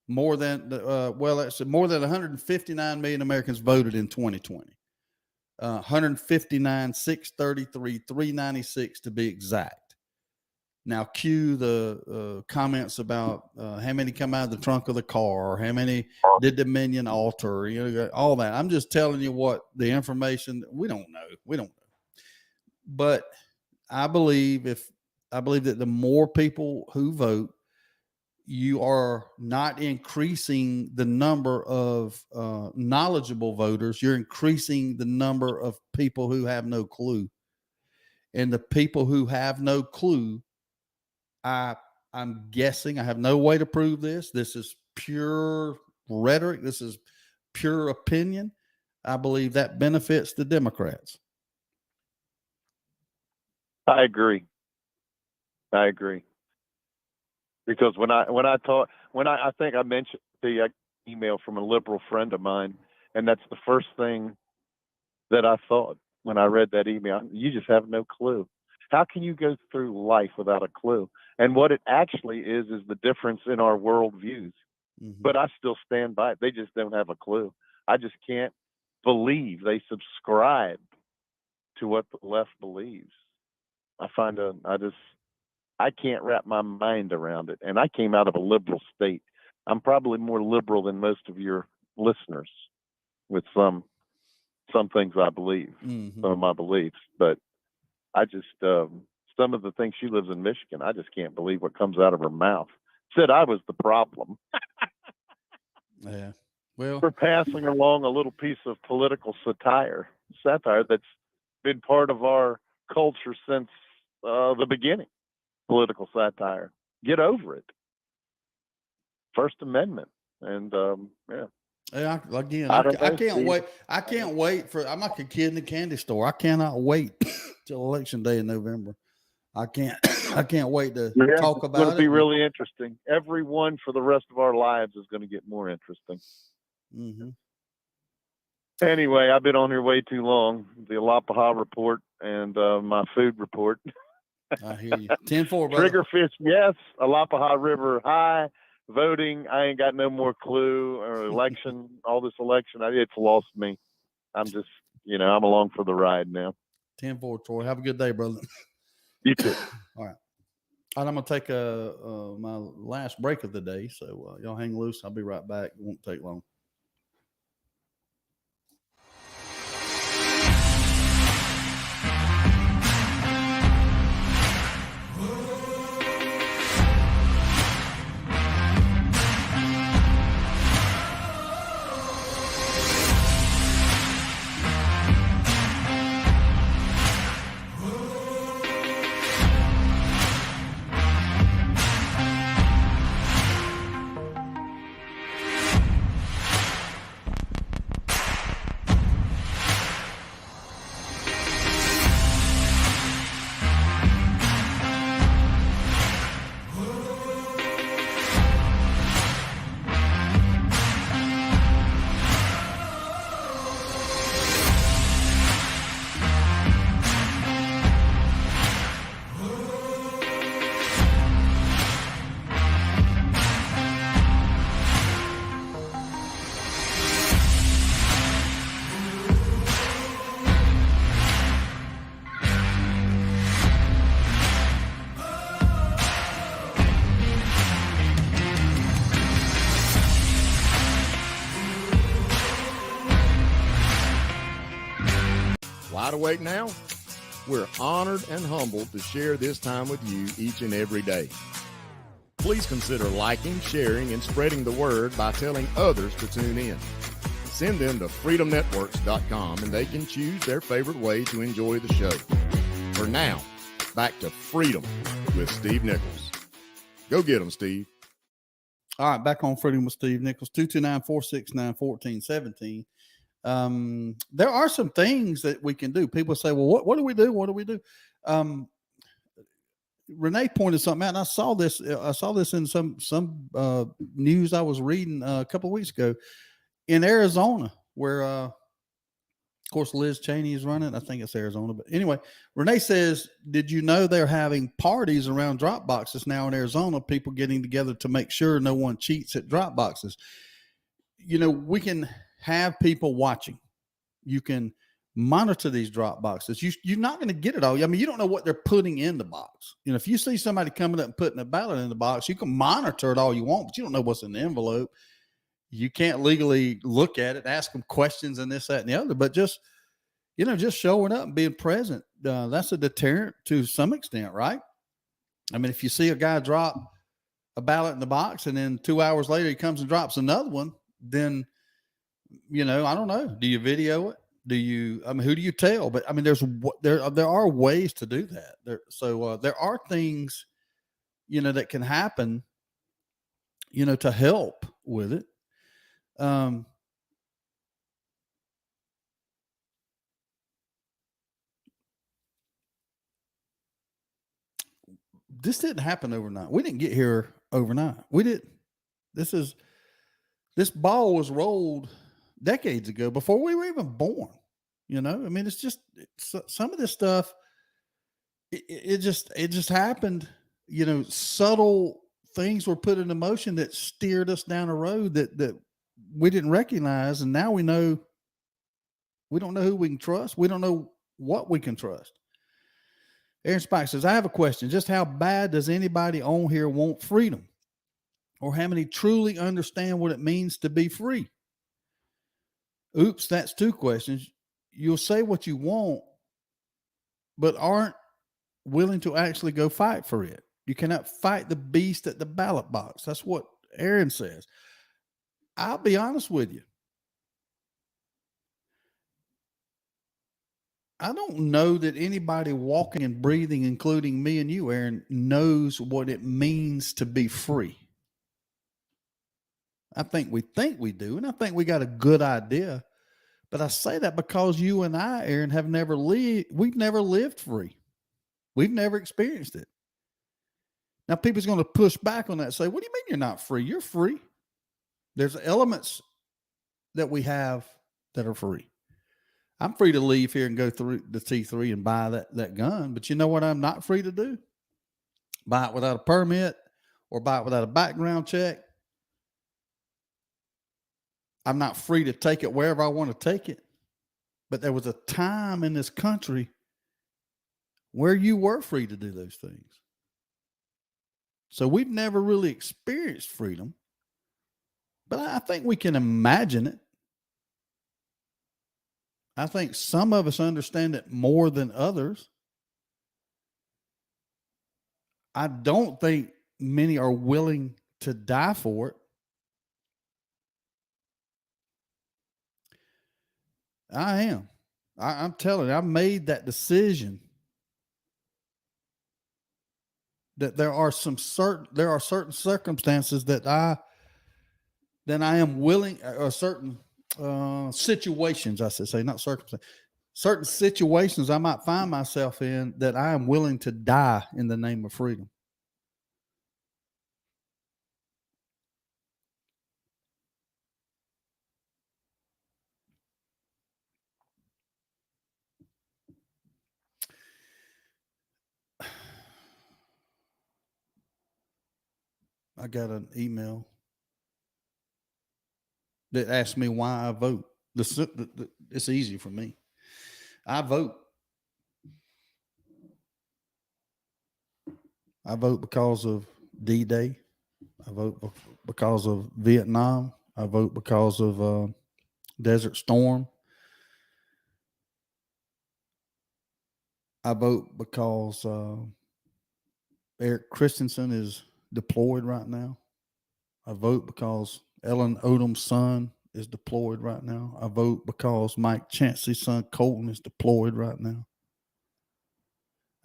More than 159 million Americans voted in 2020. 159,633, 396 to be exact. Now, cue the comments about how many come out of the trunk of the car, or how many did the minion alter, all that. I'm just telling you what the information we don't know. But I believe that the more people who vote, you are not increasing the number of knowledgeable voters. You're increasing the number of people who have no clue. And the people who have no clue, I'm guessing, I have no way to prove this. This is pure rhetoric. This is pure opinion. I believe that benefits the Democrats. I agree. Because when I think I mentioned the email from a liberal friend of mine, And that's the first thing that I thought when I read that email. You just have no clue. How can you go through life without a clue? And what it actually is the difference in our worldviews. Mm-hmm. But I still stand by it. They just don't have a clue. I just can't believe they subscribe to what the left believes. I can't wrap my mind around it. And I came out of a liberal state. I'm probably more liberal than most of your listeners with some things I believe, Mm-hmm. some of my beliefs. But I just, some of the things, she lives in Michigan, I just can't believe what comes out of her mouth. Said I was the problem. Yeah. Well, We're passing along a little piece of political satire that's been part of our culture since the beginning. Political satire. Get over it. First Amendment. And yeah. yeah, again, I I don't know, can't Steve. wait. I can't wait for. I'm like a kid in the candy store. I cannot wait till election day in November. I can't. I can't wait to talk It's about going it. to be really interesting. Every one for the rest of our lives is going to get more interesting. Mm-hmm. Anyway, I've been on here way too long. The Alapaha report and my food report. I hear you. 10-4, brother. Triggerfish, yes. Alapaha River high. Voting, I ain't got no more clue. Or election, all this election, it's lost me. I'm just, I'm along for the ride now. 10-4, Troy. Have a good day, brother. You too. All right. All right, I'm going to take my last break of the day. So y'all hang loose. I'll be right back. It won't take long. Wide awake now? We're honored and humbled to share this time with you each and every day. Please consider liking, sharing, and spreading the word by telling others to tune in. Send them to freedomnetworks.com and they can choose their favorite way to enjoy the show. For now, back to Freedom with Steve Nichols. Go get them, Steve. All right, back on Freedom with Steve Nichols, 229-469-1417. There are some things that we can do. People say, well, what do we do? What do we do? Renee pointed something out, and I saw this in some news I was reading a couple of weeks ago in Arizona, where of course Liz Cheney is running. I think it's Arizona, but anyway, Renee says, did you know they're having parties around drop boxes now in Arizona? People getting together to make sure no one cheats at drop boxes. We can have people watching. You can monitor these drop boxes. You're not going to get it all. I mean, you don't know what they're putting in the box. If you see somebody coming up and putting a ballot in the box, you can monitor it all you want, but you don't know what's in the envelope. You can't legally look at it, ask them questions and this, that, and the other, but just showing up and being present, that's a deterrent to some extent, right? I mean, if you see a guy drop a ballot in the box and then 2 hours later he comes and drops another one, then, I don't know. Do you video it? Who do you tell? But I mean, there are ways to do that. There are things, that can happen, to help with it. This didn't happen overnight. We didn't get here overnight. We didn't. This ball was rolled decades ago, before we were even born. I mean, some of this stuff. It just happened. Subtle things were put into motion that steered us down a road that we didn't recognize, and now we know. We don't know who we can trust. We don't know what we can trust. Aaron Spike says, I have a question. Just how bad does anybody on here want freedom? Or how many truly understand what it means to be free? Oops, that's 2 questions. You'll say what you want, but aren't willing to actually go fight for it. You cannot fight the beast at the ballot box. That's what Aaron says. I'll be honest with you. I don't know that anybody walking and breathing, including me and you, Aaron, knows what it means to be free. I think we do, and I think we got a good idea. But I say that because you and I, Aaron, we've never lived free. We've never experienced it. Now, people's going to push back on that and say, what do you mean you're not free? You're free. There's elements that we have that are free. I'm free to leave here and go through the T3 and buy that gun. But you know what I'm not free to do? Buy it without a permit or buy it without a background check. I'm not free to take it wherever I want to take it. But there was a time in this country where you were free to do those things. So we've never really experienced freedom. But I think we can imagine it. I think some of us understand it more than others. I don't think many are willing to die for it. I am. I'm telling you, I made that decision that there are certain circumstances that I am willing, or certain situations, I should say, not circumstances, certain situations I might find myself in that I am willing to die in the name of freedom. I got an email that asked me why I vote. It's easy for me. I vote. I vote because of D-Day. I vote because of Vietnam. I vote because of Desert Storm. I vote because Eric Christensen is deployed right now. I vote because Ellen Odom's son is deployed right now. I vote because Mike Chancey's son Colton is deployed right now.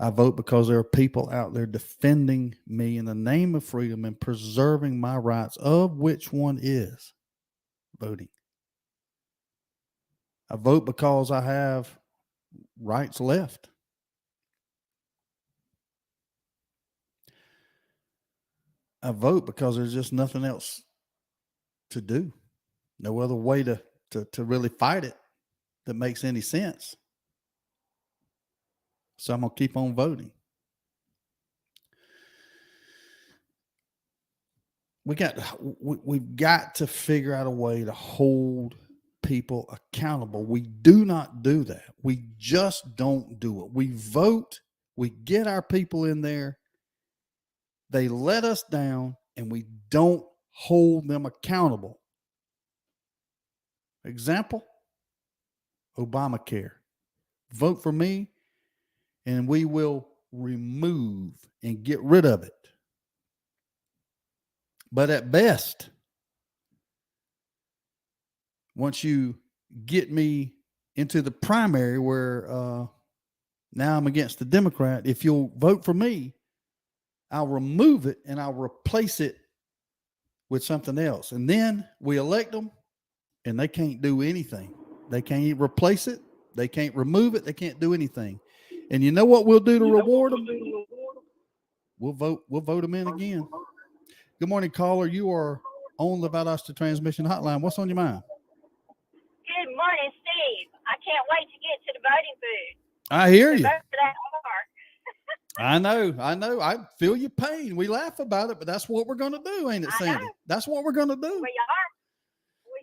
I vote because there are people out there defending me in the name of freedom and preserving my rights, of which one is voting. I vote because I have rights left. I vote because there's just nothing else to do. No other way to really fight it that makes any sense. So I'm going to keep on voting. We've got to figure out a way to hold people accountable. We do not do that. We just don't do it. We vote. We get our people in there. They let us down, and we don't hold them accountable. Example, Obamacare. Vote for me, and we will remove and get rid of it. But at best, once you get me into the primary where now I'm against the Democrat, if you'll vote for me, I'll remove it and I'll replace it with something else. And then we elect them and they can't do anything. They can't replace it. They can't remove it. They can't do anything. And you know what we'll do to reward them? We'll vote them in again. Good morning, caller. You are on the Valdosta Transmission Hotline. What's on your mind? morning, Steve. I can't wait to get to the voting booth. I hear To you. vote for that R. I know. I feel your pain. We laugh about it, but that's what we're going to do, ain't it, I Sandy? know. That's what we're going to do. We are.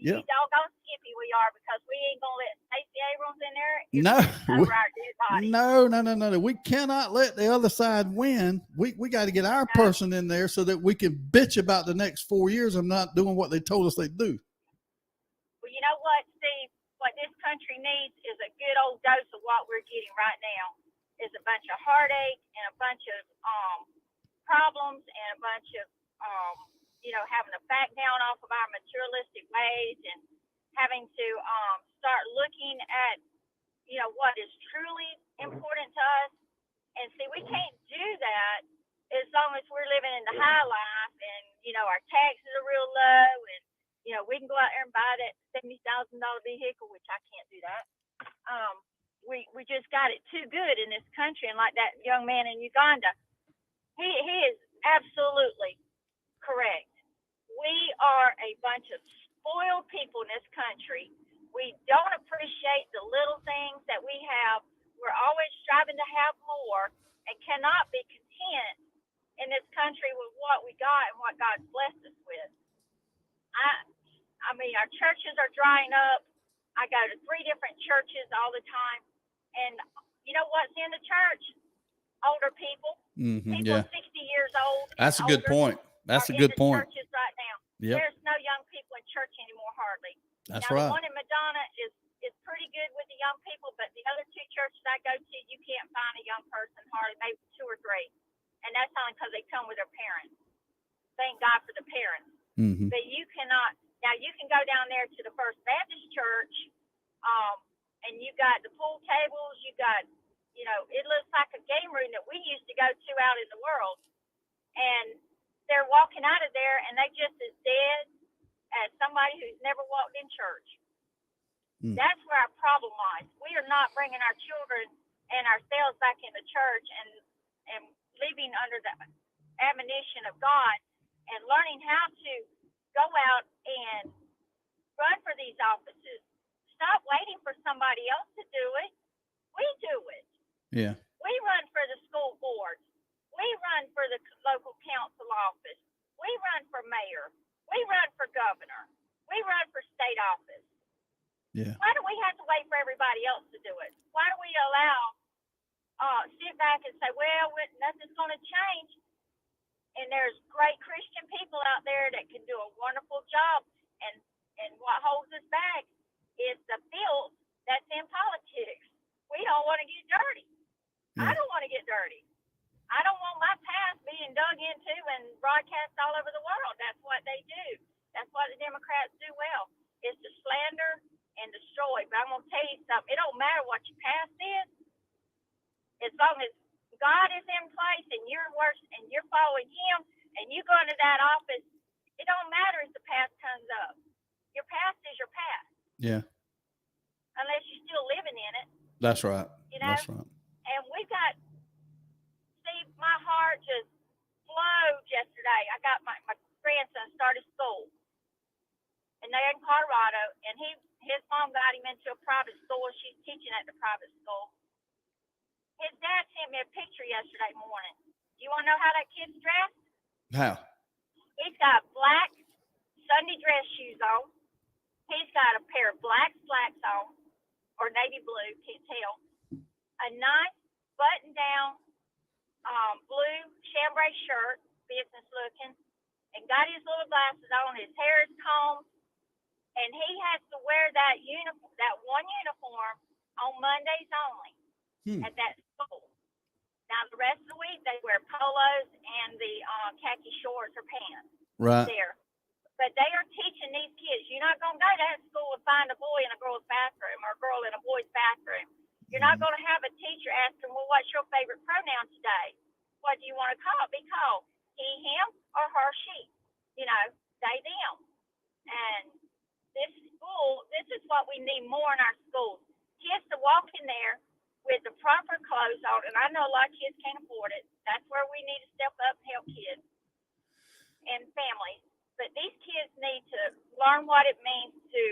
We doggone skippy we are, because we ain't gonna let Stacey Abrams in there. No, Over our dead body. no. We cannot let the other side win. We got to get our person in there so that we can bitch about the next 4 years of not doing what they told us they'd do. Well, you know what, Steve? What this country needs is a good old dose of what we're getting right now. Is a bunch of heartache and a bunch of problems and a bunch of having to back down off of our materialistic ways and having to start looking at what is truly important to us. And see, we can't do that as long as we're living in the high life and our taxes are real low and we can go out there and buy that $70,000 vehicle, which I can't do that. We just got it too good in this country, and like that young man in Uganda, he is absolutely correct. We are a bunch of spoiled people in this country. We don't appreciate the little things that we have. We're always striving to have more and cannot be content in this country with what we got and what God's blessed us with. I mean, our churches are drying up. I go to 3 different churches all the time. And you know what's in the church? Older people. People 60 years old. That's a good point. That's a good point. Churches right now. Yep. There's no young people in church anymore, hardly. That's now, right. The one in Madonna is pretty good with the young people, but the other 2 churches I go to, you can't find a young person hardly, maybe 2 or 3. And that's only because they come with their parents. Thank God for the parents. But you cannot. Now, you can go down there to the First Baptist Church, and you got the pool tables, you got, it looks like a game room that we used to go to out in the world. And they're walking out of there, and they just as dead as somebody who's never walked in church. That's where our problem lies. We are not bringing our children and ourselves back into church and living under the admonition of God and learning how to go out and run for these offices. Stop waiting for somebody else to do it. We do it. Yeah. We run for the school board. We run for the local council office. We run for mayor. We run for governor. We run for state office. Yeah. Why do we have to wait for everybody else to do it? Why do we allow sit back and say, well, nothing's going to change? And there's great Christian people out there that can do a wonderful job. And what holds us back is the filth that's in politics. We don't want to get dirty. Yeah. I don't want to get dirty. I don't want my past being dug into and broadcast all over the world. That's what they do. That's what the Democrats do well, is to slander and destroy. But I'm going to tell you something. It don't matter what your past is. As long as God is in place and you're worshiping and you're following Him and you go into that office, it don't matter if the past comes up. Your past is your past. Yeah. Unless you're still living in it. That's right. That's right. And we got, see, my heart just flowed yesterday. I got my grandson started school. And they're in Colorado, and his mom got him into a private school. She's teaching at the private school. His dad sent me a picture yesterday morning. Do you want to know how that kid's dressed? How? He's got black Sunday dress shoes on. He's got a pair of black slacks on, or navy blue, can't tell. A nice button-down blue chambray shirt, business looking, and got his little glasses on. His hair is combed, and he has to wear that one uniform on Mondays only at that school. Now the rest of the week they wear polos and the khaki shorts or pants. Right. There. But they are teaching these kids, you're not going to go to that school and find a boy in a girl's bathroom or a girl in a boy's bathroom. You're not going to have a teacher ask them, well, what's your favorite pronoun today? What do you want to call? Be called he, him, or her, she. They, them. And this is what we need more in our schools. Kids to walk in there with the proper clothes on. And I know a lot of kids can't afford it. That's where we need to step up and help kids and families. But these kids need to learn what it means to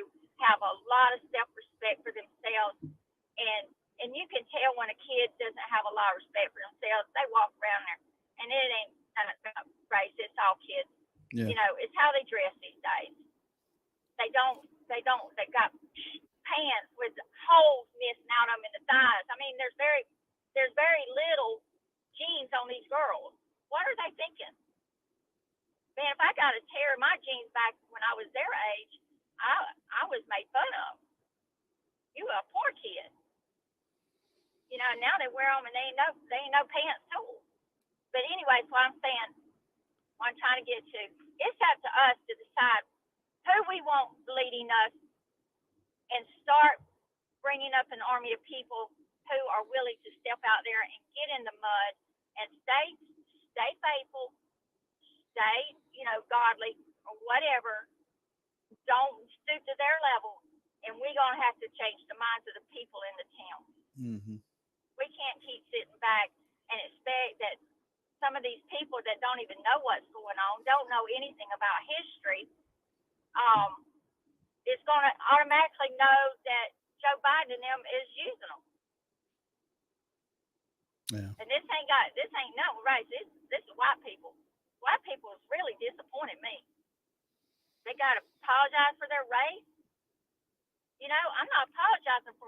have a lot of self-respect respect for themselves, and you can tell when a kid doesn't have a lot of respect for themselves. They walk around there, and it ain't about race. It's all kids. Yeah. You know, it's how they dress these days. They got pants with holes missing out of them in the thighs. I mean, there's very little jeans on these girls. What are they thinking? Man, if I got a tear in my jeans back when I was their age, I was made fun of. You a poor kid. You know, now they wear them and they ain't no pants too. But anyways, what I'm saying, what I'm trying to get to, it's up to us to decide who we want leading us and start bringing up an army of people who are willing to step out there and get in the mud and stay faithful, stay, you know, godly or whatever. Don't stoop to their level, and we're going to have to change the minds of the people in the town. Mm-hmm. We can't keep sitting back and expect that some of these people that don't even know what's going on, don't know anything about history, is going to automatically know that Joe Biden and them is using them. Yeah. And this ain't no race. This is white people. White people has really disappointed me. They got to apologize for their race. You know, I'm not apologizing for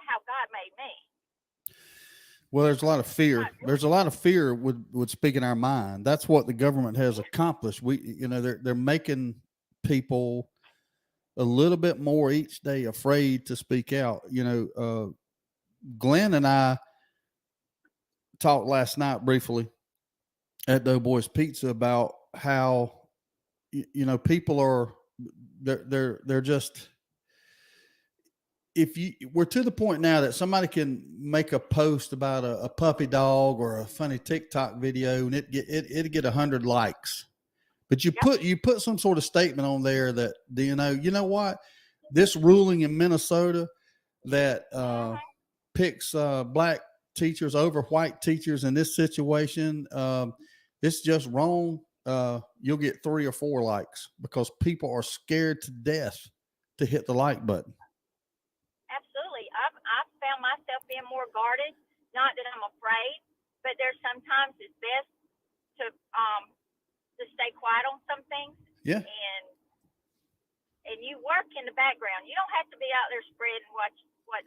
how God made me. Well, there's a lot of fear. There's a lot of fear would speak in our mind. That's what the government has accomplished. They're making people a little bit more each day afraid to speak out. You know, Glenn and I talked last night briefly at Doughboys Pizza about how, you know, people are, they're just, we're to the point now that somebody can make a post about a puppy dog or a funny TikTok video and it'd get 100 likes, but you put some sort of statement on there that, you know what, this ruling in Minnesota that picks black teachers over white teachers in this situation, it's just wrong. You'll get 3 or 4 likes because people are scared to death to hit the like button. Absolutely. I've found myself being more guarded. Not that I'm afraid, but there's sometimes it's best to stay quiet on some things. Yeah. And you work in the background. You don't have to be out there spreading what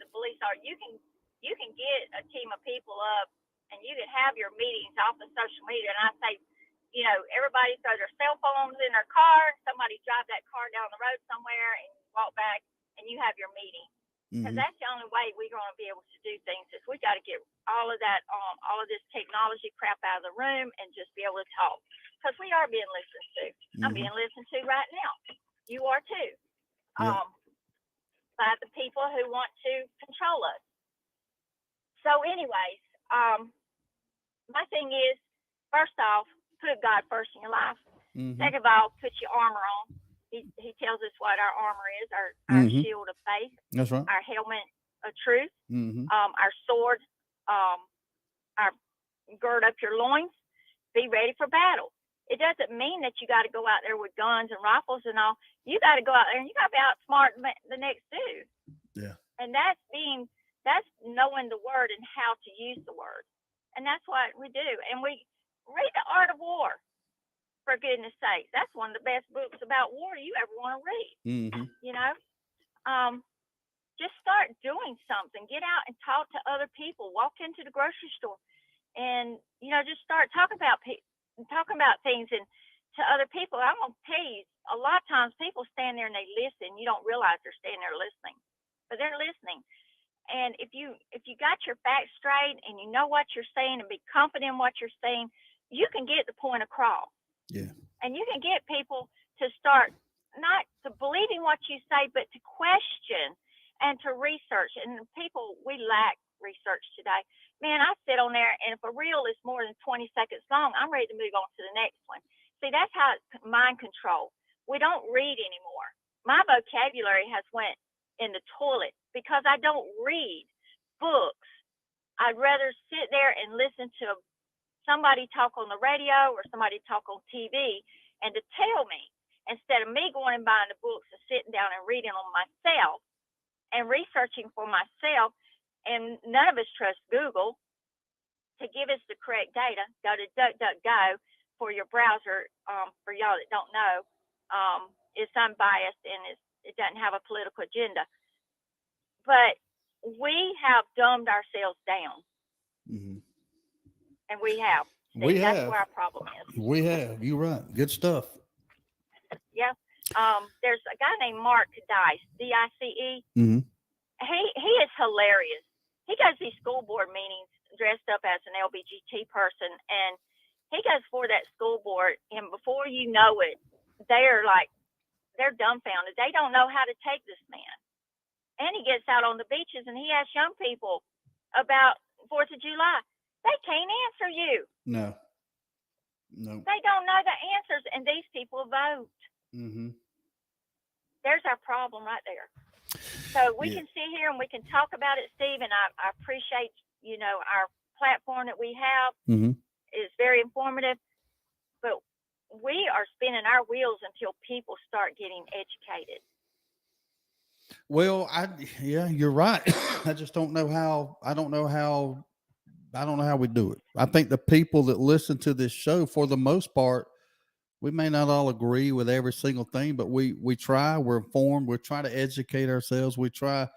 the beliefs are. You can get a team of people up and you can have your meetings off of social media. And I say, you know, everybody throw their cell phones in their car. Somebody drive that car down the road somewhere and walk back, and you have your meeting. Because that's the only way we're going to be able to do things is we got to get all of that, all of this technology crap out of the room and just be able to talk. Because we are being listened to. I'm being listened to right now. You are too. By the people who want to control us. So anyways, my thing is, first off, put God first in your life. Second of all, put your armor on. He tells us what our armor is, our shield of faith. That's right. Our helmet of truth, our sword, our gird up your loins, be ready for battle. It doesn't mean that you got to go out there with guns and rifles and all. You got to go out there and you got to be outsmart the next dude. Yeah. And that's knowing the word and how to use the word. And that's what we do. And we read The Art of War, for goodness sake. That's one of the best books about war you ever want to read. You know, just start doing something. Get out and talk to other people. Walk into the grocery store and, you know, just start talking about things and to other people. I'm going to tell you, a lot of times people stand there and they listen. You don't realize they're standing there listening, but they're listening. And if you got your facts straight and you know what you're saying and be confident in what you're saying, you can get the point across. Yeah. And you can get people to start not to believe in what you say, but to question and to research. And people, we lack research today. Man, I sit on there, and if a reel is more than 20 seconds long, I'm ready to move on to the next one. See, that's how it's mind control. We don't read anymore. My vocabulary has went in the toilet because I don't read books. I'd rather sit there and listen to somebody talk on the radio or somebody talk on TV and to tell me, instead of me going and buying the books and sitting down and reading them myself and researching for myself, and none of us trust Google to give us the correct data. Go to DuckDuckGo for your browser. For y'all that don't know, it's unbiased and it doesn't have a political agenda. But we have dumbed ourselves down, and we have. We That's have. where our problem is. We have. You're right. Good stuff. Yeah. There's a guy named Mark Dice, D-I-C-E. Mm-hmm. He is hilarious. He goes to these school board meetings dressed up as an LBGT person, and he goes for that school board, and before you know it, they're dumbfounded. They don't know how to take this man. And he gets out on the beaches and he asks young people about 4th of July. They can't answer you. No. They don't know the answers, and these people vote. Mm-hmm. There's our problem right there. So we can sit here and we can talk about it, Steve, and I appreciate, our platform that we have. Mm-hmm. Is very informative, but we are spinning our wheels until people start getting educated. Well, you're right. I just don't know how. I don't know how we do it. I think the people that listen to this show, for the most part, we may not all agree with every single thing, but we try. We're informed. We're trying to educate ourselves. We try.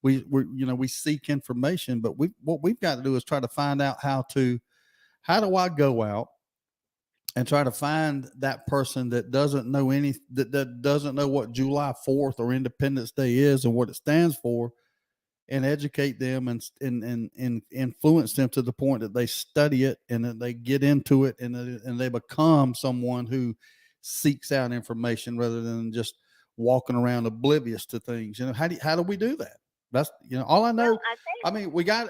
We seek information, but what we've got to do is try to find out how do I go out and try to find that person that doesn't know that doesn't know what July 4th or Independence Day is and what it stands for, and educate them and influence them to the point that they study it and that they get into it and they become someone who seeks out information rather than just walking around oblivious to things. How do we do that? That's all I know. Well,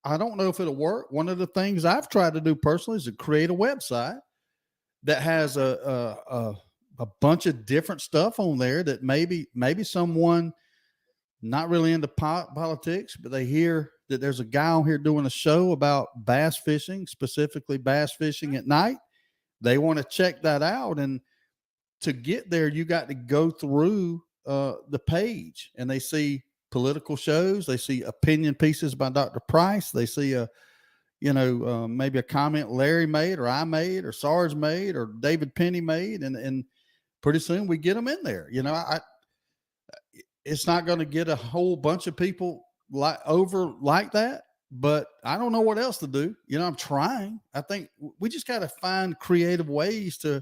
I don't know if it'll work. One of the things I've tried to do personally is to create a website that has a bunch of different stuff on there that maybe someone not really into politics, but they hear that there's a guy on here doing a show about bass fishing, specifically bass fishing at night. They want to check that out. And to get there, you got to go through the page, and they see political shows. They see opinion pieces by Dr. Price. They see maybe a comment Larry made or I made or Sarge made or David Penny made. And pretty soon we get them in there. It's not going to get a whole bunch of people like that, but I don't know what else to do. I'm trying. I think we just got to find creative ways to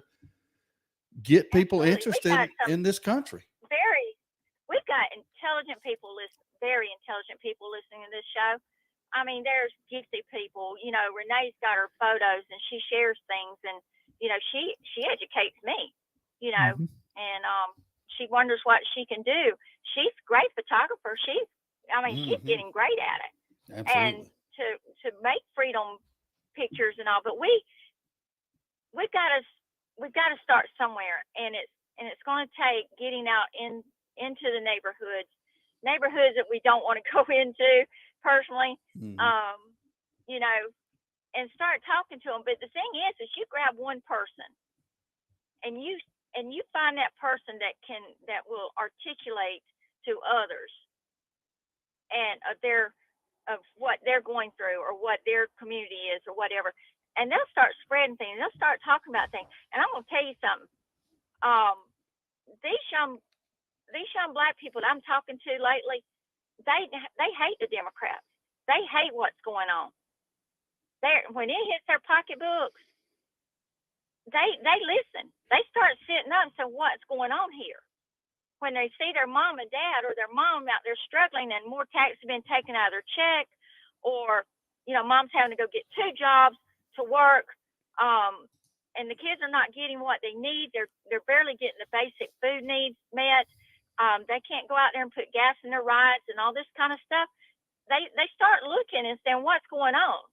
get people interested in this country. We've got very intelligent people listening to this show. I mean, there's gifted people. Renee's got her photos and she shares things, and she educates me. Mm-hmm. And she wonders what she can do. She's a great photographer. She's getting great at it. Absolutely. And to make freedom pictures and all, but we've got to start somewhere, and it's going to take getting out into the neighborhoods that we don't want to go into personally, mm-hmm. And start talking to them. But the thing is you grab one person and you find that person that will articulate to others and of what they're going through or what their community is or whatever. And they'll start spreading things. They'll start talking about things. And I'm going to tell you something. These young black people that I'm talking to lately, they hate the Democrats. They hate what's going on. When it hits their pocketbooks, they listen. They start sitting up and say, what's going on here? When they see their mom and dad or their mom out there struggling and more tax has been taken out of their check, or, mom's having to go get 2 jobs to work, and the kids are not getting what they need. They're barely getting the basic food needs met. They can't go out there and put gas in their rides and all this kind of stuff. They start looking and saying, what's going on?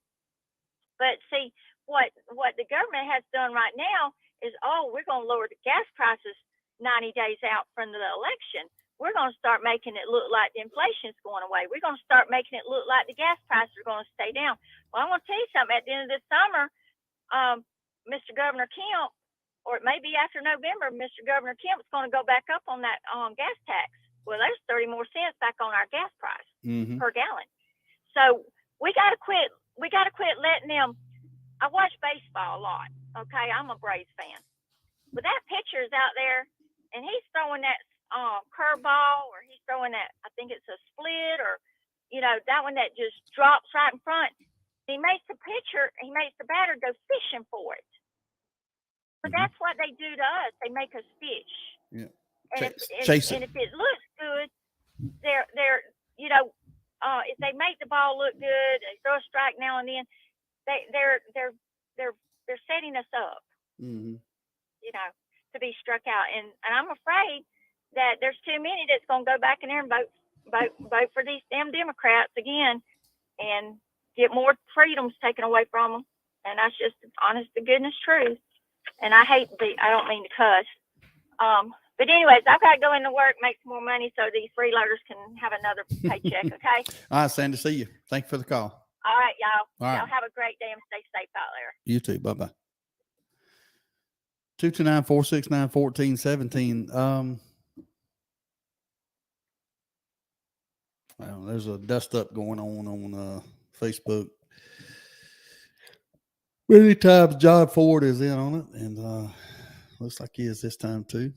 But see, what the government has done right now is, we're going to lower the gas prices 90 days out from the election. We're going to start making it look like the inflation's going away. We're going to start making it look like the gas prices are going to stay down. Well, I want to tell you something. At the end of this summer, Mr. Governor Kemp, or it may be after November, Mr. Governor Kemp is going to go back up on that gas tax. Well, there's 30 more cents back on our gas price Mm-hmm. per gallon. So we got to quit. We got to quit letting them. I watch baseball a lot. Okay, I'm a Braves fan. But that pitcher is out there, and he's throwing that curveball, or he's throwing that. I think it's a split, or that one that just drops right in front. He makes the batter go fishing for it. But that's what they do to us. They make us fish. Yeah. And Chase if it looks good, they're if they make the ball look good, they throw a strike now and then. They're setting us up. Mm-hmm. To be struck out, and I'm afraid that there's too many that's going to go back in there and vote for these damn Democrats again, and get more freedoms taken away from them. And that's just the honest to goodness truth. And I don't mean to cuss. But anyways, I've got to go into work, make some more money so these freeloaders can have another paycheck, okay? All right, Sandy, see you. Thank you for the call. All right, y'all. All right. Y'all have a great day and stay safe out there. You too. Bye-bye. 229-469-1417. Well, there's a dust up going on Facebook. Many times John Ford is in on it, and looks like he is this time too.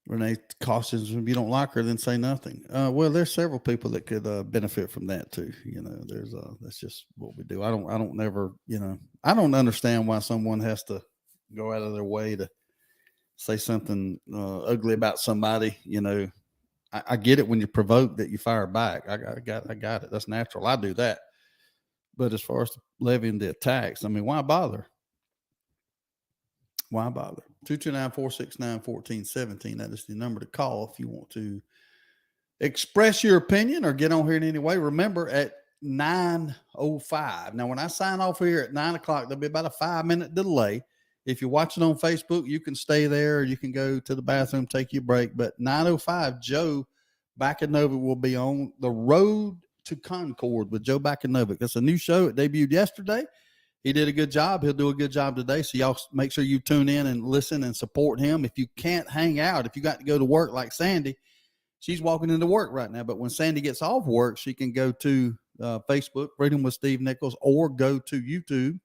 Renee cautions, if you don't like her, then say nothing. Well, there's several people that could benefit from that too. That's just what we do. I don't understand why someone has to go out of their way to say something ugly about somebody. I get it when you're provoked that you fire back. I got it. That's natural. I do that. But as far as levying the attacks, I mean, why bother? Why bother? 229-469-1417. That is the number to call if you want to express your opinion or get on here in any way. Remember, at 9:05. Now, when I sign off here at 9 o'clock, there'll be about a 5-minute delay. If you're watching on Facebook, you can stay there, or you can go to the bathroom, take your break. But 9:05, Joe Bakanovic will be on the Road to Concord with Joe Bakanovic. That's a new show. It debuted yesterday. He did a good job. He'll do a good job today. So y'all make sure you tune in and listen and support him. If you can't hang out, if you got to go to work like Sandy, she's walking into work right now. But when Sandy gets off work, she can go to Facebook, Freedom with Steve Nichols, or go to YouTube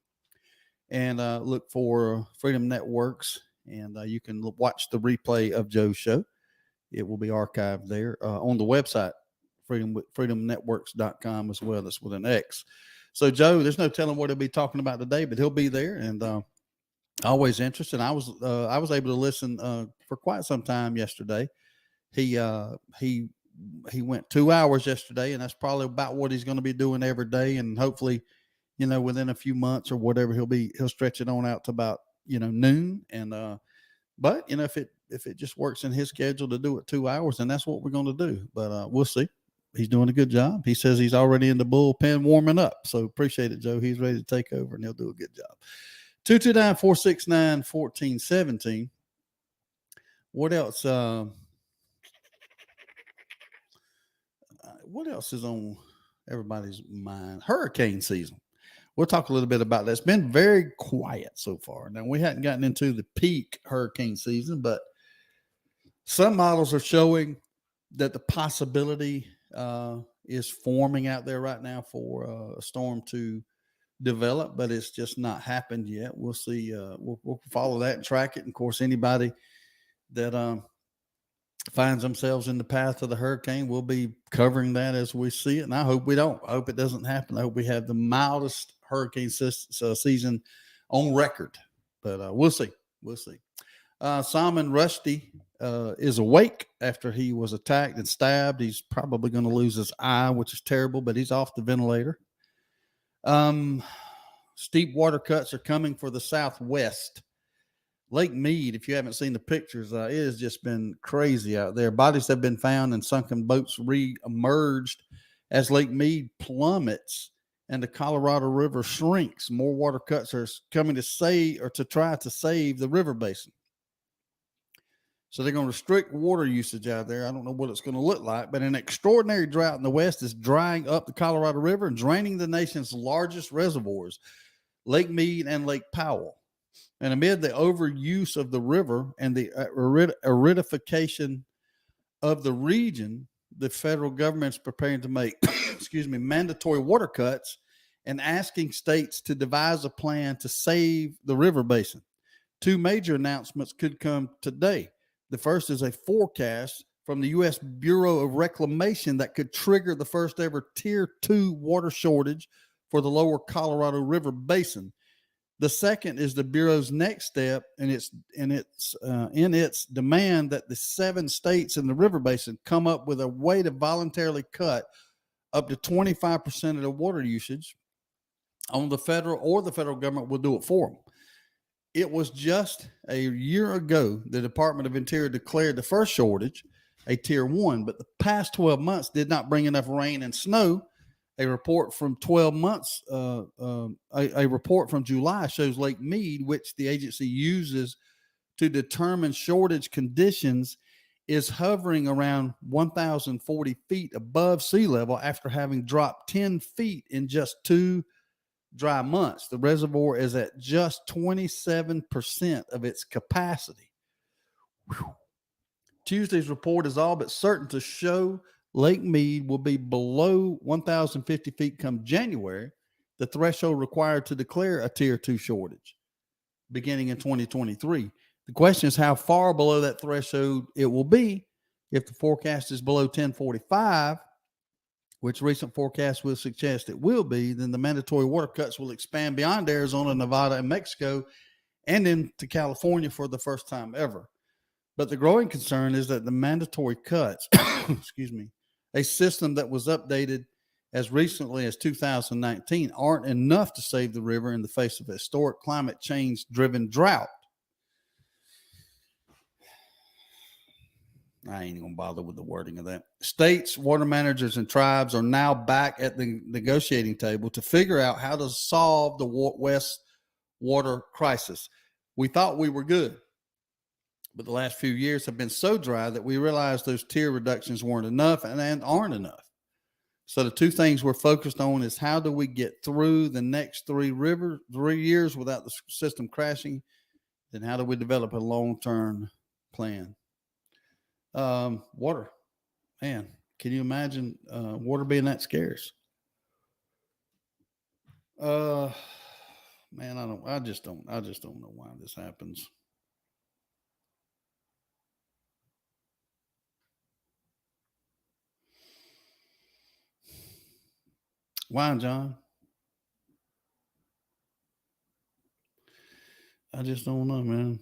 and look for Freedom Networks. And you can watch the replay of Joe's show. It will be archived there on the website, freedomnetworks.com as well. That's with an X. So, Joe, there's no telling what he'll be talking about today, but he'll be there, and always interested. I was able to listen for quite some time yesterday. He went 2 hours yesterday, and that's probably about what he's going to be doing every day. And hopefully, within a few months or whatever, he'll stretch it on out to about noon. And but if it just works in his schedule to do it 2 hours, then that's what we're going to do. But we'll see. He's doing a good job. He says he's already in the bullpen warming up. So appreciate it, Joe. He's ready to take over, and he'll do a good job. 229-469-1417. What else? What else is on everybody's mind? Hurricane season. We'll talk a little bit about that. It's been very quiet so far. Now, we hadn't gotten into the peak hurricane season, but some models are showing that the possibility is forming out there right now for a storm to develop, but it's just not happened yet. We'll see. We'll follow that and track it. And of course, anybody that finds themselves in the path of the hurricane, we'll be covering that as we see it. And I hope we don't. I hope it doesn't happen. I hope we have the mildest hurricane season on record. But we'll see. We'll see. Salman Rushdie is awake after he was attacked and stabbed. He's probably going to lose his eye, which is terrible, but he's off the ventilator. Steep water cuts are coming for the Southwest. Lake Mead, if you haven't seen the pictures, it has just been crazy out there. Bodies have been found and sunken boats re-emerged as Lake Mead plummets and the Colorado River shrinks. More water cuts are coming to try to save the river basin. So they're going to restrict water usage out there. I don't know what it's going to look like, but an extraordinary drought in the West is drying up the Colorado River and draining the nation's largest reservoirs, Lake Mead and Lake Powell. And amid the overuse of the river and the aridification of the region, the federal government is preparing to make, mandatory water cuts and asking states to devise a plan to save the river basin. Two major announcements could come today. The first is a forecast from the U.S. Bureau of Reclamation that could trigger the first ever Tier 2 water shortage for the lower Colorado River basin. The second is the Bureau's next step in its demand that the 7 states in the river basin come up with a way to voluntarily cut up to 25% of the water usage on the federal, or the federal government will do it for them. It was just a year ago the Department of Interior declared the first shortage a Tier 1, but the past 12 months did not bring enough rain and snow. A report from 12 months, a report from July shows Lake Mead, which the agency uses to determine shortage conditions, is hovering around 1,040 feet above sea level after having dropped 10 feet in just 2 dry months. The reservoir is at just 27% of its capacity. Whew. Tuesday's report is all but certain to show Lake Mead will be below 1,050 feet come January, the threshold required to declare a Tier 2 shortage beginning in 2023. The question is how far below that threshold it will be. If the forecast is below 1045, which recent forecasts will suggest it will be, then the mandatory water cuts will expand beyond Arizona, Nevada, and Mexico and into California for the first time ever. But the growing concern is that the mandatory cuts, a system that was updated as recently as 2019, aren't enough to save the river in the face of a historic climate change-driven drought. I ain't going to bother with the wording of that. States, water managers, and tribes are now back at the negotiating table to figure out how to solve the West water crisis. We thought we were good, but the last few years have been so dry that we realized those tier reductions weren't enough and aren't enough. So the two things we're focused on is how do we get through the next 3 years without the system crashing? Then how do we develop a long-term plan? Water, man, can you imagine water being that scarce? Man, I just don't know why this happens. Why, John? I just don't know, man.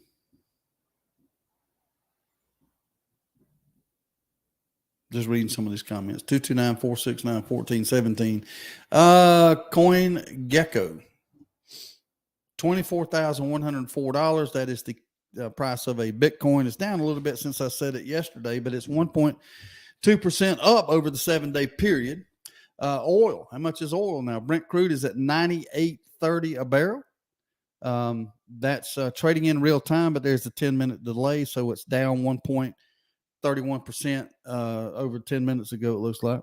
Just reading some of these comments. 229-469-1417. Coin Gecko. $24,104. That is the price of a Bitcoin. It's down a little bit since I said it yesterday, but it's 1.2% up over the 7-day period. Oil. How much is oil now? Brent crude is at $98.30 a barrel. That's trading in real time, but there's a 10-minute delay, so it's down 1.31% over 10 minutes ago, it looks like.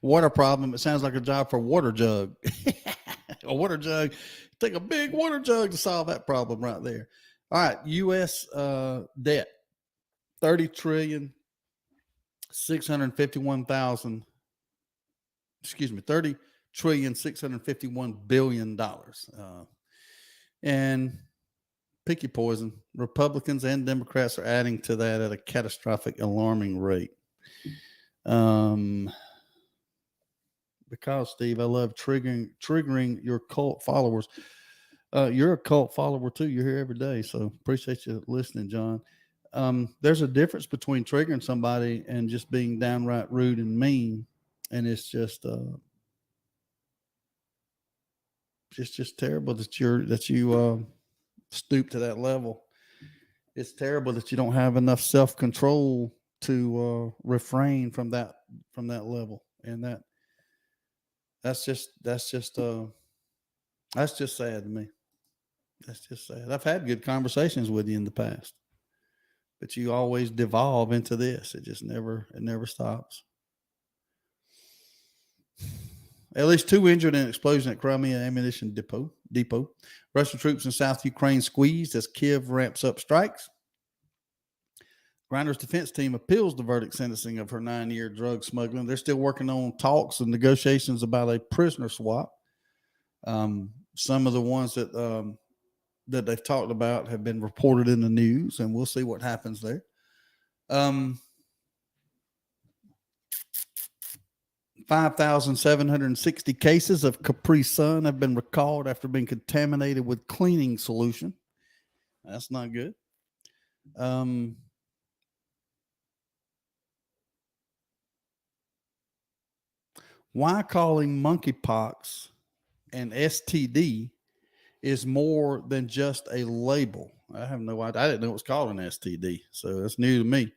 Water problem. It sounds like a job for Water Jug. A water jug. Take a big water jug to solve that problem right there. All right, U.S. Debt, $30,651 billion. And picky poison. Republicans and Democrats are adding to that at a catastrophic, alarming rate. Because, Steve, I love triggering your cult followers. You're a cult follower too. You're here every day. So appreciate you listening, John. There's a difference between triggering somebody and just being downright rude and mean. And it's just terrible that you stoop to that level. It's terrible that you don't have enough self-control to refrain from that level. And that's just sad to me. That's just sad. I've had good conversations with you in the past, but you always devolve into this. It never stops. At least 2 injured in an explosion at Crimea ammunition depot. Russian troops in South Ukraine squeezed as Kiev ramps up strikes. Grinder's defense team appeals the verdict sentencing of her 9-year drug smuggling. They're still working on talks and negotiations about a prisoner swap. Some of the ones that that they've talked about have been reported in the news, and we'll see what happens there. 5,760 cases of Capri Sun have been recalled after being contaminated with cleaning solution. That's not good. Why calling monkeypox an STD is more than just a label? I have no idea. I didn't know it was called an STD, so that's new to me.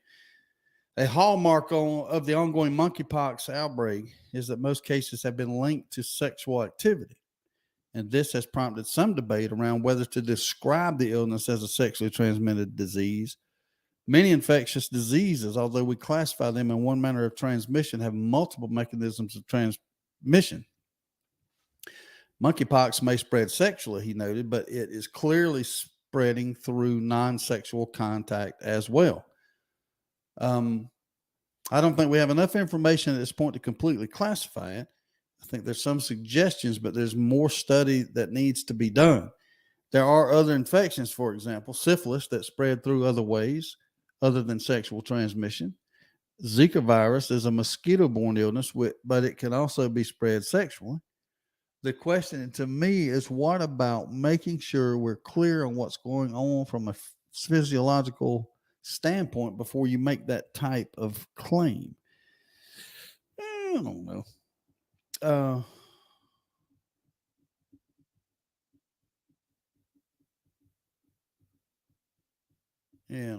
A hallmark of the ongoing monkeypox outbreak is that most cases have been linked to sexual activity, and this has prompted some debate around whether to describe the illness as a sexually transmitted disease. Many infectious diseases, although we classify them in one manner of transmission, have multiple mechanisms of transmission. Monkeypox may spread sexually, he noted, but it is clearly spreading through non-sexual contact as well. I don't think we have enough information at this point to completely classify it. I think there's some suggestions, but there's more study that needs to be done. There are other infections, for example, syphilis, that spread through other ways other than sexual transmission. Zika virus is a mosquito-borne illness, but it can also be spread sexually. The question to me is, what about making sure we're clear on what's going on from a physiological standpoint before you make that type of claim? I don't know. Yeah,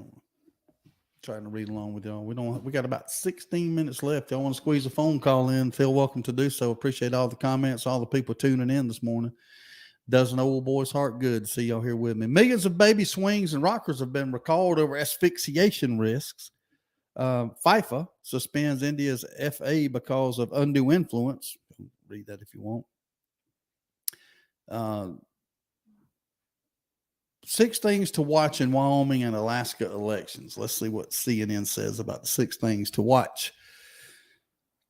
trying to read along with y'all. We got about 16 minutes left. Y'all want to squeeze a phone call in, feel welcome to do so. Appreciate all the comments, all the people tuning in this morning. Does an old boy's heart good to see y'all here with me. Millions of baby swings and rockers have been recalled over asphyxiation risks. FIFA suspends India's FA because of undue influence. Read that if you want. 6 things to watch in Wyoming and Alaska elections. Let's see what CNN says about the 6 things to watch.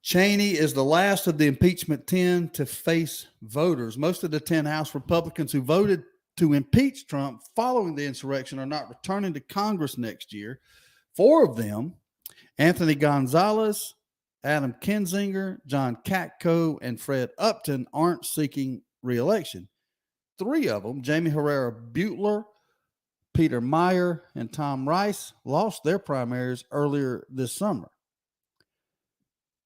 Cheney is the last of the impeachment 10 to face voters. Most of the 10 House Republicans who voted to impeach Trump following the insurrection are not returning to Congress next year. 4 of them, Anthony Gonzalez, Adam Kinzinger, John Katko, and Fred Upton, aren't seeking re-election. 3 of them, Jamie Herrera Butler, Peter Meyer, and Tom Rice, lost their primaries earlier this summer.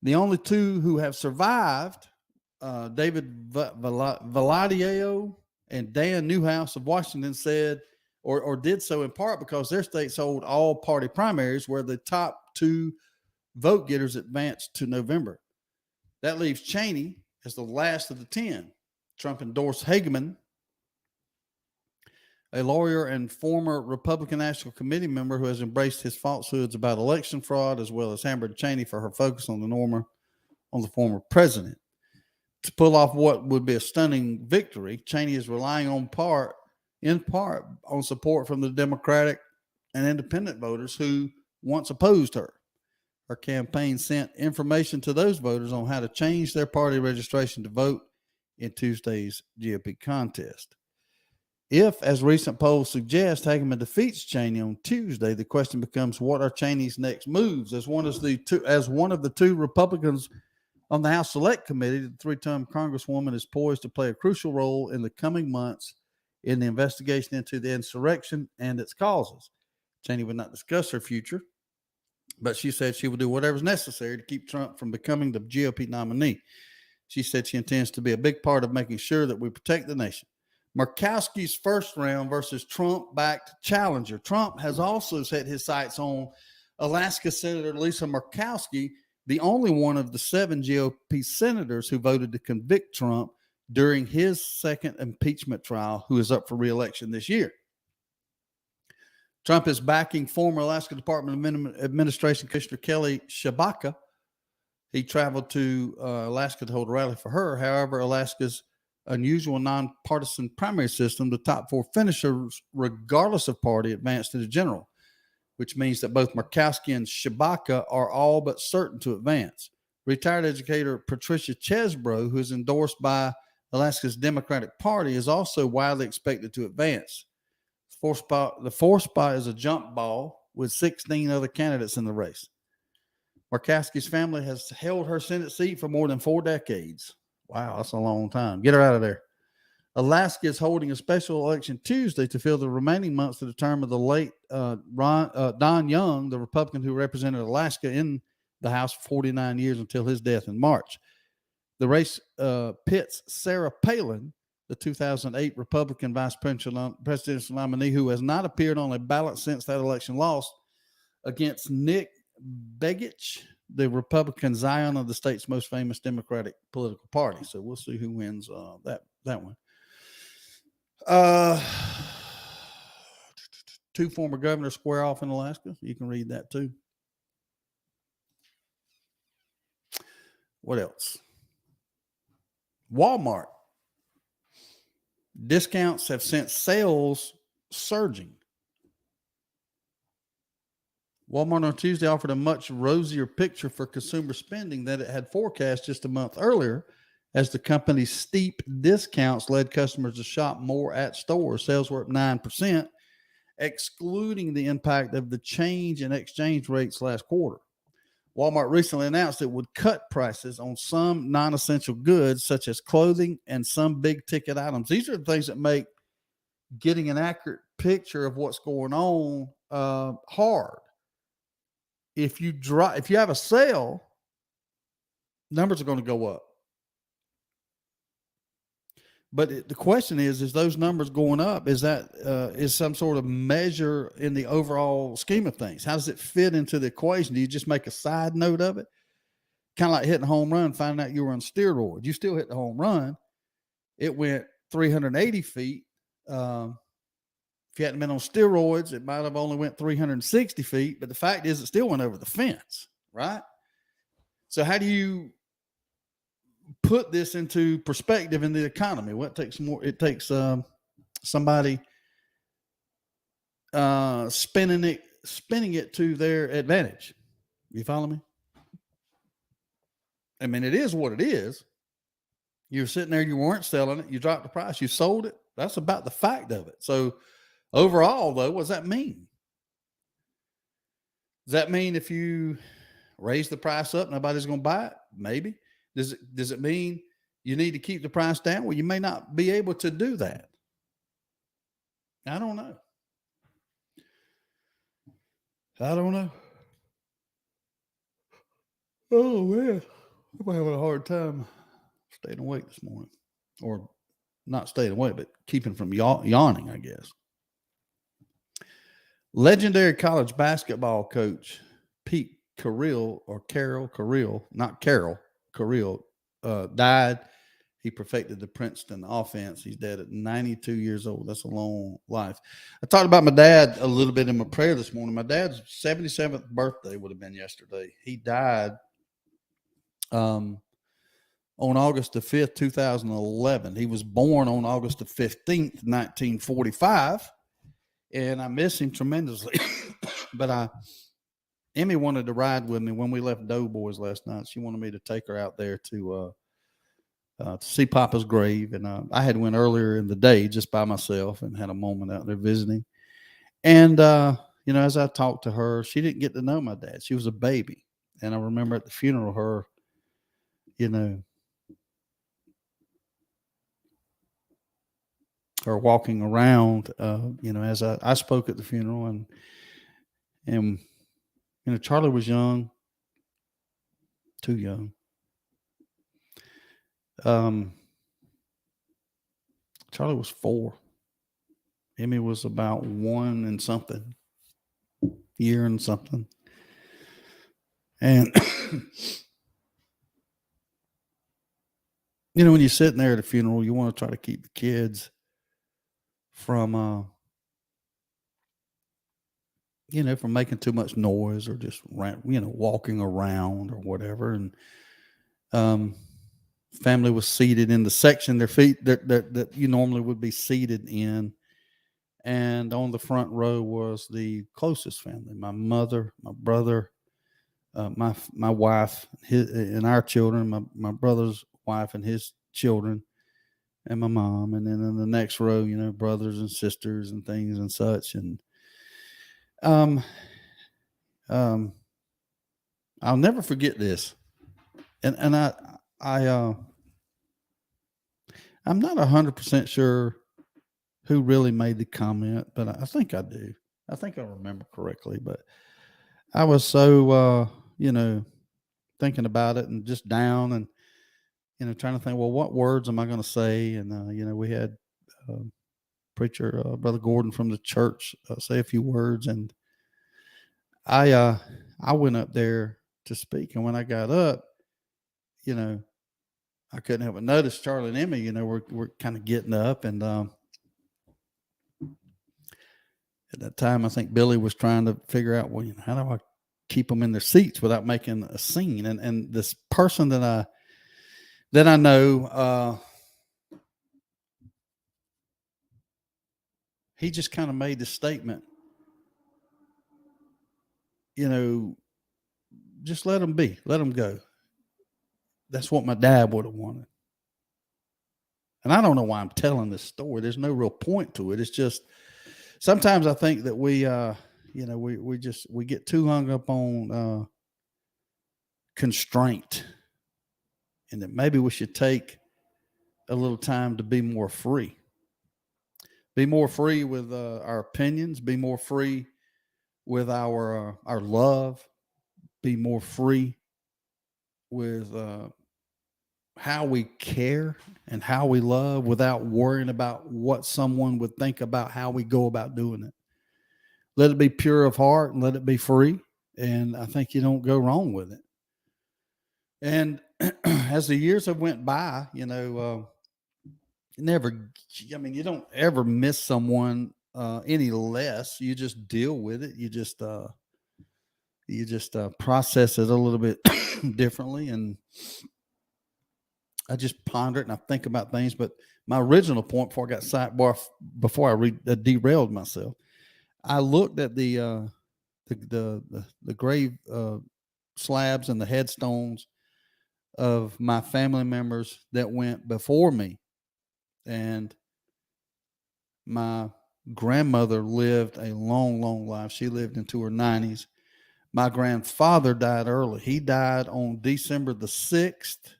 The only 2 who have survived, David Valadao and Dan Newhouse of Washington, said or did so in part because their states hold all party primaries where the top 2 vote getters advanced to November. That leaves Cheney as the last of the 10. Trump endorsed Hageman, a lawyer and former Republican National Committee member who has embraced his falsehoods about election fraud, as well as hammered Cheney for her focus on the former president. To pull off what would be a stunning victory, Cheney is relying in part on support from the Democratic and independent voters who once opposed her. Her campaign sent information to those voters on how to change their party registration to vote in Tuesday's GOP contest. If, as recent polls suggest, Hageman defeats Cheney on Tuesday, the question becomes, what are Cheney's next moves? As one of the 2 Republicans on the House Select Committee, the 3-term Congresswoman is poised to play a crucial role in the coming months in the investigation into the insurrection and its causes. Cheney would not discuss her future, but she said she will do whatever's necessary to keep Trump from becoming the GOP nominee. She said she intends to be a big part of making sure that we protect the nation. Murkowski's first round versus Trump-backed challenger. Trump has also set his sights on Alaska Senator Lisa Murkowski, the only one of the 7 GOP senators who voted to convict Trump during his second impeachment trial, who is up for re-election this year. Trump is backing former Alaska Department of Administration Commissioner Kelly Tshibaka. He traveled to Alaska to hold a rally for her. However, Alaska's unusual nonpartisan primary system, the top 4 finishers, regardless of party, advanced to the general, which means that both Murkowski and Shabaka are all but certain to advance. Retired educator Patricia Chesbro, who is endorsed by Alaska's Democratic Party, is also widely expected to advance. The fourth spot is a jump ball with 16 other candidates in the race. Murkowski's family has held her Senate seat for more than 4 decades. Wow, that's a long time. Get her out of there. Alaska is holding a special election Tuesday to fill the remaining months of the term of the late Don Young, the Republican who represented Alaska in the House for 49 years until his death in March. The race pits Sarah Palin, the 2008 Republican vice presidential nominee who has not appeared on a ballot since that election loss, against Nick Begich, the Republican scion of the state's most famous Democratic political party. So we'll see who wins that one. 2 former governors square off in Alaska. You can read that too. What else? Walmart. Discounts have sent sales surging. Walmart on Tuesday offered a much rosier picture for consumer spending than it had forecast just a month earlier, as the company's steep discounts led customers to shop more at stores. Sales were up 9%, excluding the impact of the change in exchange rates last quarter. Walmart recently announced it would cut prices on some non-essential goods, such as clothing and some big-ticket items. These are the things that make getting an accurate picture of what's going on hard. If you have a sale, numbers are going to go up. But the question is those numbers going up, is some sort of measure in the overall scheme of things? How does it fit into the equation? Do you just make a side note of it? Kind of like hitting a home run, finding out you were on steroids. You still hit the home run. It went 380 feet. If you hadn't been on steroids, it might have only went 360 feet. But the fact is, it still went over the fence, right? So how do you put this into perspective in the economy? Well, it takes somebody spinning it to their advantage. You follow me? I mean, it is what it is. You're sitting there, you weren't selling it, you dropped the price, you sold it. That's about the fact of it. So overall, though, what does that mean? Does that mean if you raise the price up, nobody's going to buy it? Maybe. Does it mean you need to keep the price down? Well, you may not be able to do that. I don't know. Oh, man. I'm having a hard time staying awake this morning. Or not staying awake, but keeping from yawning, I guess. Legendary college basketball coach Pete Carril, died. He perfected the Princeton offense. He's dead at 92 years old. That's a long life. I talked about my dad a little bit in my prayer this morning. My dad's 77th birthday would have been yesterday. He died on August the 5th, 2011. He was born on August the 15th, 1945. And I miss him tremendously. But Emmy wanted to ride with me when we left Doughboys last night. She wanted me to take her out there to see Papa's grave. And I had went earlier in the day just by myself and had a moment out there visiting. And, as I talked to her, she didn't get to know my dad. She was a baby. And I remember at the funeral, her walking around, as I spoke at the funeral, and Charlie was young, too young. Charlie was 4. Emmy was about 1 and something, year and something. And, when you're sitting there at a funeral, you want to try to keep the kids from, from making too much noise or just walking around or whatever. And family was seated in the section that you normally would be seated in. And on the front row was the closest family: my mother, my brother, my wife, and our children, my brother's wife and his children, and my mom. And then in the next row, brothers and sisters and things and such. And I'll never forget this. And I'm not 100% sure who really made the comment, but I think I do. I think I remember correctly, but I was so, thinking about it and just down and, trying to think, well, what words am I going to say? And, we had preacher, Brother Gordon from the church, say a few words. And I went up there to speak. And when I got up, I couldn't help but notice Charlie and Emmy, we're kind of getting up. And at that time, I think Billy was trying to figure out, well, how do I keep them in their seats without making a scene? And this person that I know, he just kind of made the statement, just let them be, let them go. That's what my dad would have wanted. And I don't know why I'm telling this story. There's no real point to it. It's just, sometimes I think that we get too hung up on constraint, and that maybe we should take a little time to be more free. Be more free with our opinions. Be more free with our love. Be more free with how we care and how we love, without worrying about what someone would think about how we go about doing it. Let it be pure of heart and let it be free. And I think you don't go wrong with it. And as the years have went by, you don't ever miss someone any less. You just deal with it. You just process it a little bit differently. And I just ponder it and I think about things. But my original point before I got before I derailed myself, I looked at the grave slabs and the headstones of my family members that went before me. And my grandmother lived a long, long life. She lived into her 90s. My grandfather died early. He died on December the 6th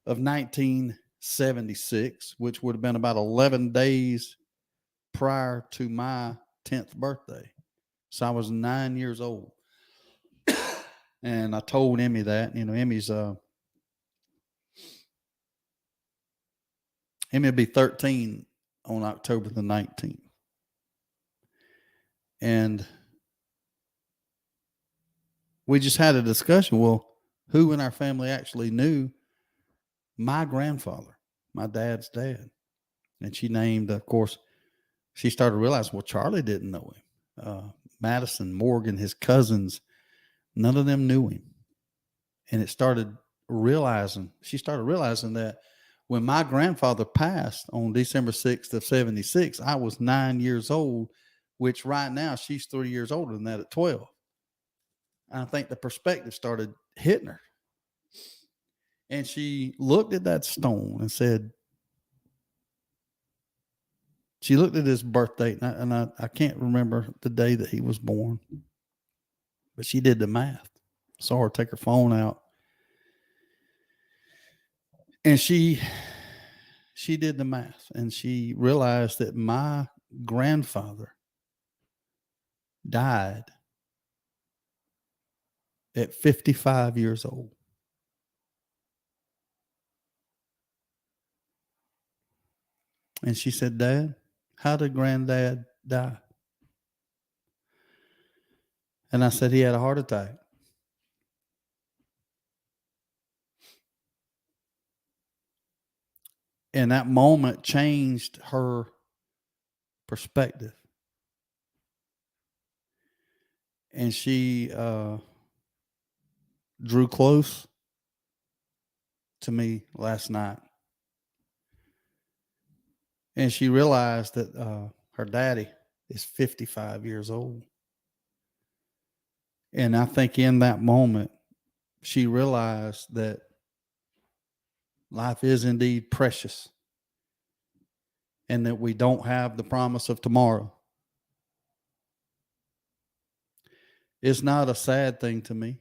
of 1976, which would have been about 11 days prior to my 10th birthday. So I was 9 years old. And I told Emmy that, Emmy's Emmy will be 13 on October the 19th. And we just had a discussion. Well, who in our family actually knew my grandfather, my dad's dad? And she named, of course, she started realizing, well, Charlie didn't know him. Madison, Morgan, his cousins, none of them knew him. And she started realizing that when my grandfather passed on December 6th of 76, I was 9 years old, which right now she's 3 years older than that at 12. And I think the perspective started hitting her. And she looked at that stone and said, she looked at his birth date, and I can't remember the day that he was born, but she did the math. Saw her take her phone out. And she did the math, and she realized that my grandfather died at 55 years old. And she said, Dad, how did Granddad die? And I said, he had a heart attack. And that moment changed her perspective. and she drew close to me last night. And she realized that her daddy is 55 years old. And I think in that moment, she realized that life is indeed precious and that we don't have the promise of tomorrow. It's not a sad thing to me.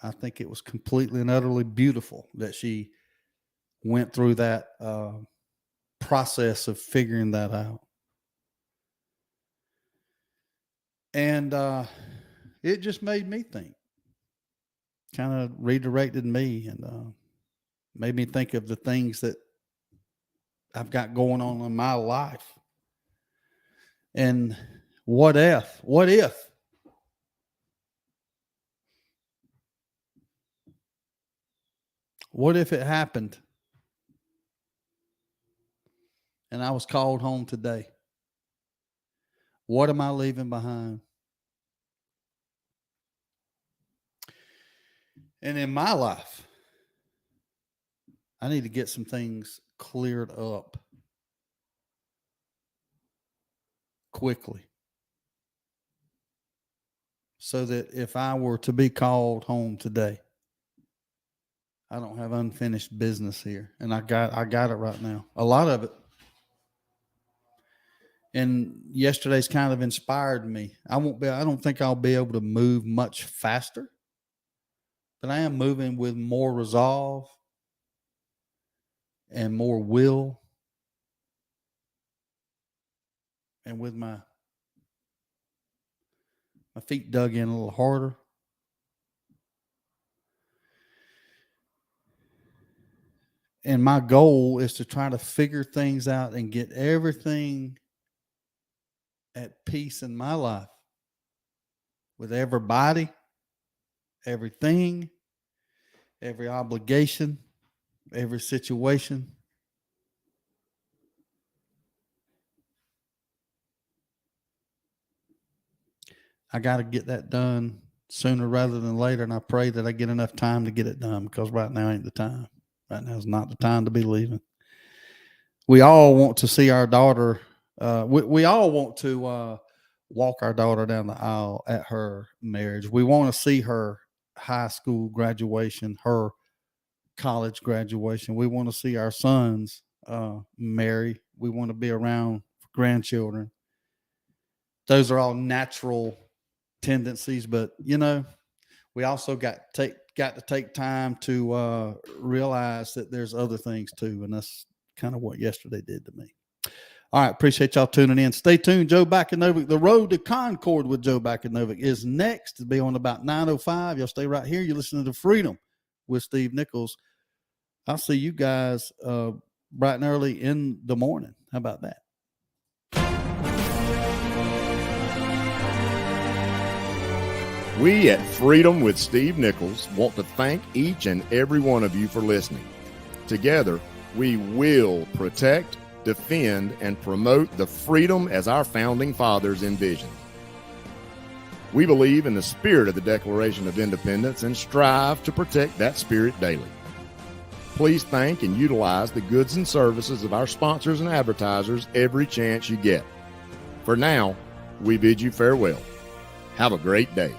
I think it was completely and utterly beautiful that she went through that process of figuring that out. And it just made me think, kind of redirected me and made me think of the things that I've got going on in my life. And what if it happened and I was called home today? What am I leaving behind? And in my life, I need to get some things cleared up quickly so that if I were to be called home today, I don't have unfinished business here. And I got it right now. A lot of it. And yesterday's kind of inspired me. I don't think I'll be able to move much faster, but I am moving with more resolve and more will, and with my feet dug in a little harder. And my goal is to try to figure things out and get everything at peace in my life with everybody, everything, every obligation, every situation. I got to get that done sooner rather than later, and I pray that I get enough time to get it done, because right now ain't the time. Right now is not the time to be leaving. We all want to see our daughter. We all want to walk our daughter down the aisle at her marriage. We want to see her high school graduation, her college graduation. We want to see our sons marry. We want to be around for grandchildren. Those are all natural tendencies, but we also got to take time to realize that there's other things too, and that's kind of what yesterday did to me. All right, appreciate y'all tuning in. Stay tuned. Joe Bakanovic, The Road to Concord with Joe Bakanovic is next. To be on about 9:05. Y'all stay right here. You're listening to Freedom with Steve Nichols. I'll see you guys bright and early in the morning. How about that? We at Freedom with Steve Nichols want to thank each and every one of you for listening. Together, we will protect, defend, and promote the freedom as our founding fathers envisioned. We believe in the spirit of the Declaration of Independence and strive to protect that spirit daily. Please thank and utilize the goods and services of our sponsors and advertisers every chance you get. For now, we bid you farewell. Have a great day.